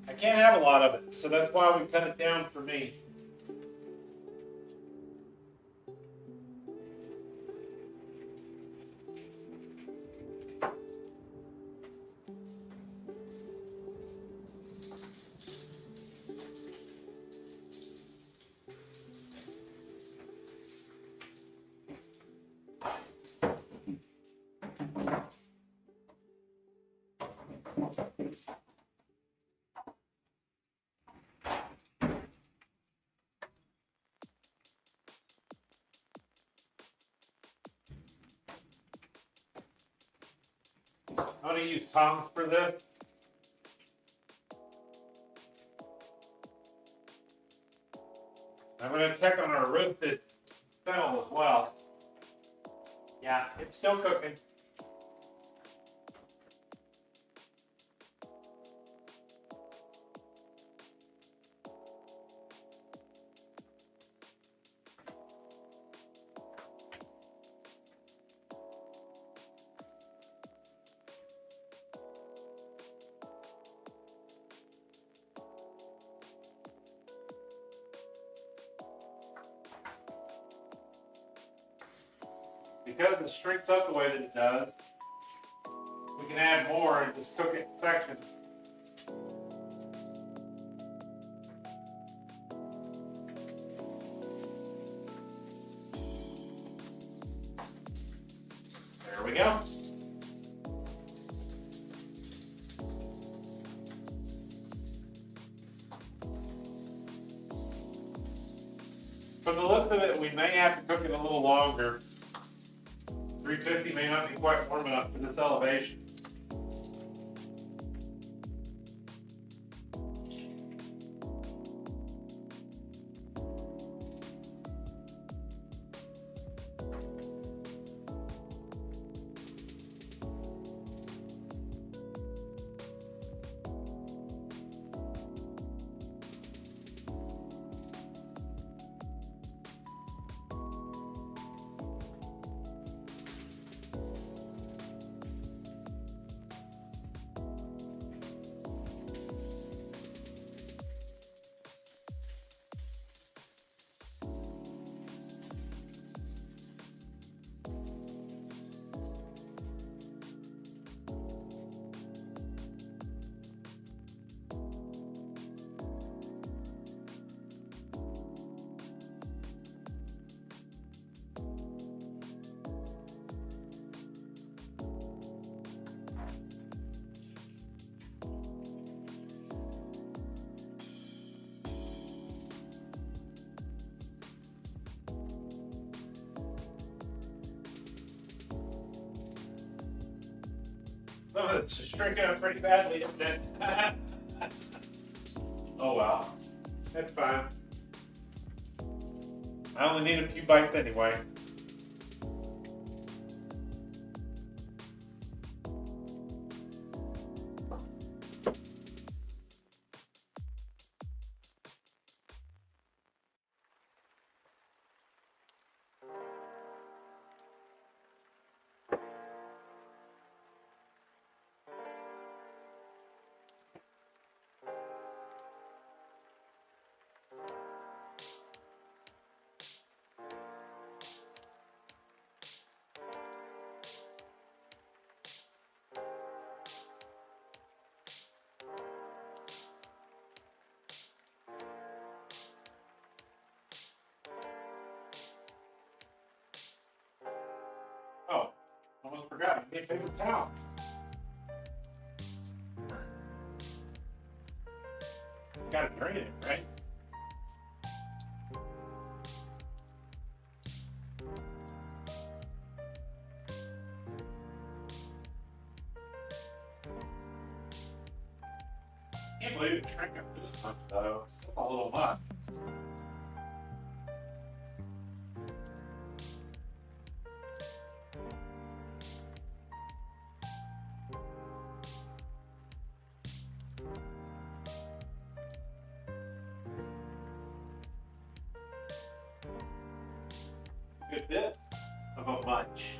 I can't have a lot of it, so that's why we cut it down for me. I'm going to use tongs for this. I'm going to check on our roasted fennel as well. Yeah, it's still cooking. Because it shrinks up the way that it does, we can add more and just cook it in sections. There we go. From the looks of it, we may have to cook it a little longer. 350 may not be quite warm enough for this elevation. Some of it's shrinking up pretty badly, isn't it? Oh well, that's fine. I only need a few bites anyway. forgot. I need a paper towel. Gotta drain it, right? Can't believe it shrank up this much though. That's a little much. Good bit of a bunch.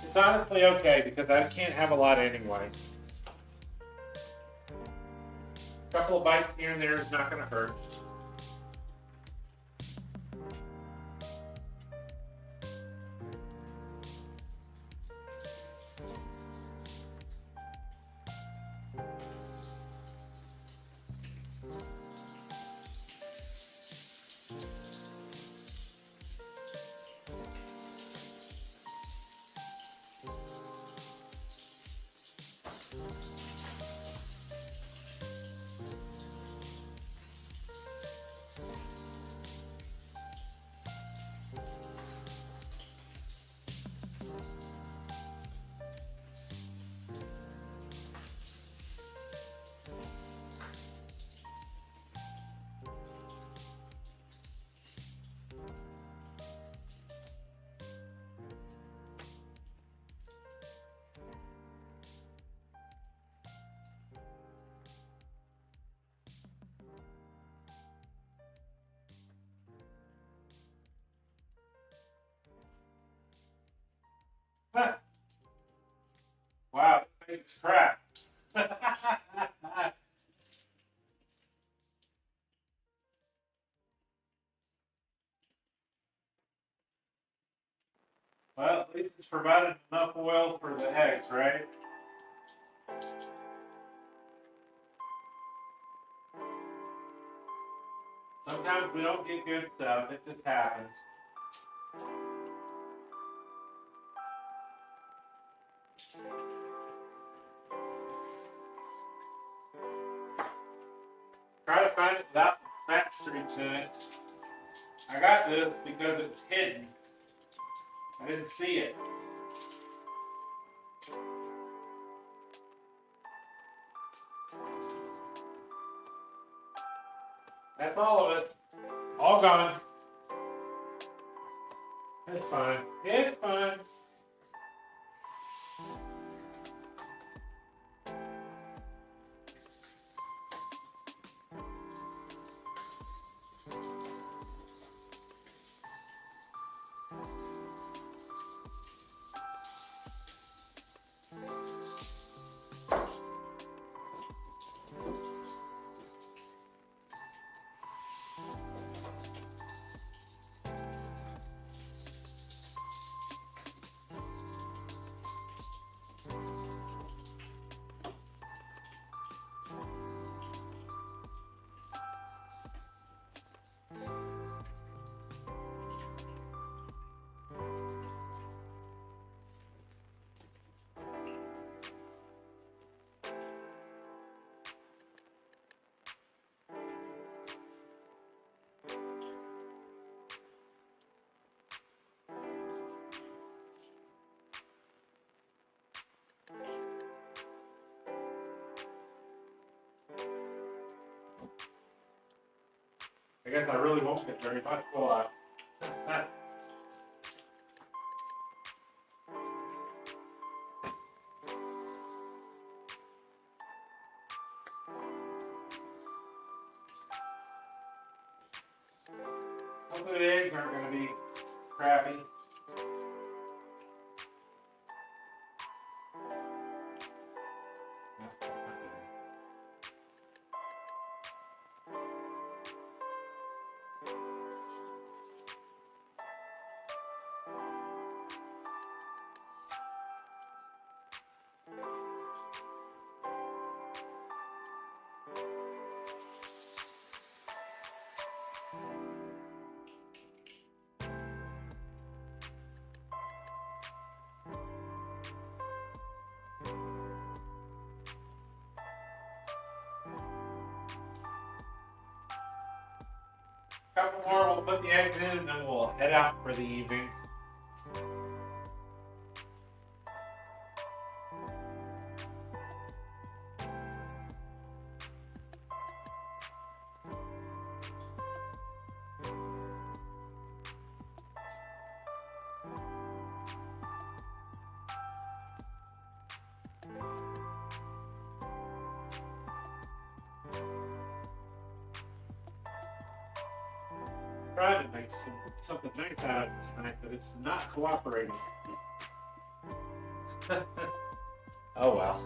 It's honestly okay because I can't have a lot anyway. A couple of bites here and there is not going to hurt. Huh. Wow, this thing's crap. Well, at least it's provided enough oil for the eggs, right? Sometimes we don't get good stuff. It just happens. Try to find it without the fat streaks in it. I got this because it was hidden. I didn't see it. That's all of it. All gone. It's fine. It's fine. I guess I really won't get very much, will I? Hopefully the eggs aren't going to be crappy. Couple more, we'll put the eggs in, and then we'll head out for the evening. Trying to make something nice out of it tonight, but it's not cooperating. Oh well.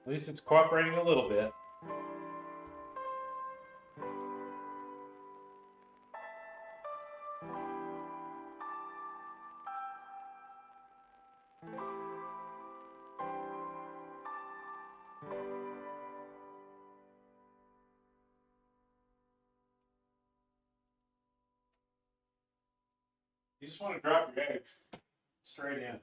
At least it's cooperating a little bit. You just want to drop your eggs straight in.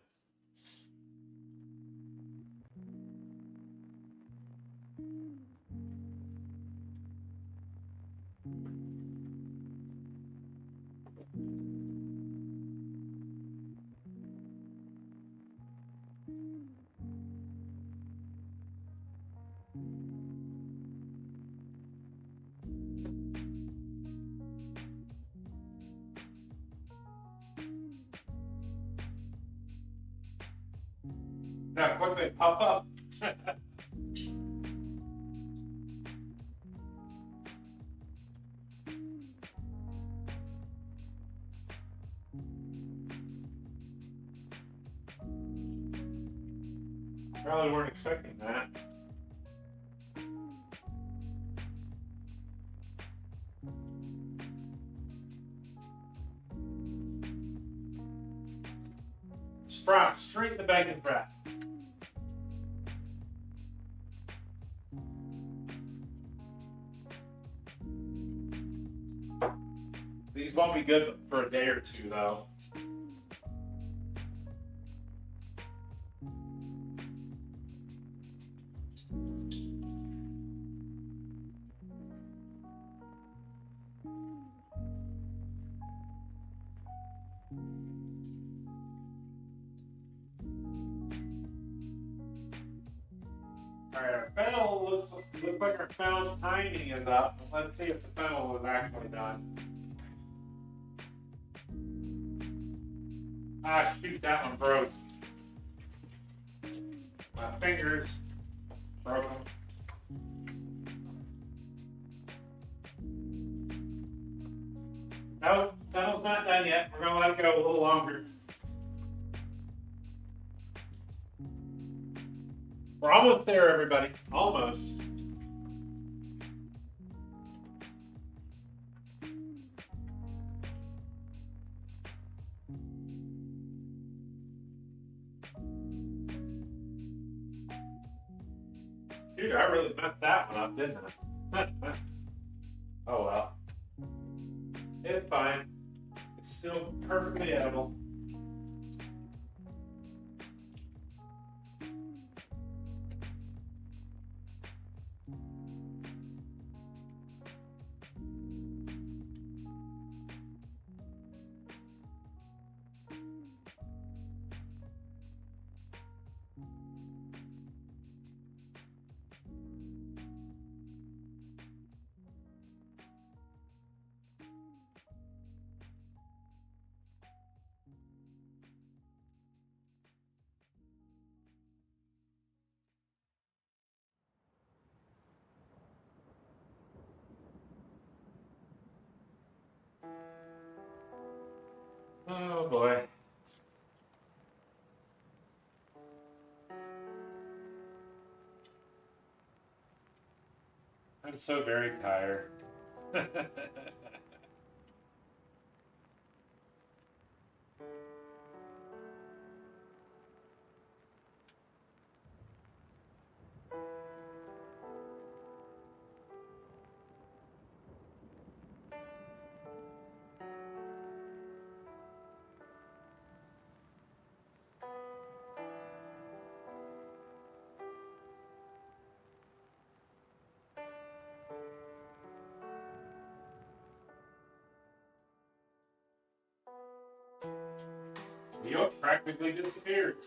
Now quickly pop up. Probably weren't expecting that. Sprout straight in the bacon fat. These won't be good for a day or two, though. Alright, our fennel looks like our fennel timing is up. Let's see if the fennel was actually done. Ah, shoot, that one broke. My fingers broke them. Nope, fennel's not done yet. We're gonna let it go a little longer. We're almost there, everybody. Almost. Dude, I really messed that one up, didn't I? Oh well. It's fine. It's still perfectly edible. Oh boy. I'm so very tired. The yolk practically disappeared.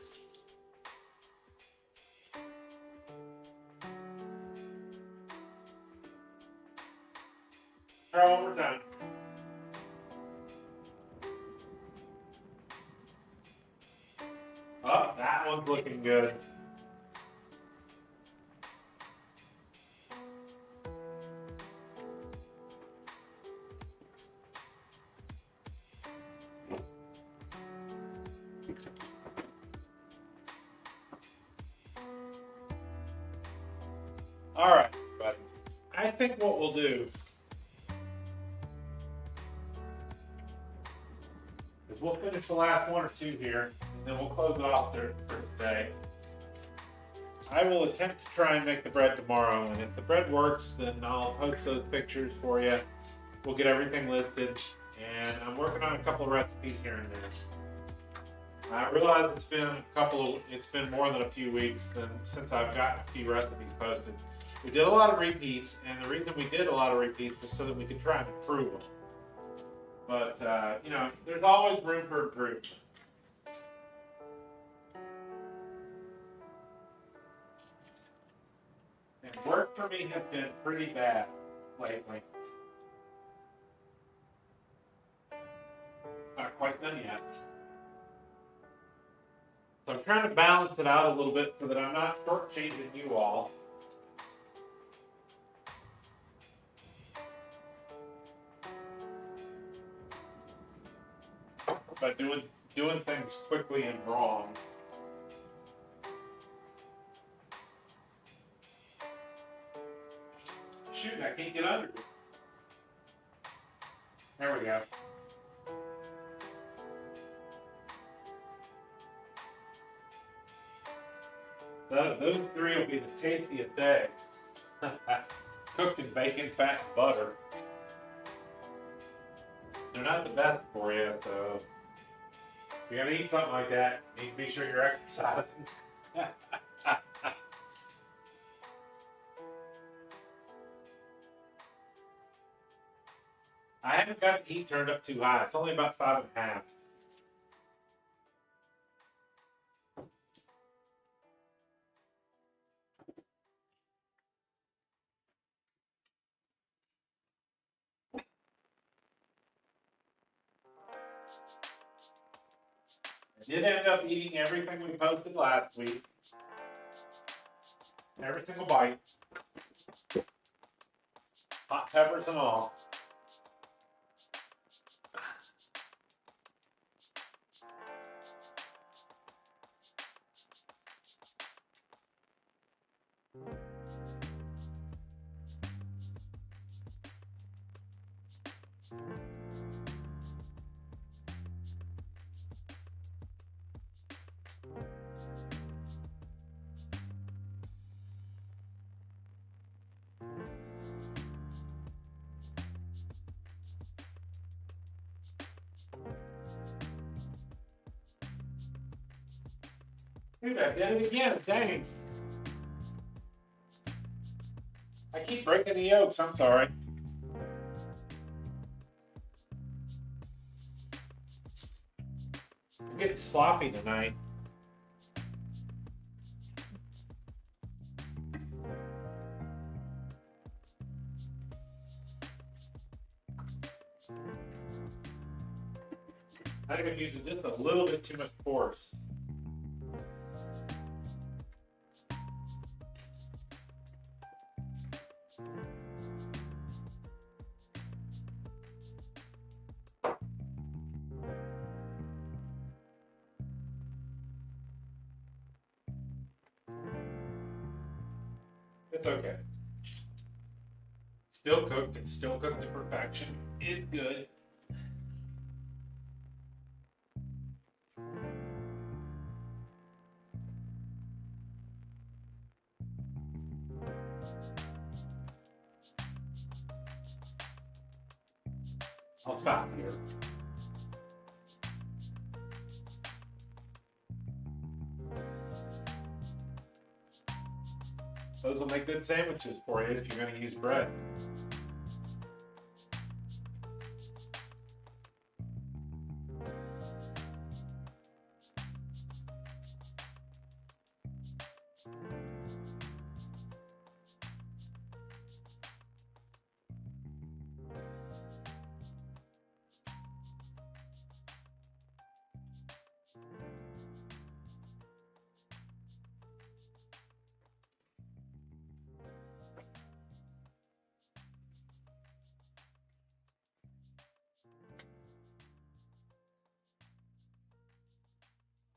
Try one more time. Oh, that one's looking good. All right, buddy. I think what we'll do is we'll finish the last one or two here, and then we'll close it off there for today. I will attempt to try and make the bread tomorrow, and if the bread works, then I'll post those pictures for you. We'll get everything listed, and I'm working on a couple of recipes here and there. I realize it's been more than a few weeks since I've gotten a few recipes posted. We did a lot of repeats, and the reason we did a lot of repeats was so that we could try and improve them. But, there's always room for improvement. And work for me has been pretty bad lately. Not quite done yet. So I'm trying to balance it out a little bit so that I'm not shortchanging you all. By doing things quickly and wrong. Shoot, I can't get under it. There we go. Those three will be the tastiest eggs. Cooked in bacon, fat, and butter. They're not the best for you, so if you're gonna eat something like that, you need to be sure you're exercising. I haven't got the heat turned up too high. It's only about 5.5. I did end up eating everything we posted last week. Every single bite. Hot peppers and all. Dude, I did it again. Dang. I keep breaking the yolks. I'm sorry. I'm getting sloppy tonight. I think I'm using just a little bit too much force. It's okay. Still cooked. It's still cooked to perfection. It's good. I'll stop here. Those will make good sandwiches for you if you're going to use bread.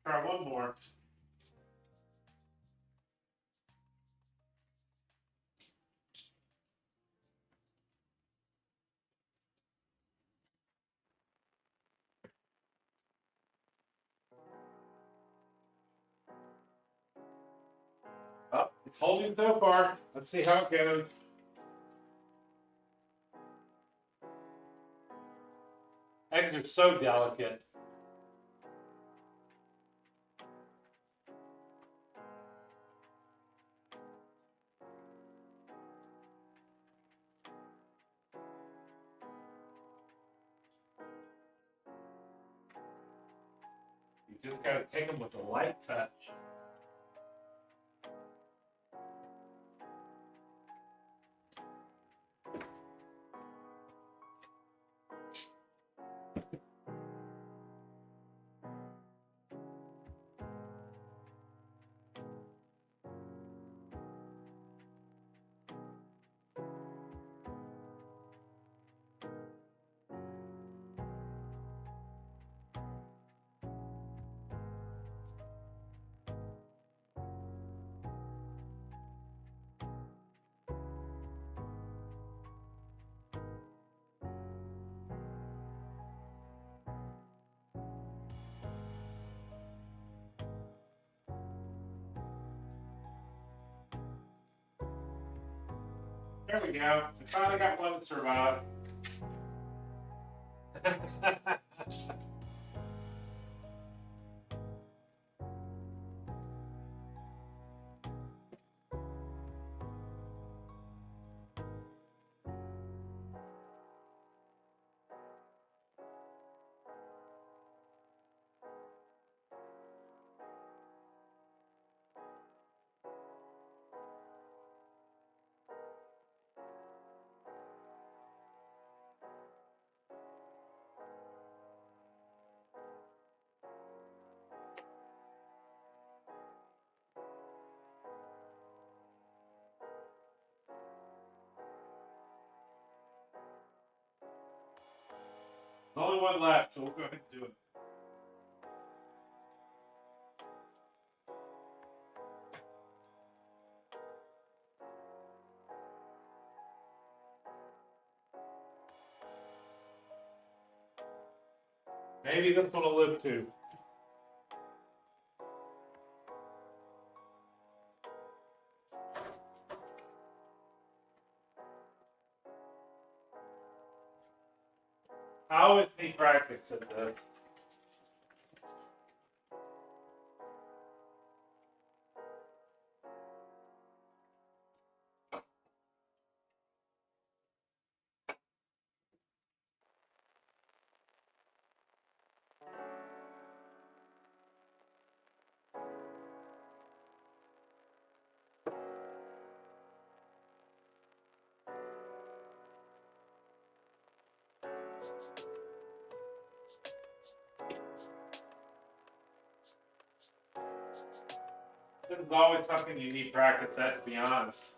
Try one more. Oh, it's holding so far. Let's see how it goes. Eggs are so delicate. You just got to take them with a light touch. There we go. I finally got one to survive. There's only one left, so we'll go ahead and do it. Maybe this one will live too. I always need practice at this. This is always something you need practice at, to be honest.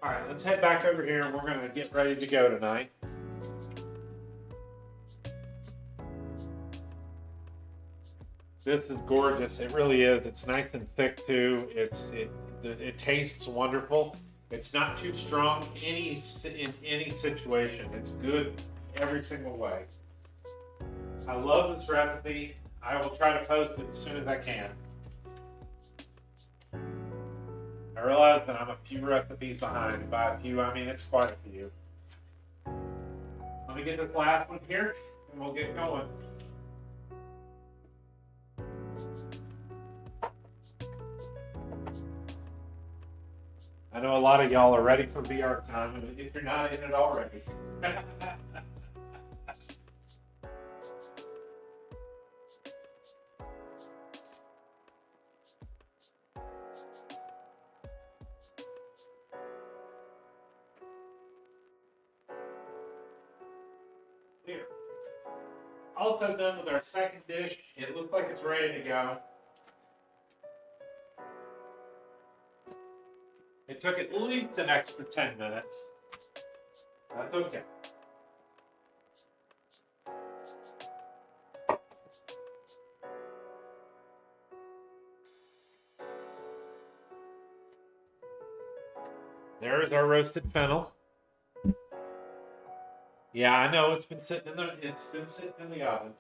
All right, let's head back over here and we're going to get ready to go tonight. This is gorgeous. It really is. It's nice and thick too. It tastes wonderful. It's not too strong in any situation. It's good every single way. I love this recipe. I will try to post it as soon as I can. I realize that I'm a few recipes behind, and by a few I mean it's quite a few. Let me get this last one here and we'll get going. I know a lot of y'all are ready for VR time, and if you're not in it already. Here. Also done with our second dish. It looks like it's ready to go. It took at least an extra 10 minutes. That's okay. There's our roasted fennel. Yeah, I know it's been sitting in the oven.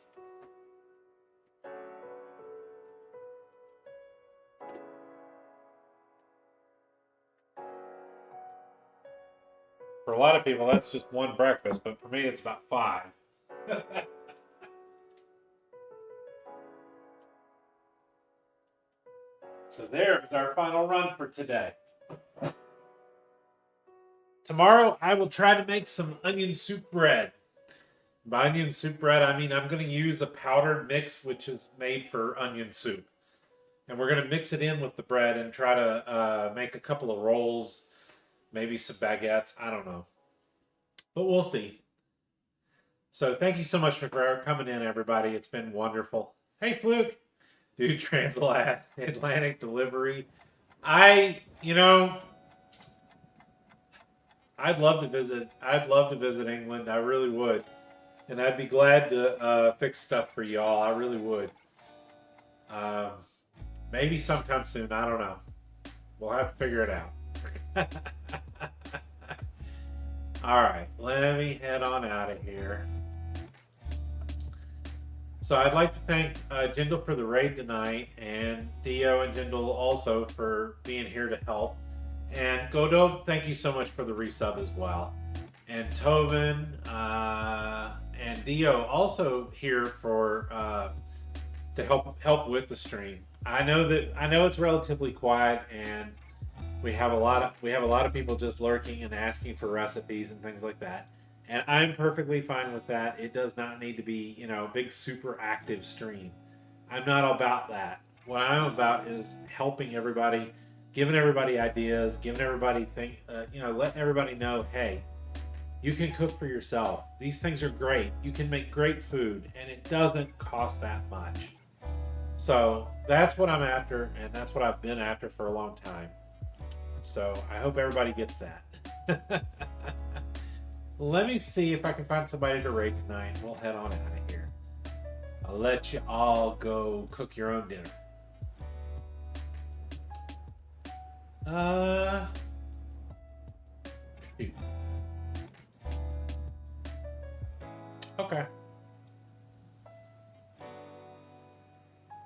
For a lot of people, that's just one breakfast, but for me, it's about 5. So there's our final run for today. Tomorrow, I will try to make some onion soup bread. By onion soup bread, I mean I'm going to use a powdered mix, which is made for onion soup. And we're going to mix it in with the bread and try to make a couple of rolls, maybe some baguettes. I don't know. But we'll see. So thank you so much for coming in, everybody. It's been wonderful. Hey, Fluke. Dude, transatlantic delivery. I'd love to visit. I'd love to visit England. I really would. And I'd be glad to fix stuff for y'all. I really would. Maybe sometime soon. I don't know. We'll have to figure it out. All right. Let me head on out of here. So I'd like to thank Jindal for the raid tonight, and Dio and Jindal also for being here to help. And Godot, thank you so much for the resub as well. And Tovin and Dio also here for to help with the stream. I know it's relatively quiet, and we have a lot of people just lurking and asking for recipes and things like that. And I'm perfectly fine with that. It does not need to be, a big super active stream. I'm not about that. What I'm about is helping everybody, giving everybody ideas, giving everybody letting everybody know, hey, you can cook for yourself. These things are great. You can make great food, and it doesn't cost that much. So that's what I'm after, and that's what I've been after for a long time. So I hope everybody gets that. Let me see if I can find somebody to raid tonight. We'll head on out of here. I'll let you all go cook your own dinner. Shoot. Okay.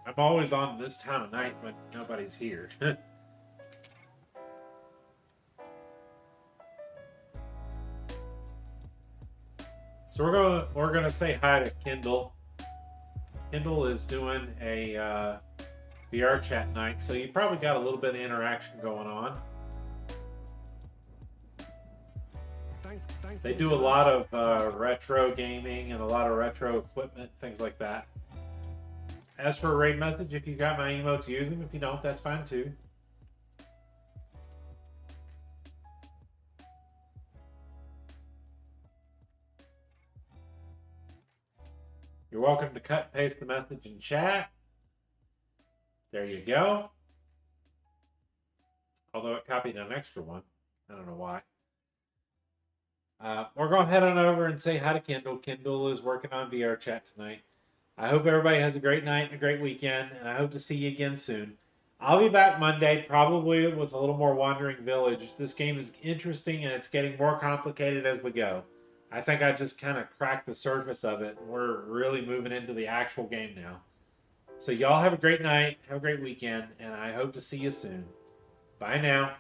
I'm always on this time of night when nobody's here. So we're gonna say hi to Kendall. Kendall is doing a VR chat night, so you probably got a little bit of interaction going on. They do a lot of retro gaming and a lot of retro equipment, things like that. As for a raid message, if you got my emotes, use them. If you don't, that's fine too. You're welcome to cut and paste the message in chat. There you go. Although it copied an extra one. I don't know why. We're going to head on over and say hi to Kendall. Kendall is working on VR chat tonight. I hope everybody has a great night and a great weekend, and I hope to see you again soon. I'll be back Monday, probably with a little more Wandering Village. This game is interesting and it's getting more complicated as we go. I think I just kind of cracked the surface of it. We're really moving into the actual game now. So, y'all have a great night, have a great weekend, and I hope to see you soon. Bye now.